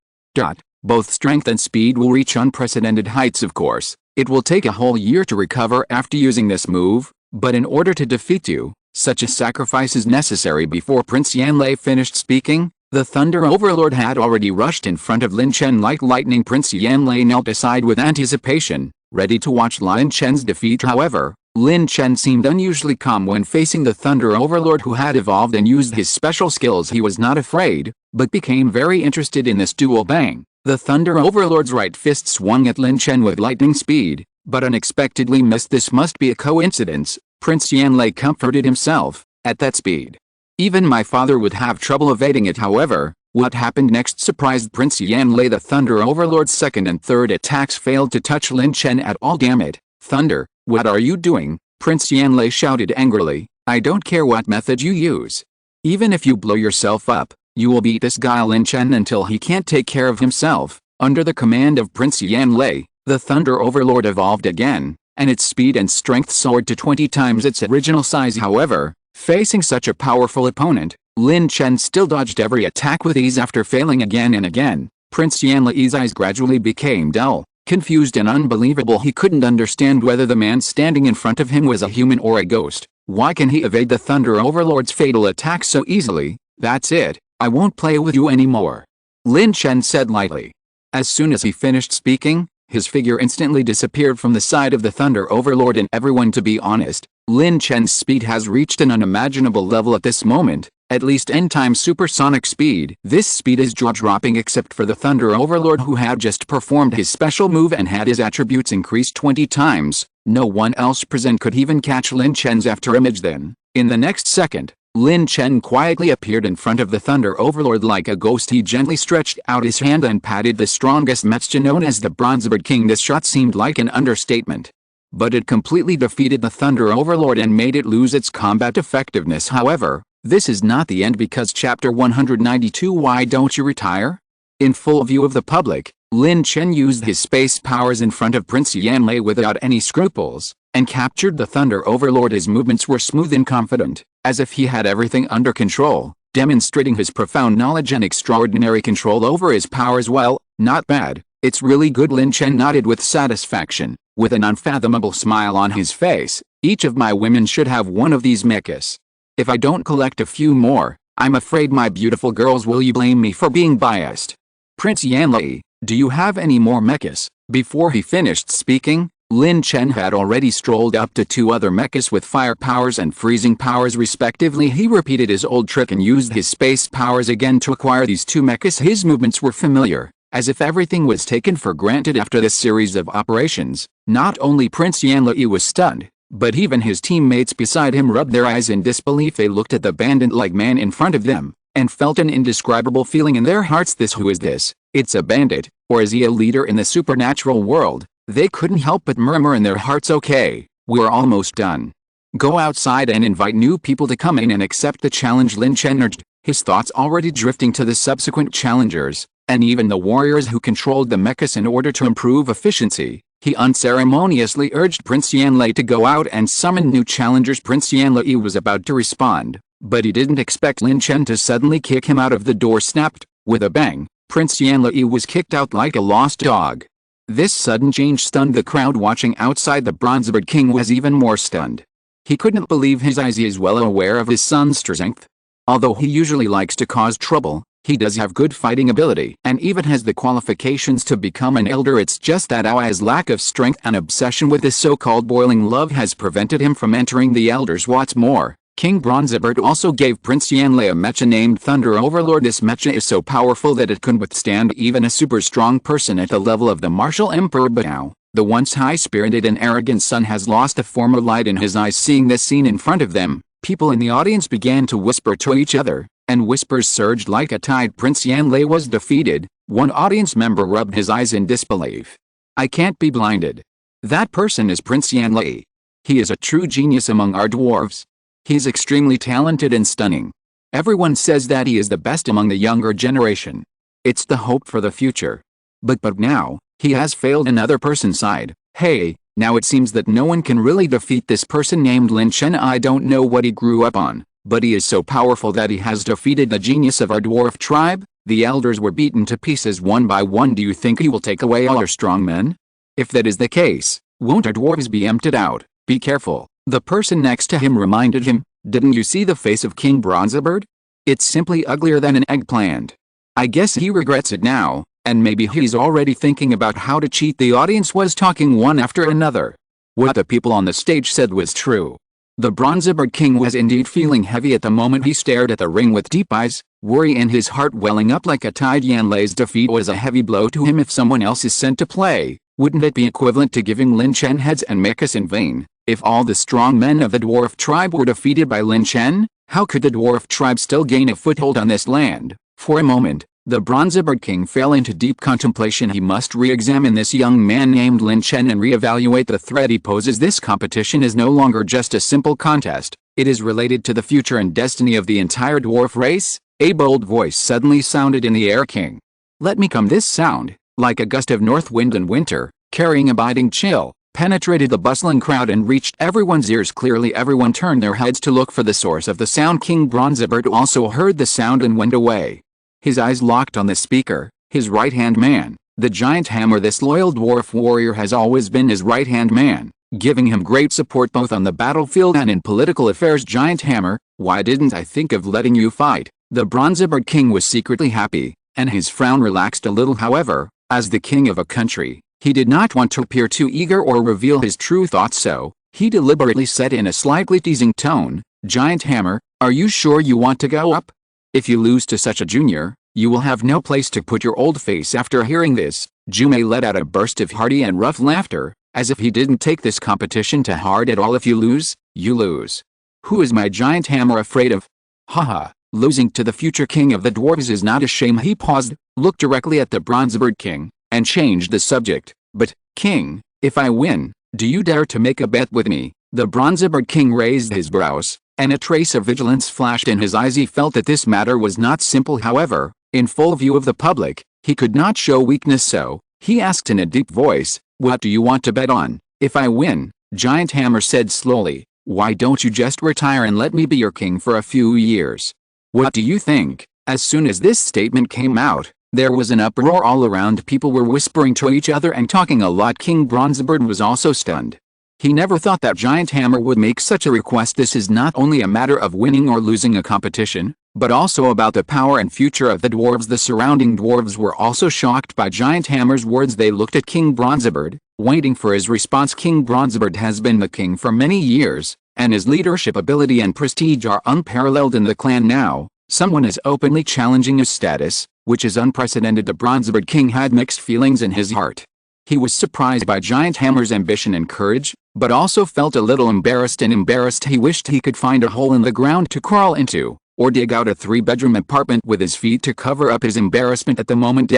Speaker 1: Both strength and speed will reach unprecedented heights. Of course, it will take a whole year to recover after using this move, but in order to defeat you, such a sacrifice is necessary. Before Prince Yanlei finished speaking, The Thunder Overlord had already rushed in front of Lin Chen like lightning. Prince Yanlei knelt aside with anticipation, ready to watch Lin Chen's defeat. However, Lin Chen seemed unusually calm when facing the Thunder Overlord who had evolved and used his special skills. He was not afraid, but became very interested in this duel. Bang! The Thunder Overlord's right fist swung at Lin Chen with lightning speed, but unexpectedly missed. This must be a coincidence, Prince Yanlei comforted himself. At that speed, even my father would have trouble evading it. However, what happened next surprised Prince Yanlei. The Thunder Overlord's second and third attacks failed to touch Lin Chen at all. Damn it, Thunder, what are you doing? Prince Yanlei shouted angrily. I don't care what method you use. Even if you blow yourself up, you will beat this guy Lin Chen until he can't take care of himself. Under the command of Prince Yanlei, the Thunder Overlord evolved again, and its speed and strength soared to 20 times its original size. However, facing such a powerful opponent, Lin Chen still dodged every attack with ease. After failing again and again, Prince Yanlei's eyes gradually became dull, confused and unbelievable. He couldn't understand whether the man standing in front of him was a human or a ghost. Why can he evade the Thunder Overlord's fatal attack so easily? That's it, I won't play with you anymore, Lin Chen said lightly. As soon as he finished speaking, his figure instantly disappeared from the side of the Thunder Overlord and everyone. To be honest, Lin Chen's speed has reached an unimaginable level at this moment, at least n times supersonic speed. This speed is jaw-dropping except for the Thunder Overlord who had just performed his special move and had his attributes increased 20 times. No one else present could even catch Lin Chen's afterimage. Then, in the next second, Lin Chen quietly appeared in front of the Thunder Overlord like a ghost. He gently stretched out his hand and patted the strongest mecha known as the Bronzebird King. This shot seemed like an understatement, but it completely defeated the Thunder Overlord and made it lose its combat effectiveness. However, this is not the end because chapter 192 Why don't you retire? In full view of the public, Lin Chen used his space powers in front of Prince Yanlei without any scruples, and captured the Thunder Overlord. His movements were smooth and confident, as if he had everything under control, demonstrating his profound knowledge and extraordinary control over his powers. Well, not bad, it's really good. Lin Chen nodded with satisfaction, with an unfathomable smile on his face. Each of my women should have one of these mechas. If I don't collect a few more, I'm afraid my beautiful girls will you blame me for being biased. Prince Yanlei, do you have any more mechas? Before he finished speaking, Lin Chen had already strolled up to two other mechas with fire powers and freezing powers respectively. He repeated his old trick and used his space powers again to acquire these two mechas. His movements were familiar, as if everything was taken for granted. After this series of operations, not only Prince Yanlei was stunned, but even his teammates beside him rubbed their eyes in disbelief. They looked at the bandit-like man in front of them, and felt an indescribable feeling in their hearts. Who is this? It's a bandit, or is he a leader in the supernatural world? They couldn't help but murmur in their hearts. Okay, we're almost done. Go outside and invite new people to come in and accept the challenge, Lin Chen urged, his thoughts already drifting to the subsequent challengers, and even the warriors who controlled the mechas. In order to improve efficiency, he unceremoniously urged Prince Yanlei to go out and summon new challengers. Prince Yanlei was about to respond, but he didn't expect Lin Chen to suddenly kick him out of the door. Snapped, with a bang, Prince Yanlei was kicked out like a lost dog. This sudden change stunned the crowd watching outside. The Bronzebird King was even more stunned. He couldn't believe his eyes. He is well aware of his son's strength. Although he usually likes to cause trouble, he does have good fighting ability and even has the qualifications to become an elder. It's just that Aoi's lack of strength and obsession with this so-called boiling love has prevented him from entering the elders. What's more, King Bronzebird also gave Prince Yanlei a mecha named Thunder Overlord. This mecha is so powerful that it can withstand even a super strong person at the level of the martial emperor. But now, the once high-spirited and arrogant son has lost the former light in his eyes. Seeing this scene in front of them, people in the audience began to whisper to each other, and whispers surged like a tide. Prince Yanlei was defeated. One audience member rubbed his eyes in disbelief. I can't be blinded. That person is Prince Yanlei. He is a true genius among our dwarves. He's extremely talented and stunning. Everyone says that he is the best among the younger generation. It's the hope for the future. But now, he has failed. Another person sighed. Hey, now it seems that no one can really defeat this person named Lin Chen. I don't know what he grew up on, but he is so powerful that he has defeated the genius of our dwarf tribe. The elders were beaten to pieces one by one. Do you think he will take away all our strong men? If that is the case, won't our dwarves be emptied out? Be careful. The person next to him reminded him, didn't you see the face of King Bronzebird? It's simply uglier than an eggplant. I guess he regrets it now, and maybe he's already thinking about how to cheat. The audience was talking one after another. What the people on the stage said was true. The Bronzebird King was indeed feeling heavy at the moment he stared at the ring with deep eyes, worry in his heart welling up like a tide. Yan Lei's defeat was a heavy blow to him. If someone else is sent to play, wouldn't it be equivalent to giving Lin Chen heads and mechas in vain? If all the strong men of the dwarf tribe were defeated by Lin Chen, how could the dwarf tribe still gain a foothold on this land? For a moment, the Bronzebird King fell into deep contemplation. He must re-examine this young man named Lin Chen and re-evaluate the threat he poses. This competition is no longer just a simple contest, it is related to the future and destiny of the entire dwarf race. A bold voice suddenly sounded in the air. King, let me come. This sound, like a gust of north wind in winter, carrying a biting chill, penetrated the bustling crowd and reached everyone's ears. Clearly everyone turned their heads to look for the source of the sound. King Bronzebird also heard the sound and went away. His eyes locked on the speaker, his right-hand man, the giant hammer. This loyal dwarf warrior has always been his right-hand man, giving him great support both on the battlefield and in political affairs. Giant hammer, why didn't I think of letting you fight? The Bronzebird King was secretly happy, and his frown relaxed a little. However, as the king of a country, he did not want to appear too eager or reveal his true thoughts, so he deliberately said in a slightly teasing tone, Giant hammer, are you sure you want to go up? If you lose to such a junior, you will have no place to put your old face. After hearing this, Jume let out a burst of hearty and rough laughter, as if he didn't take this competition to heart at all. If you lose, you lose. Who is my giant hammer afraid of? Haha, losing to the future king of the dwarves is not a shame. He paused, looked directly at the Bronzebird King, and changed the subject. But, King, if I win, do you dare to make a bet with me? The Bronzebird King raised his brows, and a trace of vigilance flashed in his eyes. He felt that this matter was not simple. However, in full view of the public, he could not show weakness, so he asked in a deep voice, what do you want to bet on? If I win, Giant Hammer said slowly, why don't you just retire and let me be your king for a few years? What do you think? As soon as this statement came out, there was an uproar all around. People were whispering to each other and talking a lot. King Bronzebird was also stunned. He never thought that Giant Hammer would make such a request. This is not only a matter of winning or losing a competition, but also about the power and future of the dwarves. The surrounding dwarves were also shocked by Giant Hammer's words. They looked at King Bronzebird, waiting for his response. King Bronzebird has been the king for many years, and his leadership ability and prestige are unparalleled in the clan. Now, someone is openly challenging his status, which is unprecedented. The Bronzebird King had mixed feelings in his heart. He was surprised by Giant Hammer's ambition and courage, but also felt a little embarrassed. He wished he could find a hole in the ground to crawl into, or dig out a 3-bedroom apartment with his feet to cover up his embarrassment at the moment.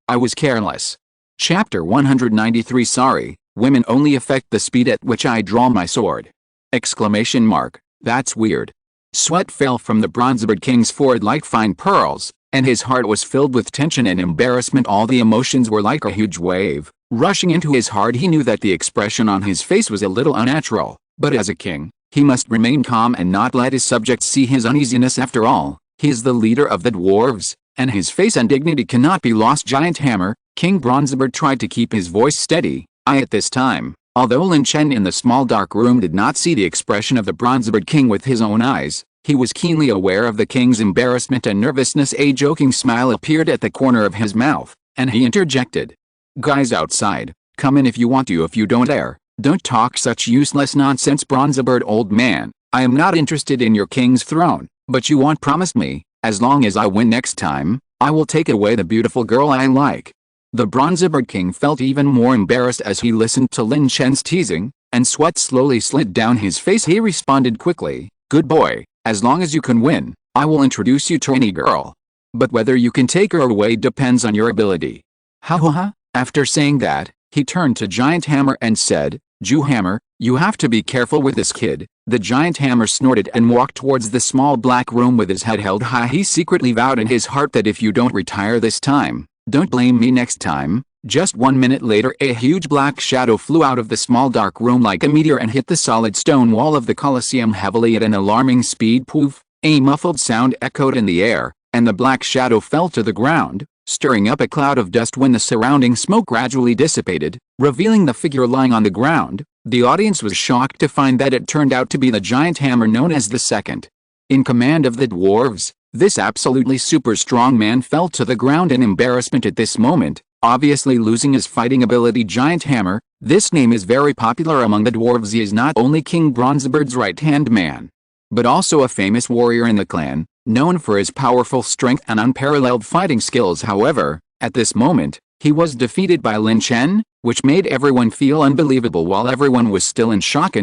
Speaker 1: I was careless. Chapter 193. Sorry, women only affect the speed at which I draw my sword. Exclamation mark. That's weird. Sweat fell from the Bronzebird King's forehead like fine pearls, and his heart was filled with tension and embarrassment. All the emotions were like a huge wave, rushing into his heart. He knew that the expression on his face was a little unnatural, but as a king, he must remain calm and not let his subjects see his uneasiness. After all, he is the leader of the dwarves, and his face and dignity cannot be lost. Giant Hammer, King Bronzebird tried to keep his voice steady. At this time, although Lin Chen in the small dark room did not see the expression of the Bronzebird King with his own eyes, he was keenly aware of the king's embarrassment and nervousness. A joking smile appeared at the corner of his mouth, and he interjected. Guys outside, come in if you want to. If you don't dare, don't talk such useless nonsense. Bronzebird old man, I am not interested in your king's throne, but you won't promise me, as long as I win next time, I will take away the beautiful girl I like. The Bronzebird King felt even more embarrassed as he listened to Lin Chen's teasing, and sweat slowly slid down his face. He responded quickly, good boy, as long as you can win, I will introduce you to any girl. But whether you can take her away depends on your ability. Ha ha ha. After saying that, he turned to Giant Hammer and said, Jew Hammer, you have to be careful with this kid. The Giant Hammer snorted and walked towards the small black room with his head held high. He secretly vowed in his heart that if you don't retire this time, don't blame me next time. Just 1 minute later, a huge black shadow flew out of the small dark room like a meteor and hit the solid stone wall of the Colosseum heavily at an alarming speed. Poof! A muffled sound echoed in the air, and the black shadow fell to the ground, stirring up a cloud of dust. When the surrounding smoke gradually dissipated, revealing the figure lying on the ground, the audience was shocked to find that it turned out to be the Giant Hammer known as the second in command of the dwarves. This absolutely super strong man fell to the ground in embarrassment at this moment, obviously losing his fighting ability. Giant Hammer, this name is very popular among the dwarves. He is not only King Bronzebeard's right-hand man, but also a famous warrior in the clan, known for his powerful strength and unparalleled fighting skills. However, at this moment, he was defeated by Lin Chen, which made everyone feel unbelievable. While everyone was still in shock,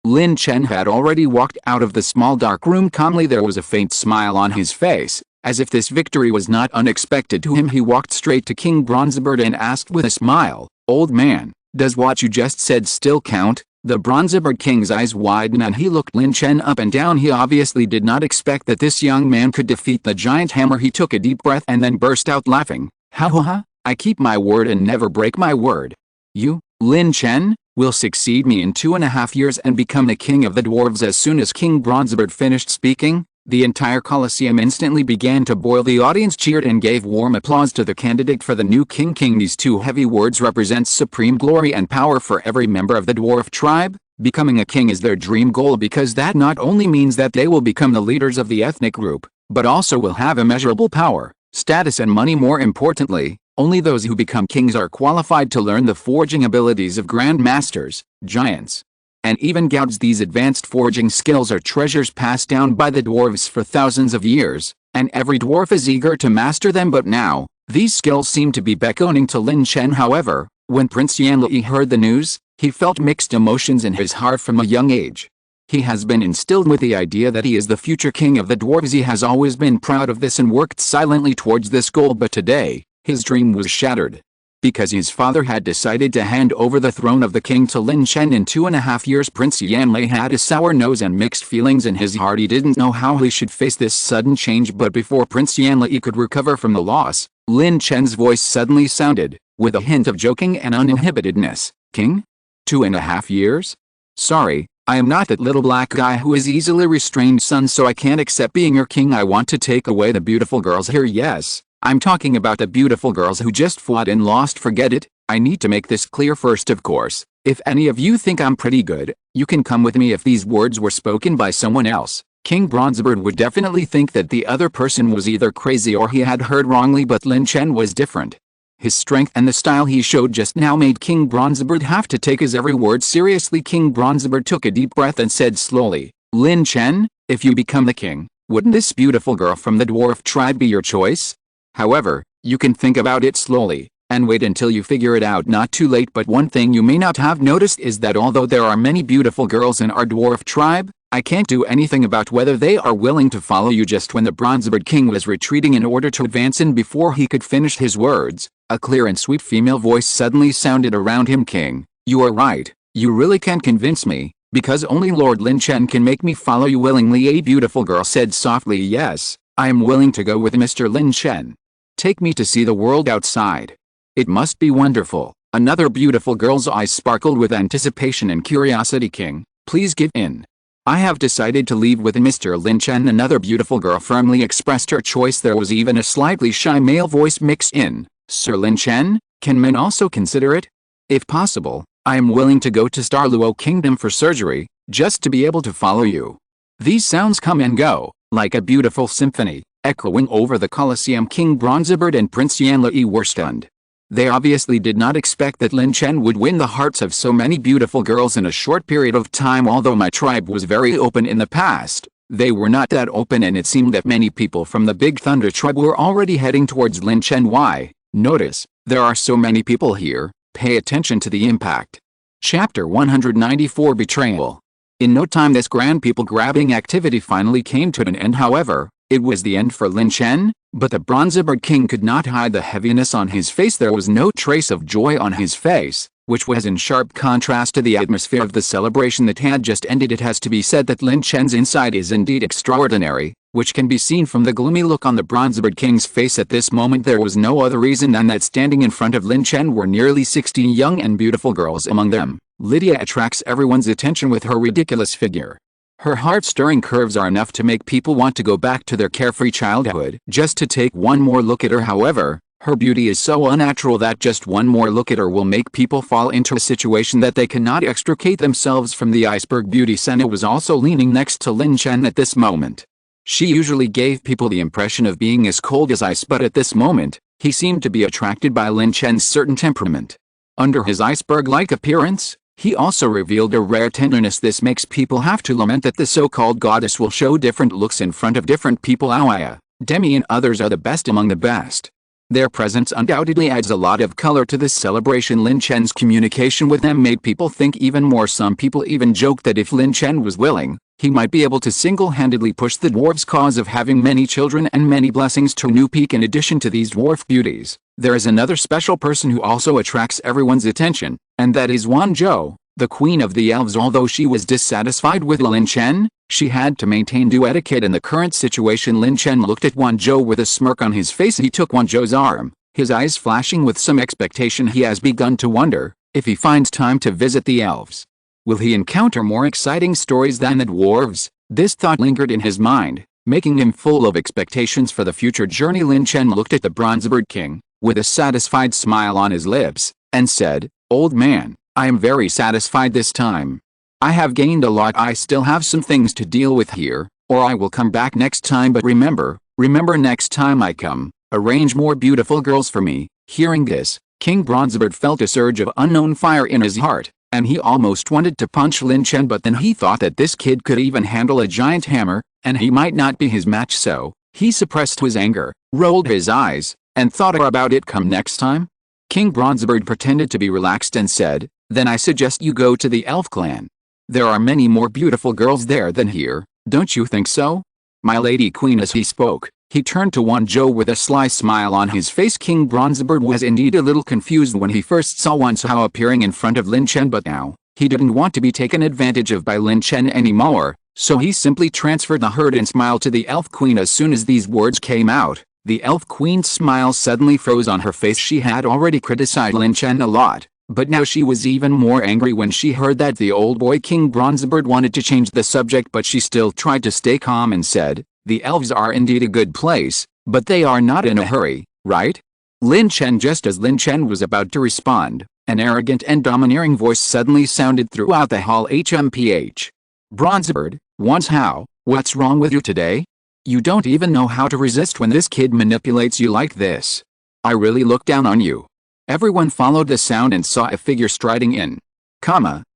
Speaker 1: Lin Chen had already walked out of the small dark room calmly. There was a faint smile on his face, as if this victory was not unexpected to him. He walked straight to King Bronzebeard and asked with a smile, "Old man, does what you just said still count?" The Bronzebeard King's eyes widened and he looked Lin Chen up and down. He obviously did not expect that this young man could defeat the Giant Hammer. He took a deep breath and then burst out laughing. "Ha ha ha, I keep my word and never break my word. You, Lin Chen, will succeed me in 2.5 years and become the king of the dwarves." As soon as King Bronzebeard finished speaking, the entire Colosseum instantly began to boil. The audience cheered and gave warm applause to the candidate for the new king. These two heavy words represent supreme glory and power for every member of the dwarf tribe. Becoming a king is their dream goal because that not only means that they will become the leaders of the ethnic group, but also will have immeasurable power, status and money. More importantly, only those who become kings are qualified to learn the forging abilities of grandmasters, giants, and even gods. These advanced forging skills are treasures passed down by the dwarves for thousands of years, and every dwarf is eager to master them. But now, these skills seem to be beckoning to Lin Chen. However, when Prince Yan Siqi heard the news, he felt mixed emotions in his heart. From a young age, he has been instilled with the idea that he is the future king of the dwarves. He has always been proud of this and worked silently towards this goal. But today, his dream was shattered, because his father had decided to hand over the throne of the king to Lin Chen in 2.5 years. Prince Yan Siqi had a sour nose and mixed feelings in his heart. He didn't know how he should face this sudden change. But before Prince Yan Siqi could recover from the loss, Lin Chen's voice suddenly sounded, with a hint of joking and uninhibitedness. "King? 2.5 years? Sorry, I am not that little black guy who is easily restrained, son, so I can't accept being your king. I want to take away the beautiful girls here." "Yes, I'm talking about the beautiful girls who just fought and lost. Forget it. I need to make this clear first. Of course, if any of you think I'm pretty good, you can come with me." If these words were spoken by someone else, King Bronzebeard would definitely think that the other person was either crazy or he had heard wrongly. But Lin Chen was different. His strength and the style he showed just now made King Bronzebeard have to take his every word seriously. King Bronzebeard took a deep breath and said slowly, "Lin Chen, if you become the king, wouldn't this beautiful girl from the dwarf tribe be your choice? However, you can think about it slowly, and wait until you figure it out. Not too late." But one thing you may not have noticed is that although there are many beautiful girls in our dwarf tribe, I can't do anything about whether they are willing to follow you. Just when the Bronzebeard King was retreating in order to advance in, before he could finish his words, a clear and sweet female voice suddenly sounded around him. "King, you are right. You really can't convince me, because only Lord Lin Chen can make me follow you willingly." A beautiful girl said softly, "Yes, I am willing to go with Mr. Lin Chen. Take me to see the world outside. It must be wonderful." Another beautiful girl's eyes sparkled with anticipation and curiosity. "King, please give in. I have decided to leave with Mr. Lin Chen." Another beautiful girl firmly expressed her choice. There was even a slightly shy male voice mixed in. "Sir Lin Chen, can men also consider it? If possible, I am willing to go to Starluo Kingdom for surgery, just to be able to follow you." These sounds come and go, like a beautiful symphony, echoing over the Colosseum. King Bronzebeard and Prince Yan Siqi were stunned. They obviously did not expect that Lin Chen would win the hearts of so many beautiful girls in a short period of time. Although my tribe was very open in the past, they were not that open, and it seemed that many people from the Big Thunder tribe were already heading towards Lin Chen. Why? Notice, there are so many people here. Pay attention to the impact. Chapter 194 Betrayal. In no time this grand people-grabbing activity finally came to an end. However, it was the end for Lin Chen, but the Bronzebeard King could not hide the heaviness on his face. There was no trace of joy on his face, which was in sharp contrast to the atmosphere of the celebration that had just ended. It has to be said that Lin Chen's inside is indeed extraordinary, which can be seen from the gloomy look on the Bronzebeard King's face at this moment. There was no other reason than that standing in front of Lin Chen were nearly 16 young and beautiful girls. Among them, Lydia attracts everyone's attention with her ridiculous figure. Her heart-stirring curves are enough to make people want to go back to their carefree childhood just to take one more look at her. However, her beauty is so unnatural that just one more look at her will make people fall into a situation that they cannot extricate themselves from. The iceberg beauty Senna was also leaning next to Lin Chen at this moment. She usually gave people the impression of being as cold as ice, but at this moment, he seemed to be attracted by Lin Chen's certain temperament. Under his iceberg-like appearance, he also revealed a rare tenderness. This makes people have to lament that the so-called goddess will show different looks in front of different people. Awaya, Demi and others are the best among the best. Their presence undoubtedly adds a lot of color to this celebration. Lin Chen's communication with them made people think even more. Some people even joked that if Lin Chen was willing, he might be able to single-handedly push the dwarves' cause of having many children and many blessings to a new peak. In addition to these dwarf beauties, there is another special person who also attracts everyone's attention, and that is Wanzhou, the queen of the elves. Although she was dissatisfied with Lin Chen, she had to maintain due etiquette in the current situation. Lin Chen looked at Wanzhou with a smirk on his face. He took Wanzhou's arm, his eyes flashing with some expectation. He has begun to wonder if he finds time to visit the elves. Will he encounter more exciting stories than the dwarves? This thought lingered in his mind, making him full of expectations for the future journey. Lin Chen looked at the Bronzebird King, with a satisfied smile on his lips, and said, "Old man, I am very satisfied this time. I have gained a lot. I still have some things to deal with here, or I will come back next time. But remember next time I come, arrange more beautiful girls for me." Hearing this, King Bronzebird felt a surge of unknown fire in his heart, and he almost wanted to punch Lin Chen, but then he thought that this kid could even handle a giant hammer, and he might not be his match, so he suppressed his anger, rolled his eyes, and thought about it. "Come next time?" King Bronzebird pretended to be relaxed and said, "Then I suggest you go to the elf clan. There are many more beautiful girls there than here, don't you think so, my lady queen?" As he spoke, he turned to Wanzhou with a sly smile on his face. King Bronzebird was indeed a little confused when he first saw Wanzhou appearing in front of Lin Chen, but now, he didn't want to be taken advantage of by Lin Chen anymore, so he simply transferred the hurt and smiled to the elf queen. As soon as these words came out, the elf queen's smile suddenly froze on her face. She had already criticized Lin Chen a lot, but now she was even more angry when she heard that the old boy King Bronzebird wanted to change the subject, but she still tried to stay calm and said, "The elves are indeed a good place, but they are not in a hurry, right?" Lin Chen. Just as Lin Chen was about to respond, an arrogant and domineering voice suddenly sounded throughout the hall. "HMPH. Bronzebird, Wanzhou, what's wrong with you today? You don't even know how to resist when this kid manipulates you like this. I really look down on you." Everyone followed the sound and saw a figure striding in.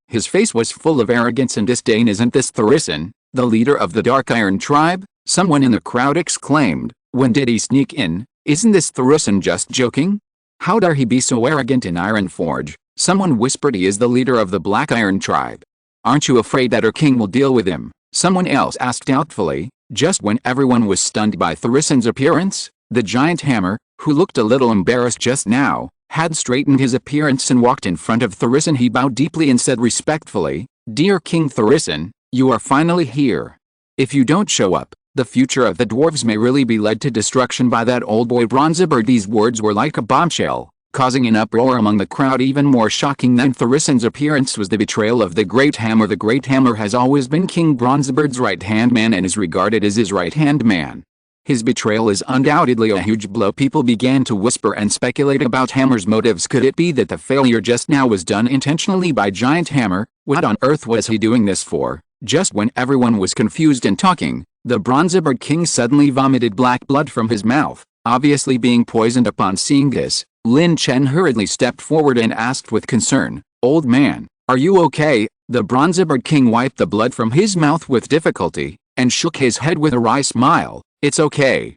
Speaker 1: His face was full of arrogance and disdain. "Isn't this Thurisan, the leader of the Dark Iron tribe?" someone in the crowd exclaimed. "When did he sneak in? Isn't this Thurisan just joking? How dare he be so arrogant in Ironforge?" Someone whispered, "He is the leader of the Black Iron tribe. Aren't you afraid that our king will deal with him?" Someone else asked doubtfully. Just when everyone was stunned by Thurisan's appearance, the giant hammer, who looked a little embarrassed just now, had straightened his appearance and walked in front of Thurisan. He bowed deeply and said respectfully, "Dear King Thurisan, you are finally here. If you don't show up, the future of the dwarves may really be led to destruction by that old boy Bronzebird." These words were like a bombshell, causing an uproar among the crowd. Even more shocking than Thurisan's appearance was the betrayal of the Great Hammer. The Great Hammer has always been King Bronzebird's right-hand man and is regarded as his right-hand man. His betrayal is undoubtedly a huge blow. People began to whisper and speculate about Hammer's motives. Could it be that the failure just now was done intentionally by Giant Hammer? What on earth was he doing this for? Just when everyone was confused and talking, the Bronzebird King suddenly vomited black blood from his mouth, obviously being poisoned. Upon seeing this, Lin Chen hurriedly stepped forward and asked with concern, "Old man, are you okay?" The Bronzebird King wiped the blood from his mouth with difficulty, and shook his head with a wry smile. It's okay.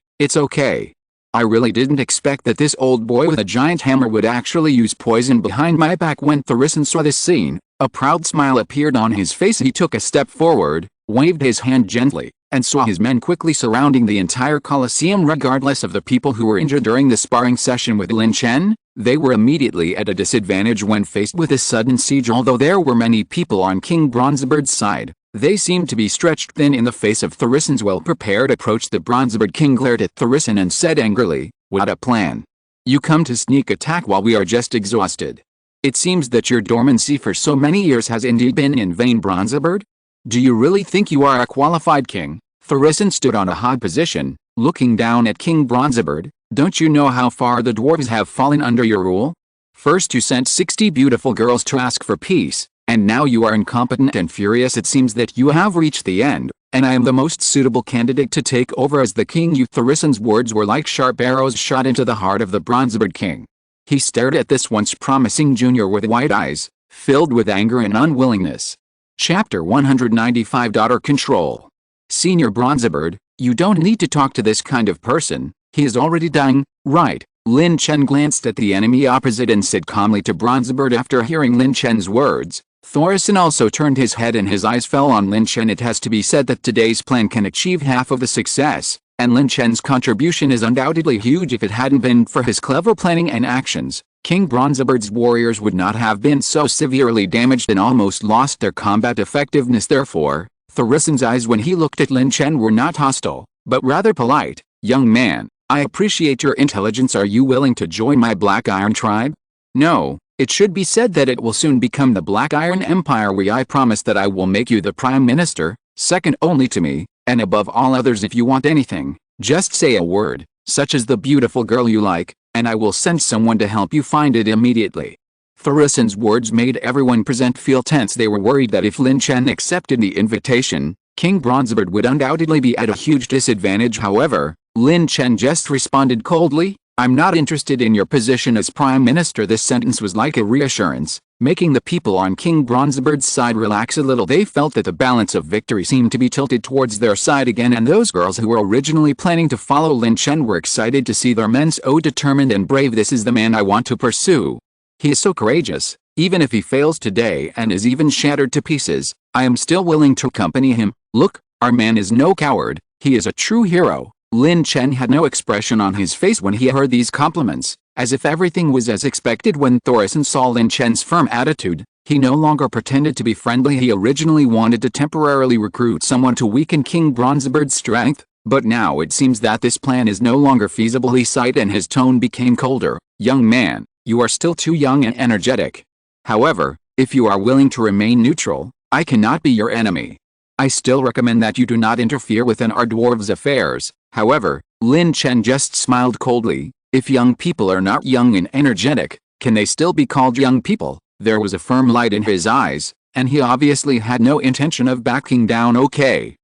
Speaker 1: I really didn't expect that this old boy with a giant hammer would actually use poison behind my back." When Thurisan saw this scene, a proud smile appeared on his face. He took a step forward, waved his hand gently, and saw his men quickly surrounding the entire Colosseum. Regardless of the people who were injured during the sparring session with Lin Chen, they were immediately at a disadvantage when faced with a sudden siege. Although there were many people on King Bronzebird's side, they seemed to be stretched thin in the face of Thurisan's well-prepared approach. The Bronzebird King glared at Thurisan and said angrily, "What a plan! You come to sneak attack while we are just exhausted. It seems that your dormancy for so many years has indeed been in vain, Bronzebird. Do you really think you are a qualified king?" Thurisan stood on a high position, looking down at King Bronzebird. "Don't you know how far the dwarves have fallen under your rule? First you sent 60 beautiful girls to ask for peace, and now you are incompetent and furious. It seems that you have reached the end, and I am the most suitable candidate to take over as the king. Thorisan's words were like sharp arrows shot into the heart of the bronze-bearded king. He stared at this once promising junior with wide eyes, filled with anger and unwillingness. Chapter 195. Daughter Control. Senior Bronzebeard, you don't need to talk to this kind of person, he is already dying, right? Lin Chen glanced at the enemy opposite and said calmly to Bronzebeard. After hearing Lin Chen's words, Thorisan also turned his head and his eyes fell on Lin Chen. It has to be said that today's plan can achieve half of the success, and Lin Chen's contribution is undoubtedly huge. If it hadn't been for his clever planning and actions, King Bronzebeard's warriors would not have been so severely damaged and almost lost their combat effectiveness. Therefore, Thorisan's eyes when he looked at Lin Chen were not hostile, but rather polite. Young man, I appreciate your intelligence. Are you willing to join my Black Iron tribe? No. It should be said that it will soon become the Black Iron Empire. I promise that I will make you the Prime Minister, second only to me, and above all others. If you want anything, just say a word, such as the beautiful girl you like, and I will send someone to help you find it immediately. Thorisan's words made everyone present feel tense. They were worried that if Lin Chen accepted the invitation, King Bronzebeard would undoubtedly be at a huge disadvantage. However, Lin Chen just responded coldly, I'm not interested in your position as Prime Minister. This sentence was like a reassurance, making the people on King Bronzebeard's side relax a little. They felt that the balance of victory seemed to be tilted towards their side again, and those girls who were originally planning to follow Lin Chen were excited to see their men so determined and brave. This is the man I want to pursue. He is so courageous. Even if he fails today and is even shattered to pieces, I am still willing to accompany him. Look, our man is no coward, he is a true hero. Lin Chen had no expression on his face when he heard these compliments, as if everything was as expected. When Thorisan saw Lin Chen's firm attitude, he no longer pretended to be friendly. He originally wanted to temporarily recruit someone to weaken King Bronzebeard's strength, but now it seems that this plan is no longer feasible. He sighed and his tone became colder. Young man, you are still too young and energetic. However, if you are willing to remain neutral, I cannot be your enemy. I still recommend that you do not interfere within our dwarves' affairs. However, Lin Chen just smiled coldly. If young people are not young and energetic, can they still be called young people? There was a firm light in his eyes, and he obviously had no intention of backing down. Okay.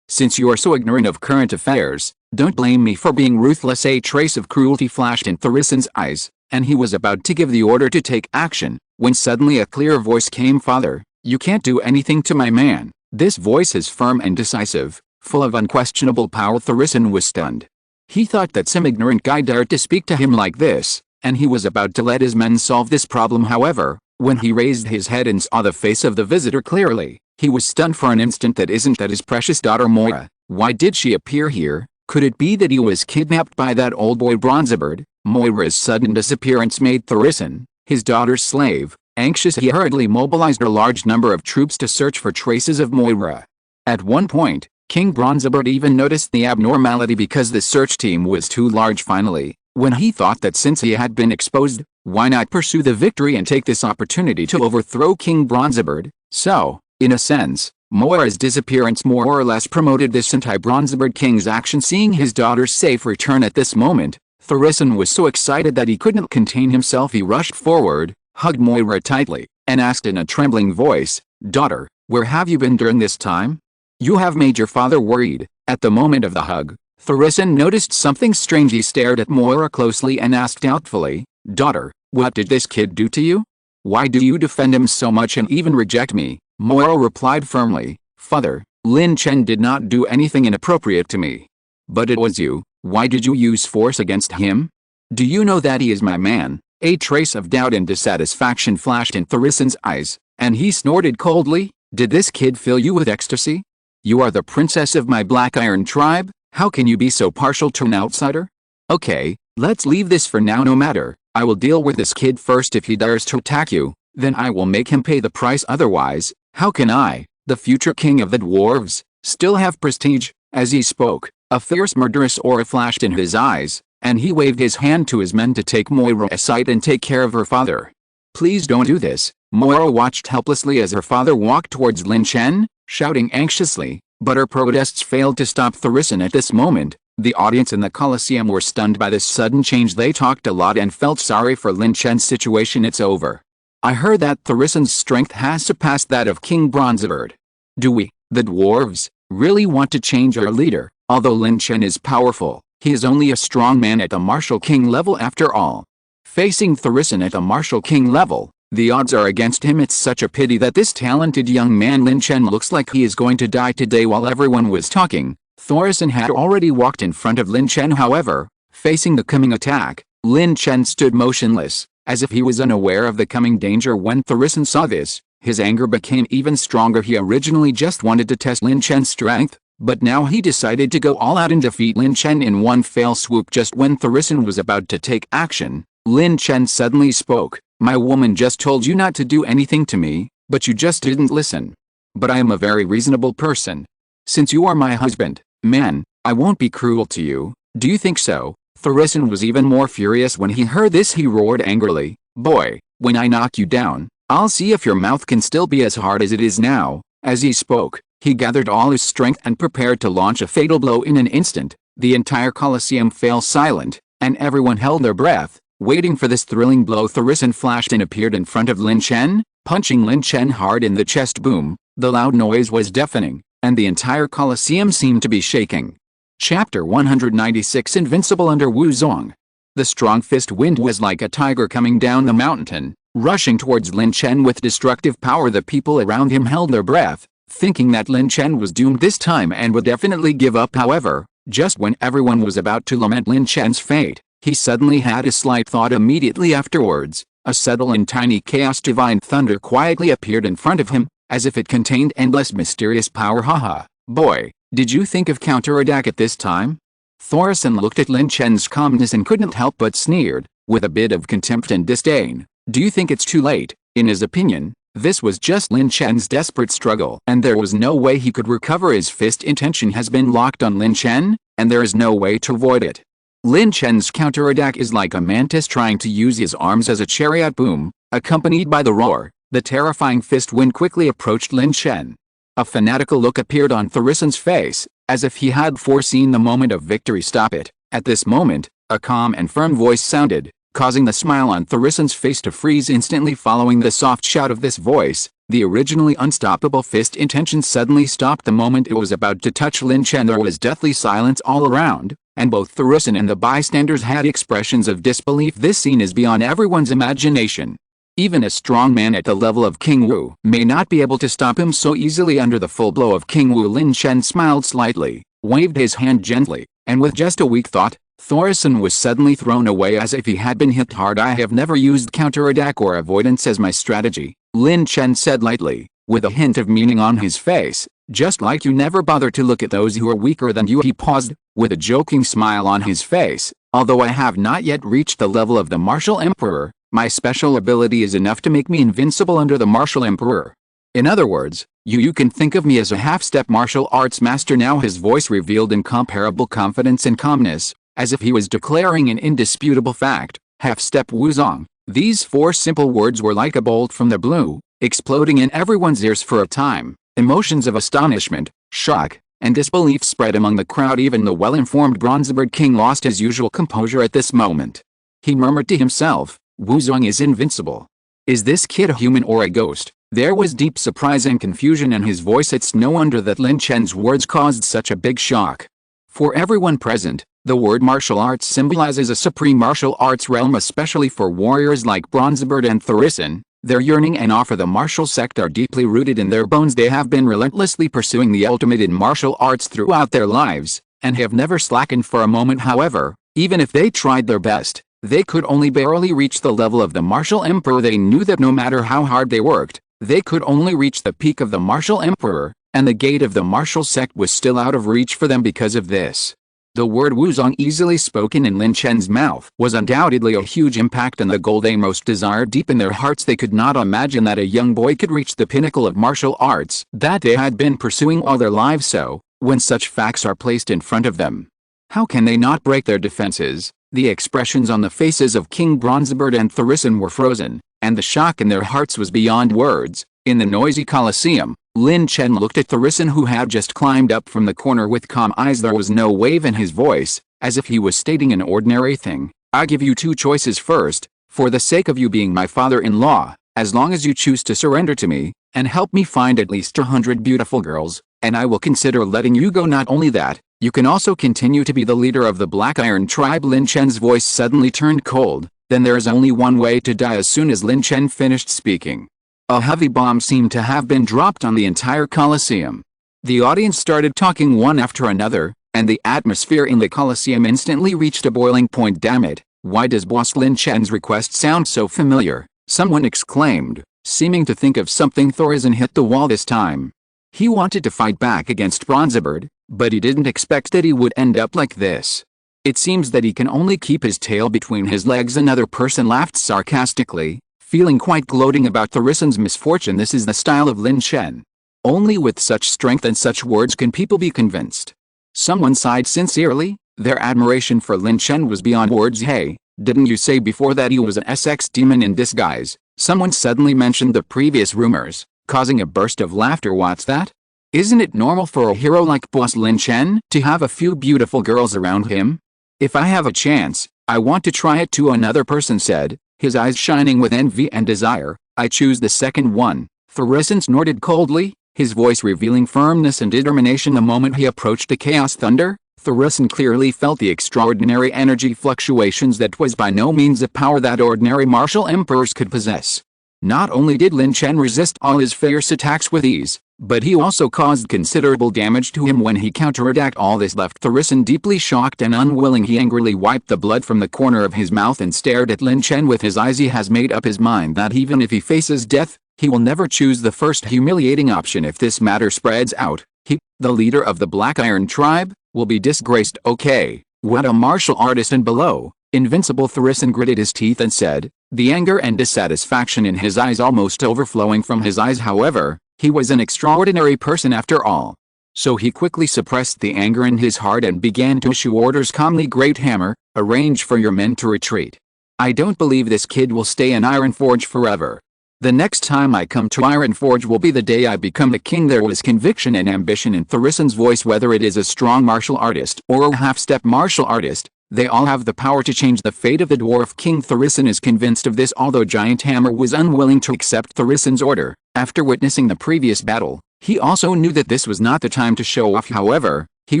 Speaker 1: Since you are so ignorant of current affairs, don't blame me for being ruthless. A trace of cruelty flashed in Thorisan's eyes, and he was about to give the order to take action, when suddenly a clear voice came. Father, you can't do anything to my man. This voice is firm and decisive, full of unquestionable power. Thorisan was stunned. He thought that some ignorant guy dared to speak to him like this, and he was about to let his men solve this problem. However, when he raised his head and saw the face of the visitor clearly, he was stunned for an instant. Isn't that his precious daughter Moira? Why did she appear here? Could it be that he was kidnapped by that old boy Bronzebeard? Moira's sudden disappearance made Thorisan, his daughter's slave, anxious. He hurriedly mobilized a large number of troops to search for traces of Moira. At one point, King Bronzebeard even noticed the abnormality because the search team was too large. Finally, when he thought that since he had been exposed, why not pursue the victory and take this opportunity to overthrow King Bronzebeard? So, in a sense, Moira's disappearance more or less promoted this anti-Bronzebeard king's action. Seeing his daughter's safe return at this moment, Thorisan was so excited that he couldn't contain himself. He rushed forward, hugged Moira tightly, and asked in a trembling voice, Daughter, where have you been during this time? You have made your father worried. At the moment of the hug, Thorisan noticed something strange. He stared at Moira closely and asked doubtfully, Daughter, what did this kid do to you? Why do you defend him so much and even reject me? Moira replied firmly, Father, Lin Chen did not do anything inappropriate to me. But it was you. Why did you use force against him? Do you know that he is my man? A trace of doubt and dissatisfaction flashed in Thorisan's eyes, and he snorted coldly, Did this kid fill you with ecstasy? You are the princess of my Black Iron tribe? How can you be so partial to an outsider? Okay, let's leave this for now. No matter, I will deal with this kid first. If he dares to attack you, then I will make him pay the price. Otherwise, how can I, the future king of the dwarves, still have prestige? As he spoke, a fierce murderous aura flashed in his eyes, and he waved his hand to his men to take Moira aside and take care of her father. Please don't do this. Moira watched helplessly as her father walked towards Lin Chen, shouting anxiously, but her protests failed to stop Thorisan at this moment. The audience in the Colosseum were stunned by this sudden change. They talked a lot and felt sorry for Lin Chen's situation. It's over. I heard that Thorisan's strength has surpassed that of King Bronzebeard. Do we? The dwarves really want to change our leader. Although Lin Chen is powerful, he is only a strong man at the martial king level after all. Facing Thorison at the martial king level, the odds are against him. It's such a pity that this talented young man Lin Chen looks like he is going to die today. While everyone was talking, Thorison had already walked in front of Lin Chen. However, facing the coming attack, Lin Chen stood motionless, as if he was unaware of the coming danger. When Thorison saw this, his anger became even stronger. He originally just wanted to test Lin Chen's strength, but now he decided to go all out and defeat Lin Chen in one fell swoop. Just when Thorison was about to take action, Lin Chen suddenly spoke. My woman just told you not to do anything to me, but you just didn't listen. But I am a very reasonable person. Since you are my husband, man, I won't be cruel to you. Do you think so? Thorison was even more furious when he heard this. He roared angrily, boy, when I knock you down, I'll see if your mouth can still be as hard as it is now. As he spoke, he gathered all his strength and prepared to launch a fatal blow. In an instant, the entire Colosseum fell silent, and everyone held their breath, waiting for this thrilling blow. Thorison flashed and appeared in front of Lin Chen, punching Lin Chen hard in the chest. Boom! The loud noise was deafening, and the entire Colosseum seemed to be shaking. Chapter 196 Invincible under Wuzong. The strong fist wind was like a tiger coming down the mountain, rushing towards Lin Chen with destructive power. The people around him held their breath, thinking that Lin Chen was doomed this time and would definitely give up. However, just when everyone was about to lament Lin Chen's fate, he suddenly had a slight thought. Immediately afterwards, a subtle and tiny chaos divine thunder quietly appeared in front of him, as if it contained endless mysterious power. Haha, boy, did you think of counterattack at this time? Thorison looked at Lin Chen's calmness and couldn't help but sneered, with a bit of contempt and disdain. Do you think it's too late? In his opinion, this was just Lin Chen's desperate struggle, and there was no way he could recover. His fist intention has been locked on Lin Chen, and there is no way to avoid it. Lin Chen's counterattack is like a mantis trying to use his arms as a chariot. Boom! Accompanied by the roar, the terrifying fist wind quickly approached Lin Chen. A fanatical look appeared on Thorison's face, as if he had foreseen the moment of victory. Stop it! At this moment, a calm and firm voice sounded, causing the smile on Thorison's face to freeze instantly. Following the soft shout of this voice, the originally unstoppable fist intention suddenly stopped. The moment it was about to touch Lin Chen, there was deathly silence all around, and both Thorison and the bystanders had expressions of disbelief. This scene is beyond everyone's imagination. Even a strong man at the level of King Wu may not be able to stop him so easily. Under the full blow of King Wu, Lin Chen smiled slightly, waved his hand gently, and with just a weak thought, Thorison was suddenly thrown away as if he had been hit hard. I have never used counterattack or avoidance as my strategy, Lin Chen said lightly, with a hint of meaning on his face. Just like you never bother to look at those who are weaker than you. He paused, with a joking smile on his face. Although I have not yet reached the level of the martial emperor, my special ability is enough to make me invincible under the martial emperor. In other words, you can think of me as a half-step martial arts master. Now his voice revealed incomparable confidence and calmness, as if he was declaring an indisputable fact. Half-step Wuzong. These four simple words were like a bolt from the blue, exploding in everyone's ears. For a time, emotions of astonishment, shock, and disbelief spread among the crowd. Even the well-informed Bronzebeard King lost his usual composure at this moment. He murmured to himself, Wuzong is invincible. Is this kid a human or a ghost? There was deep surprise and confusion in his voice. It's no wonder that Lin Chen's words caused such a big shock. For everyone present, the word martial arts symbolizes a supreme martial arts realm, especially for warriors like Bronzebeard and Thorison. Their yearning and awe for the martial sect are deeply rooted in their bones. They have been relentlessly pursuing the ultimate in martial arts throughout their lives, and have never slackened for a moment. However, even if they tried their best, they could only barely reach the level of the martial emperor. They knew that no matter how hard they worked, they could only reach the peak of the martial emperor, and the gate of the martial sect was still out of reach for them because of this. The word Wuzong, easily spoken in Lin Chen's mouth, was undoubtedly a huge impact on the goal they most desired. Deep in their hearts they could not imagine that a young boy could reach the pinnacle of martial arts that they had been pursuing all their lives. So, when such facts are placed in front of them, how can they not break their defenses? The expressions on the faces of King Bronzebeard and Thorison were frozen, and the shock in their hearts was beyond words. In the noisy Colosseum, Lin Chen looked at Thorison, who had just climbed up from the corner with calm eyes. There was no wave in his voice, as if he was stating an ordinary thing. I give you two choices. First, for the sake of you being my father-in-law, as long as you choose to surrender to me, and help me find at least 100 beautiful girls, and I will consider letting you go. Not only that, you can also continue to be the leader of the Black Iron tribe." Lin Chen's voice suddenly turned cold. Then there is only one way to die. As soon as Lin Chen finished speaking, a heavy bomb seemed to have been dropped on the entire Colosseum. The audience started talking one after another, and the atmosphere in the Colosseum instantly reached a boiling point. "Damn it, why does Boss Lin Chen's request sound so familiar?" someone exclaimed, seeming to think of something. Thorison hit the wall this time. He wanted to fight back against Bronzebird, but he didn't expect that he would end up like this. "It seems that he can only keep his tail between his legs." Another person laughed sarcastically, feeling quite gloating about Thorison's misfortune. "This is the style of Lin Chen. Only with such strength and such words can people be convinced." Someone sighed sincerely. Their admiration for Lin Chen was beyond words. "Hey, didn't you say before that he was an SX demon in disguise?" Someone suddenly mentioned the previous rumors, causing a burst of laughter. "What's that? Isn't it normal for a hero like Boss Lin Chen to have a few beautiful girls around him? If I have a chance, I want to try it too," another person said, his eyes shining with envy and desire. "I choose the second one." Thorison snorted coldly, his voice revealing firmness and determination. The moment he approached the Chaos Thunder, Thorison clearly felt the extraordinary energy fluctuations that was by no means a power that ordinary martial emperors could possess. Not only did Lin Chen resist all his fierce attacks with ease, but he also caused considerable damage to him when he counterattacked. All this left Thorison deeply shocked and unwilling. He angrily wiped the blood from the corner of his mouth and stared at Lin Chen with his eyes. He has made up his mind that even if he faces death, he will never choose the first humiliating option. If this matter spreads out, he, the leader of the Black Iron tribe, will be disgraced. "Okay, what a martial artist and below, invincible." Thorison gritted his teeth and said, the anger and dissatisfaction in his eyes almost overflowing from his eyes. However, he was an extraordinary person after all. So he quickly suppressed the anger in his heart and began to issue orders calmly. "Great Hammer, arrange for your men to retreat. I don't believe this kid will stay in Ironforge forever. The next time I come to Ironforge will be the day I become the king." There was conviction and ambition in Thorison's voice. Whether it is a strong martial artist or a half-step martial artist, they all have the power to change the fate of the Dwarf King. Thorison is convinced of this. Although Giant Hammer was unwilling to accept Thorison's order, after witnessing the previous battle, he also knew that this was not the time to show off. However, he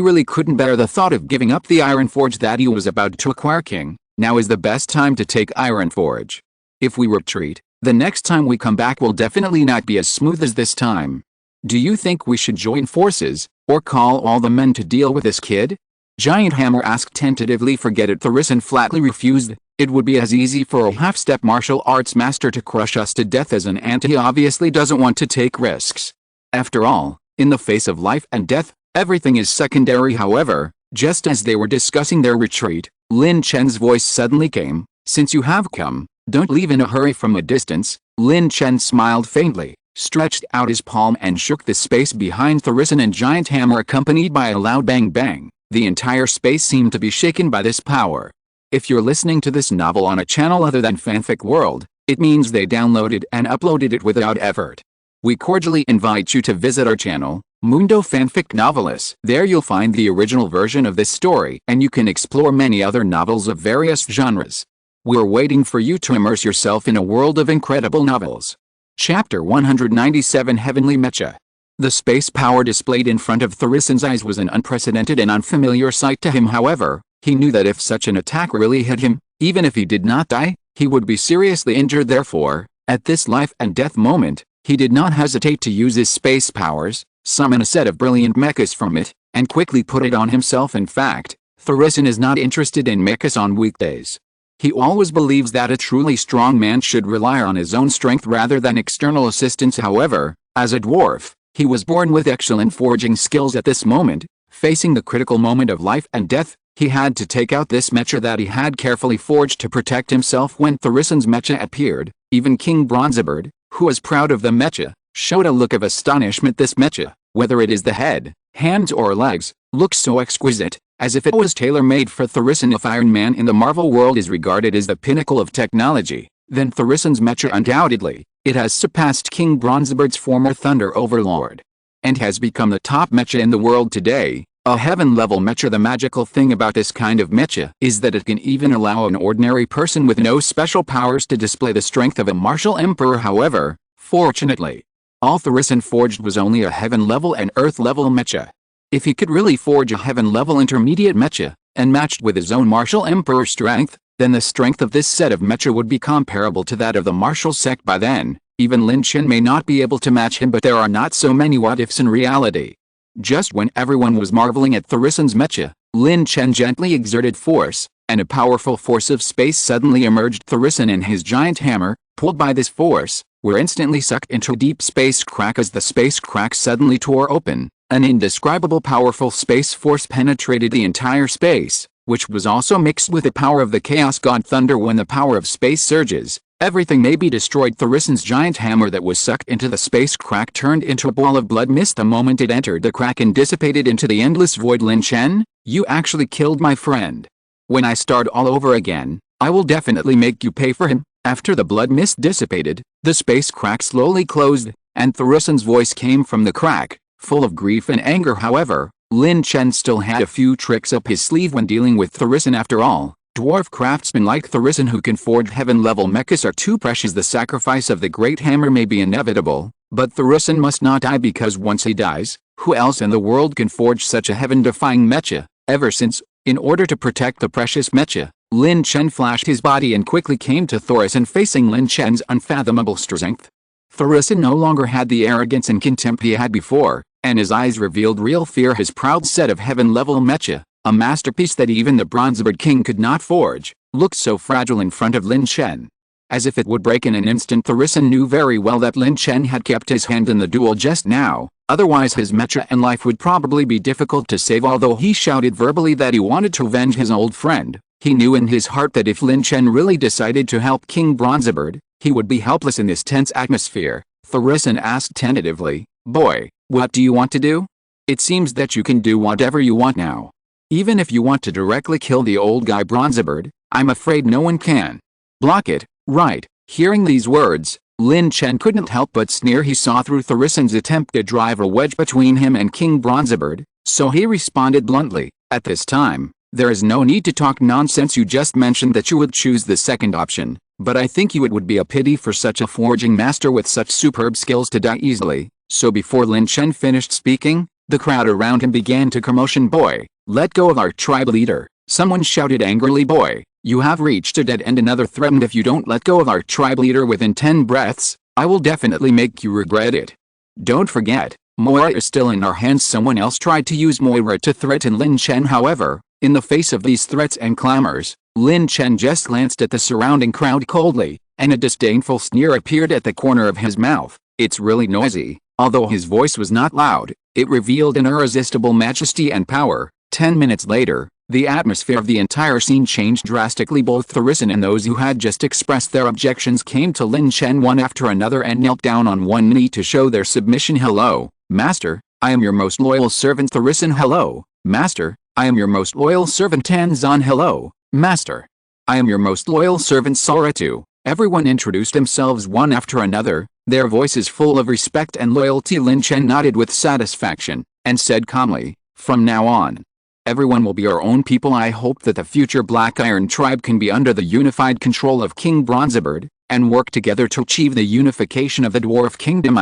Speaker 1: really couldn't bear the thought of giving up the Ironforge that he was about to acquire. "King, now is the best time to take Ironforge. If we retreat, the next time we come back will definitely not be as smooth as this time. Do you think we should join forces, or call all the men to deal with this kid?" Giant Hammer asked tentatively. "Forget it." Thorison flatly refused. "It would be as easy for a half-step martial arts master to crush us to death as an ant." He obviously doesn't want to take risks. After all, in the face of life and death, everything is secondary. However, just as they were discussing their retreat, Lin Chen's voice suddenly came, "Since you have come, don't leave in a hurry." From a distance, Lin Chen smiled faintly, stretched out his palm and shook the space behind Thorison and Giant Hammer, accompanied by a loud bang bang. The entire space seemed to be shaken by this power. If you're listening to this novel on a channel other than Fanfic World, it means they downloaded and uploaded it without effort. We cordially invite you to visit our channel, Mundo Fanfic Novelist. There you'll find the original version of this story, and you can explore many other novels of various genres. We're waiting for you to immerse yourself in a world of incredible novels. Chapter 197, Heavenly Mecha. The space power displayed in front of Thorison's eyes was an unprecedented and unfamiliar sight to him. However, he knew that if such an attack really hit him, even if he did not die, he would be seriously injured. Therefore, at this life and death moment, he did not hesitate to use his space powers, summon a set of brilliant mechas from it, and quickly put it on himself. In fact, Thorison is not interested in mechas on weekdays. He always believes that a truly strong man should rely on his own strength rather than external assistance. However, as a dwarf, he was born with excellent forging skills. At this moment, facing the critical moment of life and death, he had to take out this mecha that he had carefully forged to protect himself. When Thorison's mecha appeared, even King Bronzebird, who was proud of the mecha, showed a look of astonishment. This mecha, whether it is the head, hands or legs, looks so exquisite, as if it was tailor-made for Thorison. If Iron Man in the Marvel world is regarded as the pinnacle of technology, then Thorison's mecha undoubtedly, it has surpassed King Bronzebird's former Thunder Overlord, and has become the top mecha in the world today, a heaven-level mecha. The magical thing about this kind of mecha is that it can even allow an ordinary person with no special powers to display the strength of a martial emperor. However, fortunately, All Tharisan forged was only a heaven-level and earth-level mecha. If he could really forge a heaven-level intermediate mecha, and matched with his own martial emperor strength, then the strength of this set of mecha would be comparable to that of the martial sect by then. Even Lin Chen may not be able to match him, but there are not so many what-ifs in reality. Just when everyone was marveling at Tharisan's mecha, Lin Chen gently exerted force, and a powerful force of space suddenly emerged. Tharisan and his giant hammer, pulled by this force, were instantly sucked into a deep space crack. As the space crack suddenly tore open, an indescribable powerful space force penetrated the entire space, which was also mixed with the power of the chaos god thunder. When the power of space surges, everything may be destroyed. Tharisan's giant hammer that was sucked into the space crack turned into a ball of blood mist the moment it entered the crack and dissipated into the endless void. Lin Chen, you actually killed my friend. When I start all over again, I will definitely make you pay for him. After the blood mist dissipated, the space crack slowly closed, and Tharisan's voice came from the crack, full of grief and anger. However, Lin Chen still had a few tricks up his sleeve when dealing with Tharisan. After all, dwarf craftsmen like Tharisan who can forge heaven-level mechas are too precious. The sacrifice of the great hammer may be inevitable, but Tharisan must not die, because once he dies, who else in the world can forge such a heaven-defying mecha? Ever since, in order to protect the precious mecha, Lin Chen flashed his body and quickly came to Tharisan. Facing Lin Chen's unfathomable strength, Tharisan no longer had the arrogance and contempt he had before, and his eyes revealed real fear. His proud set of heaven-level mecha, a masterpiece that even the Bronzebird King could not forge, looked so fragile in front of Lin Chen, as if it would break in an instant. Tharisan knew very well that Lin Chen had kept his hand in the duel just now, otherwise his mecha and life would probably be difficult to save. Although he shouted verbally that he wanted to avenge his old friend, he knew in his heart that if Lin Chen really decided to help King Bronzebird, he would be helpless in this tense atmosphere. Tharisan asked tentatively, "Boy, what do you want to do? It seems that you can do whatever you want now. Even if you want to directly kill the old guy Bronzebird, I'm afraid no one can block it, right?" Hearing these words, Lin Chen couldn't help but sneer. He saw through Tharisan's attempt to drive a wedge between him and King Bronzebird, so he responded bluntly, "At this time, there is no need to talk nonsense. You just mentioned that you would choose the second option, but I think it would be a pity for such a forging master with such superb skills to die easily." So before Lin Chen finished speaking, the crowd around him began to commotion. "Boy, let go of our tribe leader," someone shouted angrily. "Boy, you have reached a dead end." Another threatened, "If you don't let go of our tribe leader within 10 breaths, I will definitely make you regret it. Don't forget, Moira is still in our hands." Someone else tried to use Moira to threaten Lin Chen. However, in the face of these threats and clamors, Lin Chen just glanced at the surrounding crowd coldly, and a disdainful sneer appeared at the corner of his mouth. "It's really noisy." Although his voice was not loud, it revealed an irresistible majesty and power. 10 minutes later, the atmosphere of the entire scene changed drastically. Both Tharisan and those who had just expressed their objections came to Lin Chen one after another and knelt down on one knee to show their submission. "Hello, Master, I am your most loyal servant." Tharisan, "Hello, Master, I am your most loyal servant." Tanzan, "Hello, Master, I am your most loyal servant." Saratu. Everyone introduced themselves one after another, their voices full of respect and loyalty. Lin Chen nodded with satisfaction, and said calmly, "From now on, everyone will be our own people. I hope that the future Black Iron tribe can be under the unified control of King Bronzebird, and work together to achieve the unification of the Dwarf Kingdom.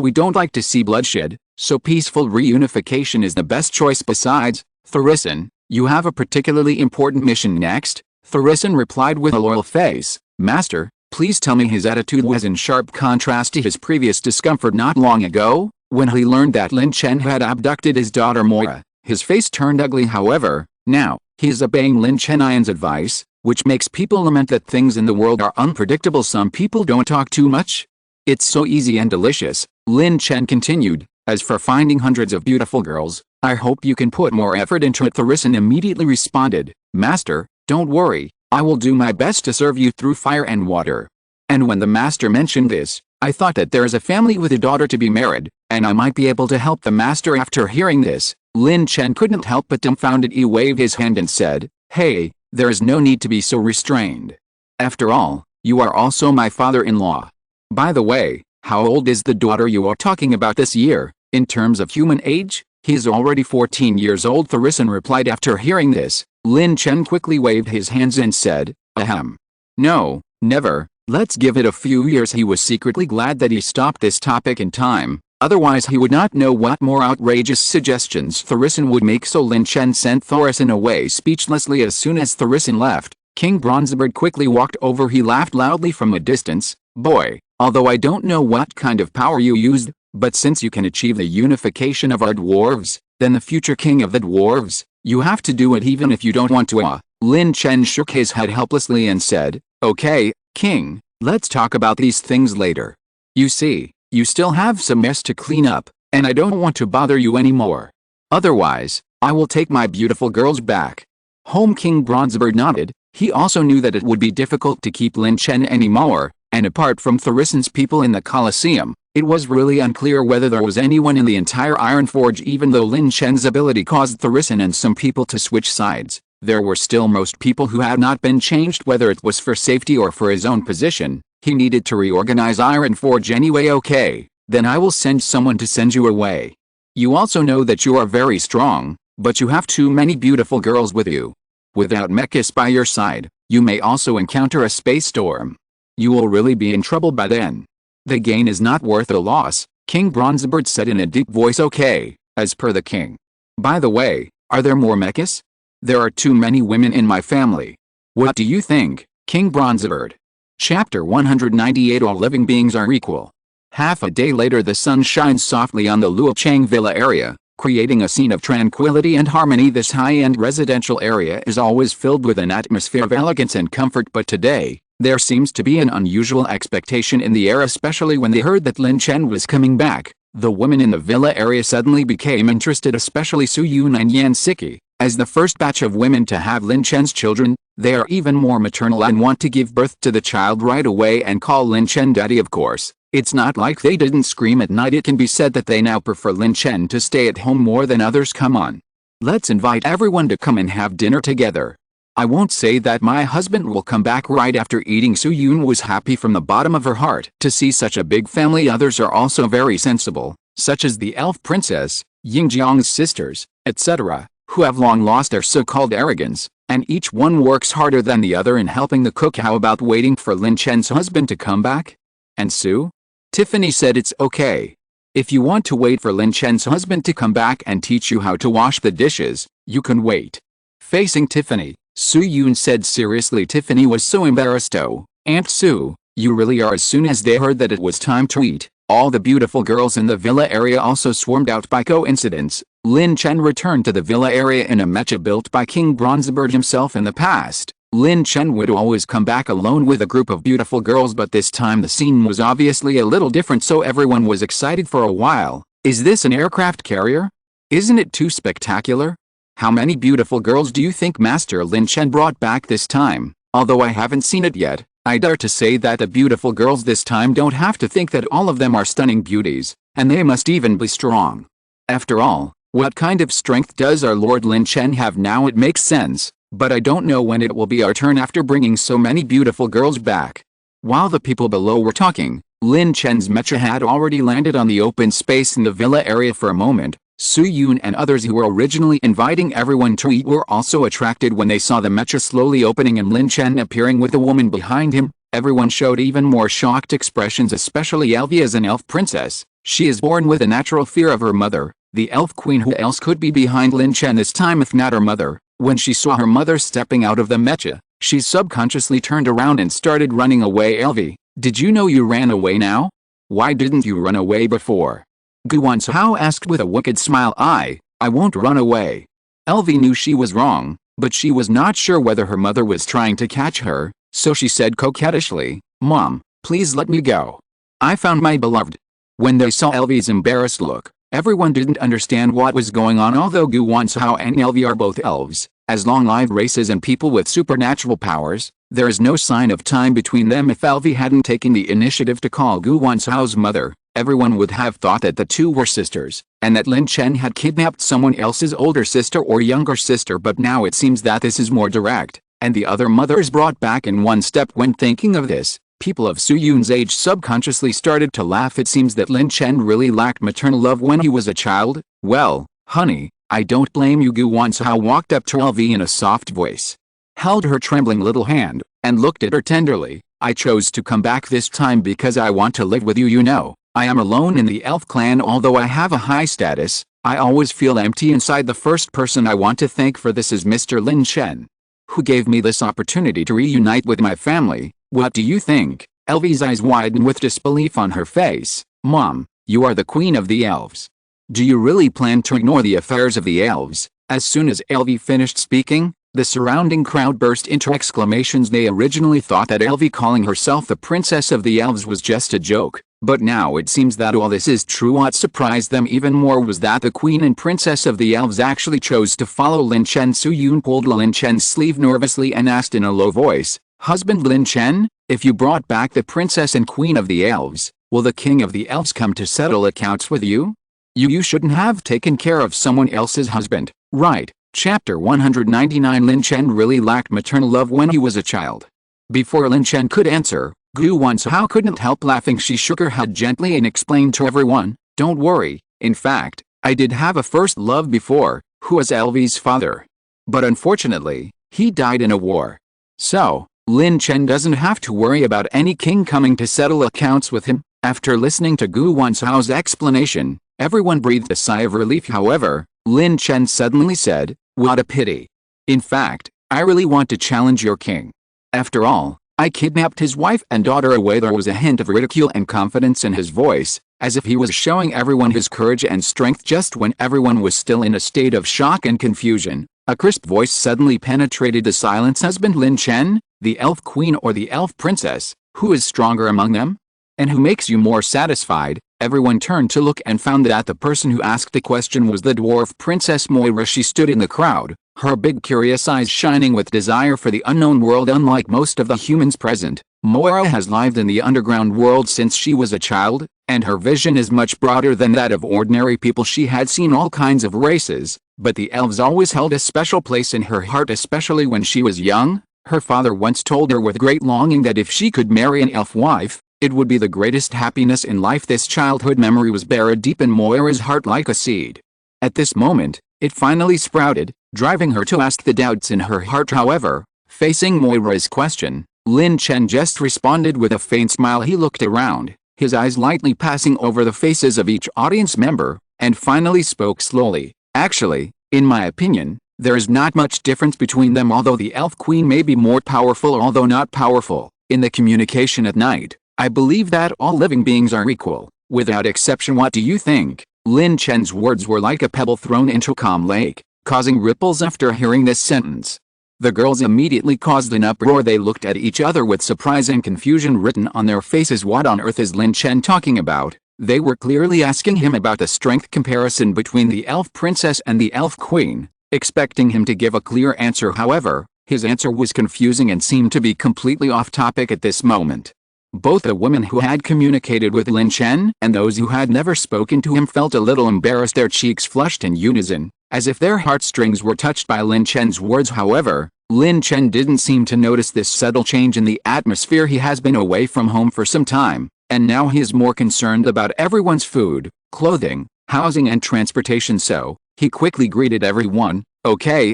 Speaker 1: We don't like to see bloodshed, so peaceful reunification is the best choice. Besides, Tharisan, you have a particularly important mission next." Tharisan replied with a loyal face, "Master, please tell me." His attitude was in sharp contrast to his previous discomfort not long ago, when he learned that Lin Chen had abducted his daughter Moira. His face turned ugly. However, now, he is obeying Lin Chen's advice, which makes people lament that things in the world are unpredictable. Some people don't talk too much. It's so easy and delicious. Lin Chen continued, "As for finding hundreds of beautiful girls, I hope you can put more effort into it." Tharisan immediately responded, "Master, don't worry, I will do my best to serve you through fire and water." And when the master mentioned this, I thought that there is a family with a daughter to be married, and I might be able to help the master. After hearing this, Lin Chen couldn't help but dumbfounded. He waved his hand and said, "Hey, there is no need to be so restrained. After all, you are also my father-in-law. By the way, how old is the daughter you are talking about this year, in terms of human age?" "He is already 14 years old," Tharisan replied. After hearing this, Lin Chen quickly waved his hands and said, "Ahem. No, never. Let's give it a few years. He was secretly glad that he stopped this topic in time, otherwise he would not know what more outrageous suggestions Tharisin would make. So Lin Chen sent Tharisin away speechlessly. As soon as Tharisin left, King Bronzebird quickly walked over. He laughed loudly from a distance. Boy, although I don't know what kind of power you used, but since you can achieve the unification of our dwarves, then the future king of the dwarves, you have to do it even if you don't want to. Lin Chen shook his head helplessly and said, okay, King, let's talk about these things later. You see, you still have some mess to clean up, and I don't want to bother you anymore. Otherwise, I will take my beautiful girls back home. King Bronzebird nodded. He also knew that it would be difficult to keep Lin Chen anymore, and apart from Tharisin's people in the Colosseum, it was really unclear whether there was anyone in the entire Ironforge. Even though Lin Chen's ability caused Tharisin and some people to switch sides, there were still most people who had not been changed, whether it was for safety or for his own position. He needed to reorganize Ironforge anyway. Okay, then I will send someone to send you away. You also know that you are very strong, but you have too many beautiful girls with you. Without mechas by your side, you may also encounter a space storm. You will really be in trouble by then. The gain is not worth the loss, King Bronzebird said in a deep voice. Okay, as per the king. By the way, are there more mechas? There are too many women in my family. What do you think, King Bronzebird? Chapter 198. All living beings are equal. Half a day later, the sun shines softly on the Luochang Villa area, creating a scene of tranquility and harmony. This high-end residential area is always filled with an atmosphere of elegance and comfort, but today, there seems to be an unusual expectation in the air, especially when they heard that Lin Chen was coming back. The women in the villa area suddenly became interested, especially Su Yun and Yan Siqi. As the first batch of women to have Lin Chen's children, they are even more maternal and want to give birth to the child right away and call Lin Chen daddy. Of course, it's not like they didn't scream at night. It can be said that they now prefer Lin Chen to stay at home more than others. Come on. Let's invite everyone to come and have dinner together. I won't say that my husband will come back right after eating. Su Yun was happy from the bottom of her heart to see such a big family. Others are also very sensible, such as the elf princess, Yingjiang's sisters, etc., who have long lost their so-called arrogance, and each one works harder than the other in helping the cook. How about waiting for Lin Chen's husband to come back? And Sue? Tiffany said it's okay. If you want to wait for Lin Chen's husband to come back and teach you how to wash the dishes, you can wait. Facing Tiffany, Su Yun said seriously. Tiffany was so embarrassed. Oh, Aunt Sue, you really are. As soon as they heard that it was time to eat, all the beautiful girls in the villa area also swarmed out. By coincidence, Lin Chen returned to the villa area in a mecha built by King Bronzebird himself. In the past, Lin Chen would always come back alone with a group of beautiful girls, but this time the scene was obviously a little different, so everyone was excited for a while. Is this an aircraft carrier? Isn't it too spectacular? How many beautiful girls do you think Master Lin Chen brought back this time? Although I haven't seen it yet, I dare to say that the beautiful girls this time don't have to think that all of them are stunning beauties, and they must even be strong. After all, what kind of strength does our Lord Lin Chen have now? It makes sense, but I don't know when it will be our turn after bringing so many beautiful girls back. While the people below were talking, Lin Chen's mecha had already landed on the open space in the villa area. For a moment, Su Yun and others who were originally inviting everyone to eat were also attracted when they saw the mecha slowly opening and Lin Chen appearing with a woman behind him. Everyone showed even more shocked expressions, especially Elvie as an elf princess. She is born with a natural fear of her mother, the elf queen. Who else could be behind Lin Chen this time if not her mother? When she saw her mother stepping out of the mecha, she subconsciously turned around and started running away. Elvie, did you know you ran away now? Why didn't you run away before? Guan Cao asked with a wicked smile. I won't run away. Elvie knew she was wrong, but she was not sure whether her mother was trying to catch her, so she said coquettishly, Mom, please let me go. I found my beloved. When they saw Elvie's embarrassed look, everyone didn't understand what was going on. Although Guan Cao and Elvie are both elves, as long-lived races and people with supernatural powers, there is no sign of time between them. If Elvie hadn't taken the initiative to call Guan Cao's mother, everyone would have thought that the two were sisters, and that Lin Chen had kidnapped someone else's older sister or younger sister. But now it seems that this is more direct, and the other mother is brought back in one step. When thinking of this, people of Su Yun's age subconsciously started to laugh. It seems that Lin Chen really lacked maternal love when he was a child. Well, honey, I don't blame you. Guan Cao walked up to Elvie in a soft voice, held her trembling little hand, and looked at her tenderly. I chose to come back this time because I want to live with you, you know. I am alone in the elf clan. Although I have a high status, I always feel empty inside. The first person I want to thank for this is Mr. Lin Chen, who gave me this opportunity to reunite with my family. What do you think? Elvie's eyes widen with disbelief on her face. Mom, you are the queen of the elves. Do you really plan to ignore the affairs of the elves? As soon as Elvie finished speaking, the surrounding crowd burst into exclamations. They originally thought that Elvie calling herself the princess of the elves was just a joke, but now it seems that all this is true. What surprised them even more was that the queen and princess of the elves actually chose to follow Lin Chen. Su-Yun pulled Lin Chen's sleeve nervously and asked in a low voice, "Husband Lin Chen, if you brought back the princess and queen of the elves, will the king of the elves come to settle accounts with you? You shouldn't have taken care of someone else's husband, right?" Chapter 199. Lin Chen really lacked maternal love when he was a child. Before Lin Chen could answer, Gu Wanshao couldn't help laughing. She shook her head gently and explained to everyone, "Don't worry, in fact, I did have a first love before, who was Elvie's father. But unfortunately, he died in a war. So, Lin Chen doesn't have to worry about any king coming to settle accounts with him." After listening to Gu Wanshao's explanation, everyone breathed a sigh of relief. However, Lin Chen suddenly said, "What a pity. In fact, I really want to challenge your king. After all, I kidnapped his wife and daughter away." There was a hint of ridicule and confidence in his voice, as if he was showing everyone his courage and strength just when everyone was still in a state of shock and confusion. A crisp voice suddenly penetrated the silence. "Husband Lin Chen, the elf queen or the elf princess, who is stronger among them? And who makes you more satisfied?" Everyone turned to look and found that the person who asked the question was the dwarf princess Moira. She stood in the crowd, her big curious eyes shining with desire for the unknown world. Unlike most of the humans present, Moira has lived in the underground world since she was a child, and her vision is much broader than that of ordinary people. She had seen all kinds of races, but the elves always held a special place in her heart, especially when she was young. Her father once told her with great longing that if she could marry an elf wife, it would be the greatest happiness in life. This childhood memory was buried deep in Moira's heart like a seed. At this moment, it finally sprouted, driving her to ask the doubts in her heart. However, facing Moira's question, Lin Chen just responded with a faint smile. He looked around, his eyes lightly passing over the faces of each audience member, and finally spoke slowly. "Actually, in my opinion, there is not much difference between them. Although the elf queen may be more powerful, although not powerful, in the communication at night, I believe that all living beings are equal, without exception. What do you think?" Lin Chen's words were like a pebble thrown into a calm lake, causing ripples. After hearing this sentence, the girls immediately caused an uproar. They looked at each other with surprise and confusion written on their faces. What on earth is Lin Chen talking about? They were clearly asking him about the strength comparison between the elf princess and the elf queen, expecting him to give a clear answer. However, his answer was confusing and seemed to be completely off topic at this moment. Both the women who had communicated with Lin Chen and those who had never spoken to him felt a little embarrassed. Their cheeks flushed in unison, as if their heartstrings were touched by Lin Chen's words. However, Lin Chen didn't seem to notice this subtle change in the atmosphere. He has been away from home for some time, and now he is more concerned about everyone's food, clothing, housing and transportation. So, he quickly greeted everyone. Okay,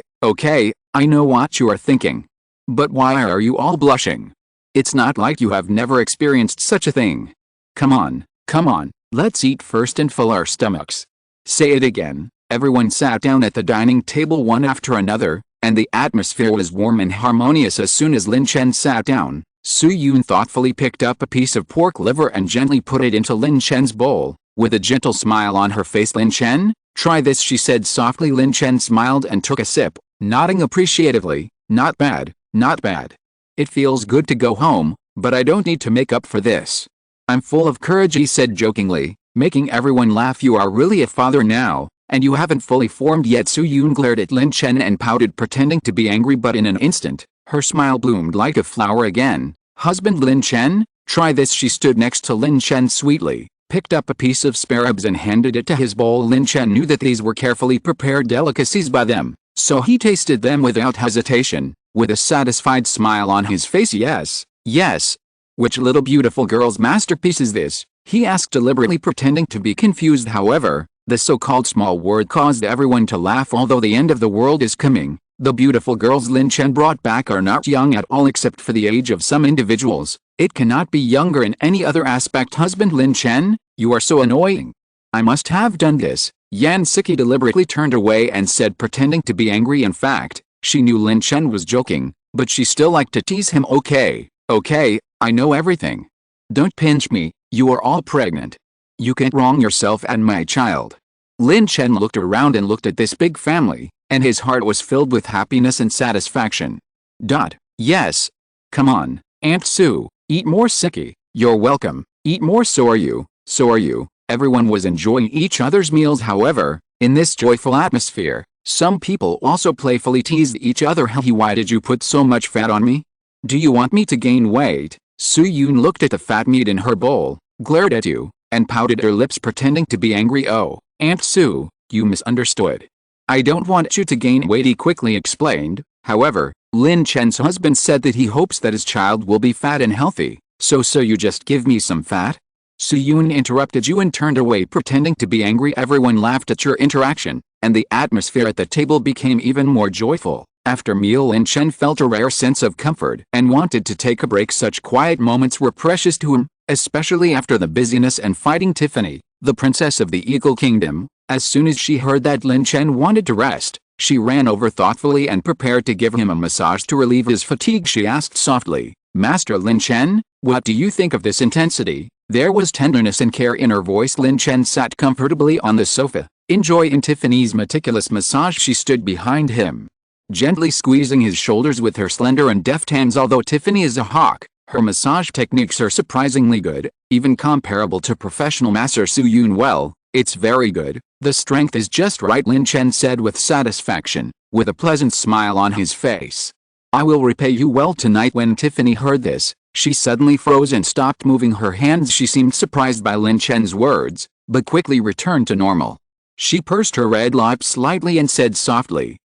Speaker 1: I know what you are thinking. But why are you all blushing? It's not like you have never experienced such a thing. Come on, let's eat first and fill our stomachs." "Say it again." Everyone sat down at the dining table one after another, and the atmosphere was warm and harmonious. As soon as Lin Chen sat down, Su-Yun thoughtfully picked up a piece of pork liver and gently put it into Lin Chen's bowl, with a gentle smile on her face. "Lin Chen, try this," she said softly. Lin Chen smiled and took a sip, nodding appreciatively. Not bad. It feels good to go home, but I don't need to make up for this. I'm full of courage," he said jokingly, making everyone laugh. "You are really a father now, and you haven't fully formed yet." Su-Yun glared at Lin Chen and pouted, pretending to be angry, but in an instant, her smile bloomed like a flower again. "Husband Lin Chen, try this." She stood next to Lin Chen sweetly, picked up a piece of spare ribs and handed it to his bowl. Lin Chen knew that these were carefully prepared delicacies by them, so he tasted them without hesitation, with a satisfied smile on his face. Yes. "Which little beautiful girl's masterpiece is this?" he asked deliberately, pretending to be confused. However, the so-called small word caused everyone to laugh. Although the end of the world is coming, The beautiful girls Lin Chen brought back are not young at all except for the age of some individuals. It cannot be younger in any other aspect. Husband Lin Chen, you are so annoying. I must have done this. Yan Siqi deliberately turned away and said, pretending to be angry. In fact, she knew Lin Chen was joking, but she still liked to tease him. Okay, I know everything. Don't pinch me, you are all pregnant. You can't wrong yourself and my child. Lin Chen looked around and looked at this big family, and his heart was filled with happiness and satisfaction. Yes. Come on, Aunt Sue, eat more Siqi. You're welcome, eat more. So are you. Everyone was enjoying each other's meals. However, in this joyful atmosphere, some people also playfully teased each other. Hey, why did you put so much fat on me? Do you want me to gain weight? Su Yun looked at the fat meat in her bowl, glared at you, and pouted her lips pretending to be angry. Oh, Aunt Sue, you misunderstood. I don't want you to gain weight, he quickly explained. However, Lin Chen's husband said that he hopes that his child will be fat and healthy. So you just give me some fat? Su Yun interrupted you and turned away pretending to be angry. Everyone laughed at your interaction, and the atmosphere at the table became even more joyful. After meal, Lin Chen felt a rare sense of comfort and wanted to take a break. Such quiet moments were precious to him, especially after the busyness and fighting. Tiffany, the princess of the Eagle Kingdom, as soon as she heard that Lin Chen wanted to rest, she ran over thoughtfully and prepared to give him a massage to relieve his fatigue. She asked softly, Master Lin Chen, what do you think of this intensity? There was tenderness and care in her voice. Lin Chen sat comfortably on the sofa, enjoying Tiffany's meticulous massage. She stood behind him, gently squeezing his shoulders with her slender and deft hands. Although Tiffany is a hawk, her massage techniques are surprisingly good, even comparable to professional master Su Yun. Well, it's very good. The strength is just right, Lin Chen said with satisfaction, with a pleasant smile on his face. I will repay you well tonight. When Tiffany heard this, she suddenly froze and stopped moving her hands. She seemed surprised by Lin Chen's words, but quickly returned to normal. She pursed her red lips slightly and said softly,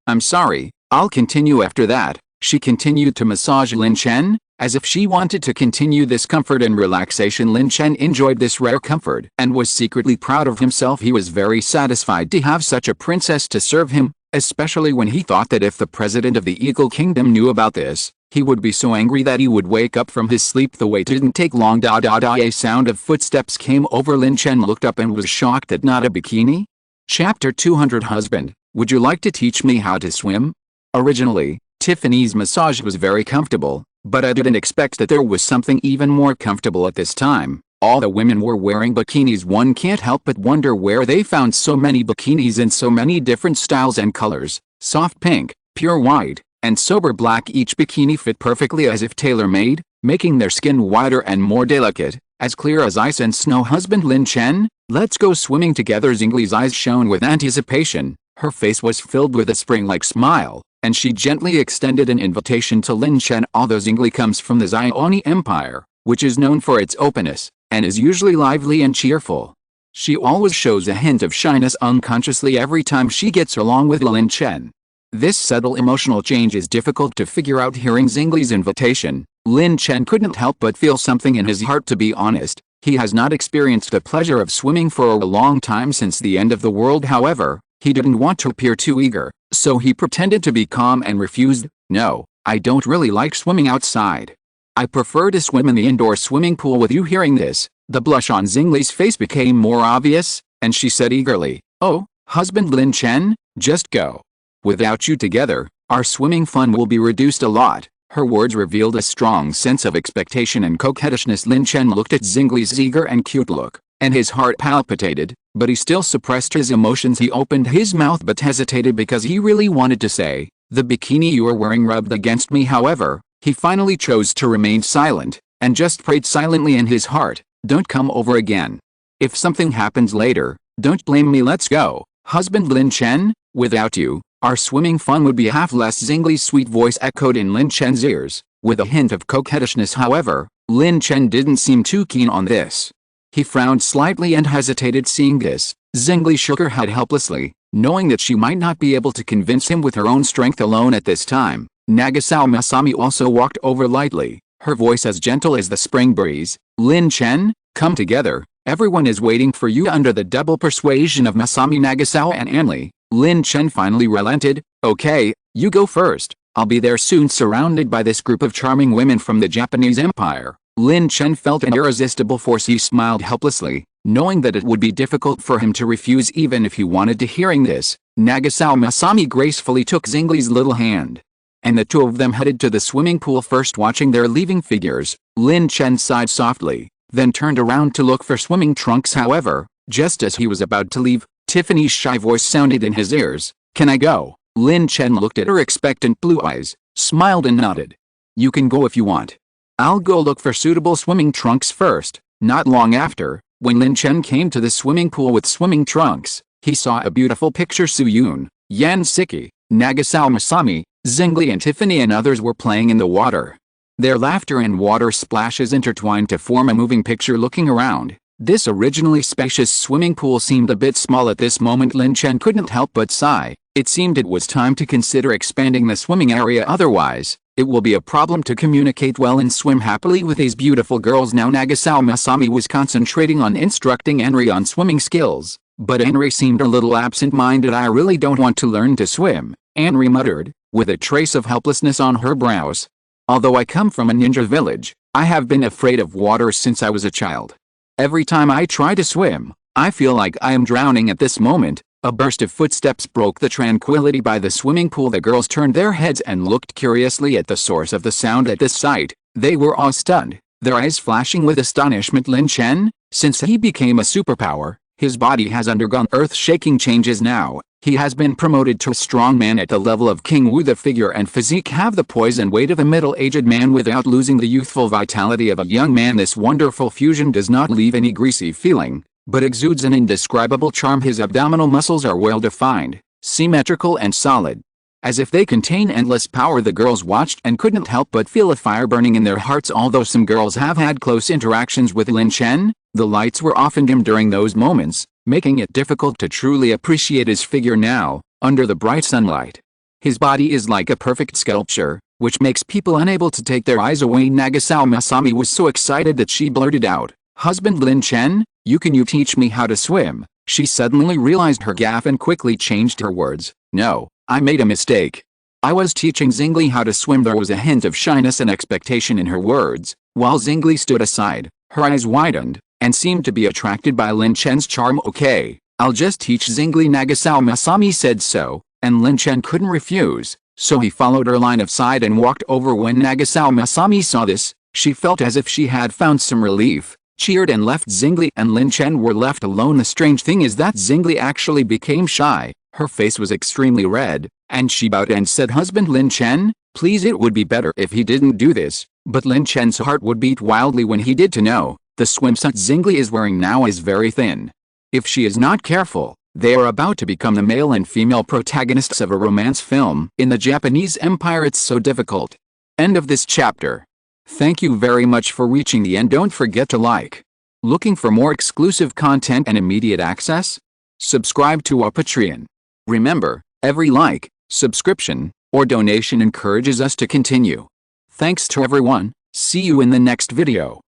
Speaker 1: I'm sorry, I'll continue after that. She continued to massage Lin Chen, as if she wanted to continue this comfort and relaxation. Lin Chen enjoyed this rare comfort and was secretly proud of himself. He was very satisfied to have such a princess to serve him, especially when he thought that if the president of the Eagle Kingdom knew about this, he would be so angry that he would wake up from his sleep. The wait didn't take long. A sound of footsteps came over. Lin Chen looked up and was shocked that not a bikini. Chapter 200. Husband, would you like to teach me how to swim? Originally, Tiffany's massage was very comfortable, but I didn't expect that there was something even more comfortable at this time. All the women were wearing bikinis. One can't help but wonder where they found so many bikinis in so many different styles and colors. Soft pink, pure white, and sober black. Each bikini fit perfectly as if tailor-made, making their skin whiter and more delicate, as clear as ice and snow. Husband Lin Chen, let's go swimming together. Zingli's eyes shone with anticipation. Her face was filled with a spring-like smile, and she gently extended an invitation to Lin Chen. Although Zingli comes from the Xiaoni Empire, which is known for its openness, and is usually lively and cheerful, she always shows a hint of shyness unconsciously every time she gets along with Lin Chen. This subtle emotional change is difficult to figure out. Hearing Zingli's invitation, Lin Chen couldn't help but feel something in his heart. To be honest, he has not experienced the pleasure of swimming for a long time since the end of the world. However, he didn't want to appear too eager, so he pretended to be calm and refused. No, I don't really like swimming outside. I prefer to swim in the indoor swimming pool with you. Hearing this, the blush on Zingli's face became more obvious, and she said eagerly, Oh, husband Lin Chen, just go. Without you together, our swimming fun will be reduced a lot. Her words revealed a strong sense of expectation and coquettishness. Lin Chen looked at Zingli's eager and cute look, and his heart palpitated, but he still suppressed his emotions. He opened his mouth but hesitated because he really wanted to say, The bikini you are wearing rubbed against me. However, he finally chose to remain silent, and just prayed silently in his heart, Don't come over again. If something happens later, don't blame me. Let's go, husband Lin Chen. Without you, our swimming fun would be half less. Zingli's sweet voice echoed in Lin Chen's ears, with a hint of coquettishness. However, Lin Chen didn't seem too keen on this. He frowned slightly and hesitated. Seeing this, Zingli shook her head helplessly, knowing that she might not be able to convince him with her own strength alone at this time. Nagasao Masami also walked over lightly, her voice as gentle as the spring breeze. Lin Chen, come together, everyone is waiting for you. Under the double persuasion of Masami, Nagasao and Anli, Lin Chen finally relented. Okay, You go first. I'll be there soon. Surrounded by this group of charming women from the Japanese Empire, Lin Chen felt an irresistible force. He smiled helplessly, knowing that it would be difficult for him to refuse even if he wanted to. Hearing this, Nagasao Masami gracefully took Xingli's little hand, and the two of them headed to the swimming pool. First watching their leaving figures, Lin Chen sighed softly, then turned around to look for swimming trunks. However, just as he was about to leave, Tiffany's shy voice sounded in his ears. Can I go? Lin Chen looked at her expectant blue eyes, smiled and nodded. You can go if you want. I'll go look for suitable swimming trunks first. Not long after, when Lin Chen came to the swimming pool with swimming trunks, he saw a beautiful picture. Su-yoon, Yan Siqi, Nagasao Masami, Xingli and Tiffany and others were playing in the water. Their laughter and water splashes intertwined to form a moving picture. Looking around, this originally spacious swimming pool seemed a bit small at this moment. Lin Chen couldn't help but sigh. It seemed it was time to consider expanding the swimming area, otherwise, it will be a problem to communicate well and swim happily with these beautiful girls. Now Nagasao Masami was concentrating on instructing Henry on swimming skills, but Henry seemed a little absent-minded. I really don't want to learn to swim, Henry muttered, with a trace of helplessness on her brows. Although I come from a ninja village, I have been afraid of water since I was a child. Every time I try to swim, I feel like I am drowning. At this moment, a burst of footsteps broke the tranquility by the swimming pool. The girls turned their heads and looked curiously at the source of the sound. At this sight, they were all stunned, their eyes flashing with astonishment. Lin Chen, since he became a superpower, his body has undergone earth-shaking changes. Now, he has been promoted to a strong man at the level of King Wu. The figure and physique have the poise and weight of a middle-aged man without losing the youthful vitality of a young man. This wonderful fusion does not leave any greasy feeling, but exudes an indescribable charm. His abdominal muscles are well-defined, symmetrical and solid, as if they contain endless power. The girls watched and couldn't help but feel a fire burning in their hearts. Although some girls have had close interactions with Lin Chen, the lights were often dim during those moments, making it difficult to truly appreciate his figure now, under the bright sunlight. His body is like a perfect sculpture, which makes people unable to take their eyes away. Nagasao Masami was so excited that she blurted out, "Husband Lin Chen, you teach me how to swim?" She suddenly realized her gaffe and quickly changed her words. "No, I made a mistake. I was teaching Xingli how to swim." There was a hint of shyness and expectation in her words, while Xingli stood aside, her eyes widened, and seemed to be attracted by Lin Chen's charm. "Okay, I'll just teach Xingli." Nagasao Masami said so, and Lin Chen couldn't refuse, so he followed her line of sight and walked over. When Nagasao Masami saw this, she felt as if she had found some relief, cheered and left. Xingli and Lin Chen were left alone. The strange thing is that Xingli actually became shy. Her face was extremely red, and she bowed and said, "Husband Lin Chen, please, it would be better if he didn't do this." But Lin Chen's heart would beat wildly when he did to know the swimsuit Xingli is wearing now is very thin. If she is not careful, they are about to become the male and female protagonists of a romance film. In the Japanese Empire, it's so difficult. End of this chapter. Thank you very much for reaching the end. Don't forget to like. Looking for more exclusive content and immediate access? Subscribe to our Patreon. Remember, every like, subscription, or donation encourages us to continue. Thanks to everyone. See you in the next video.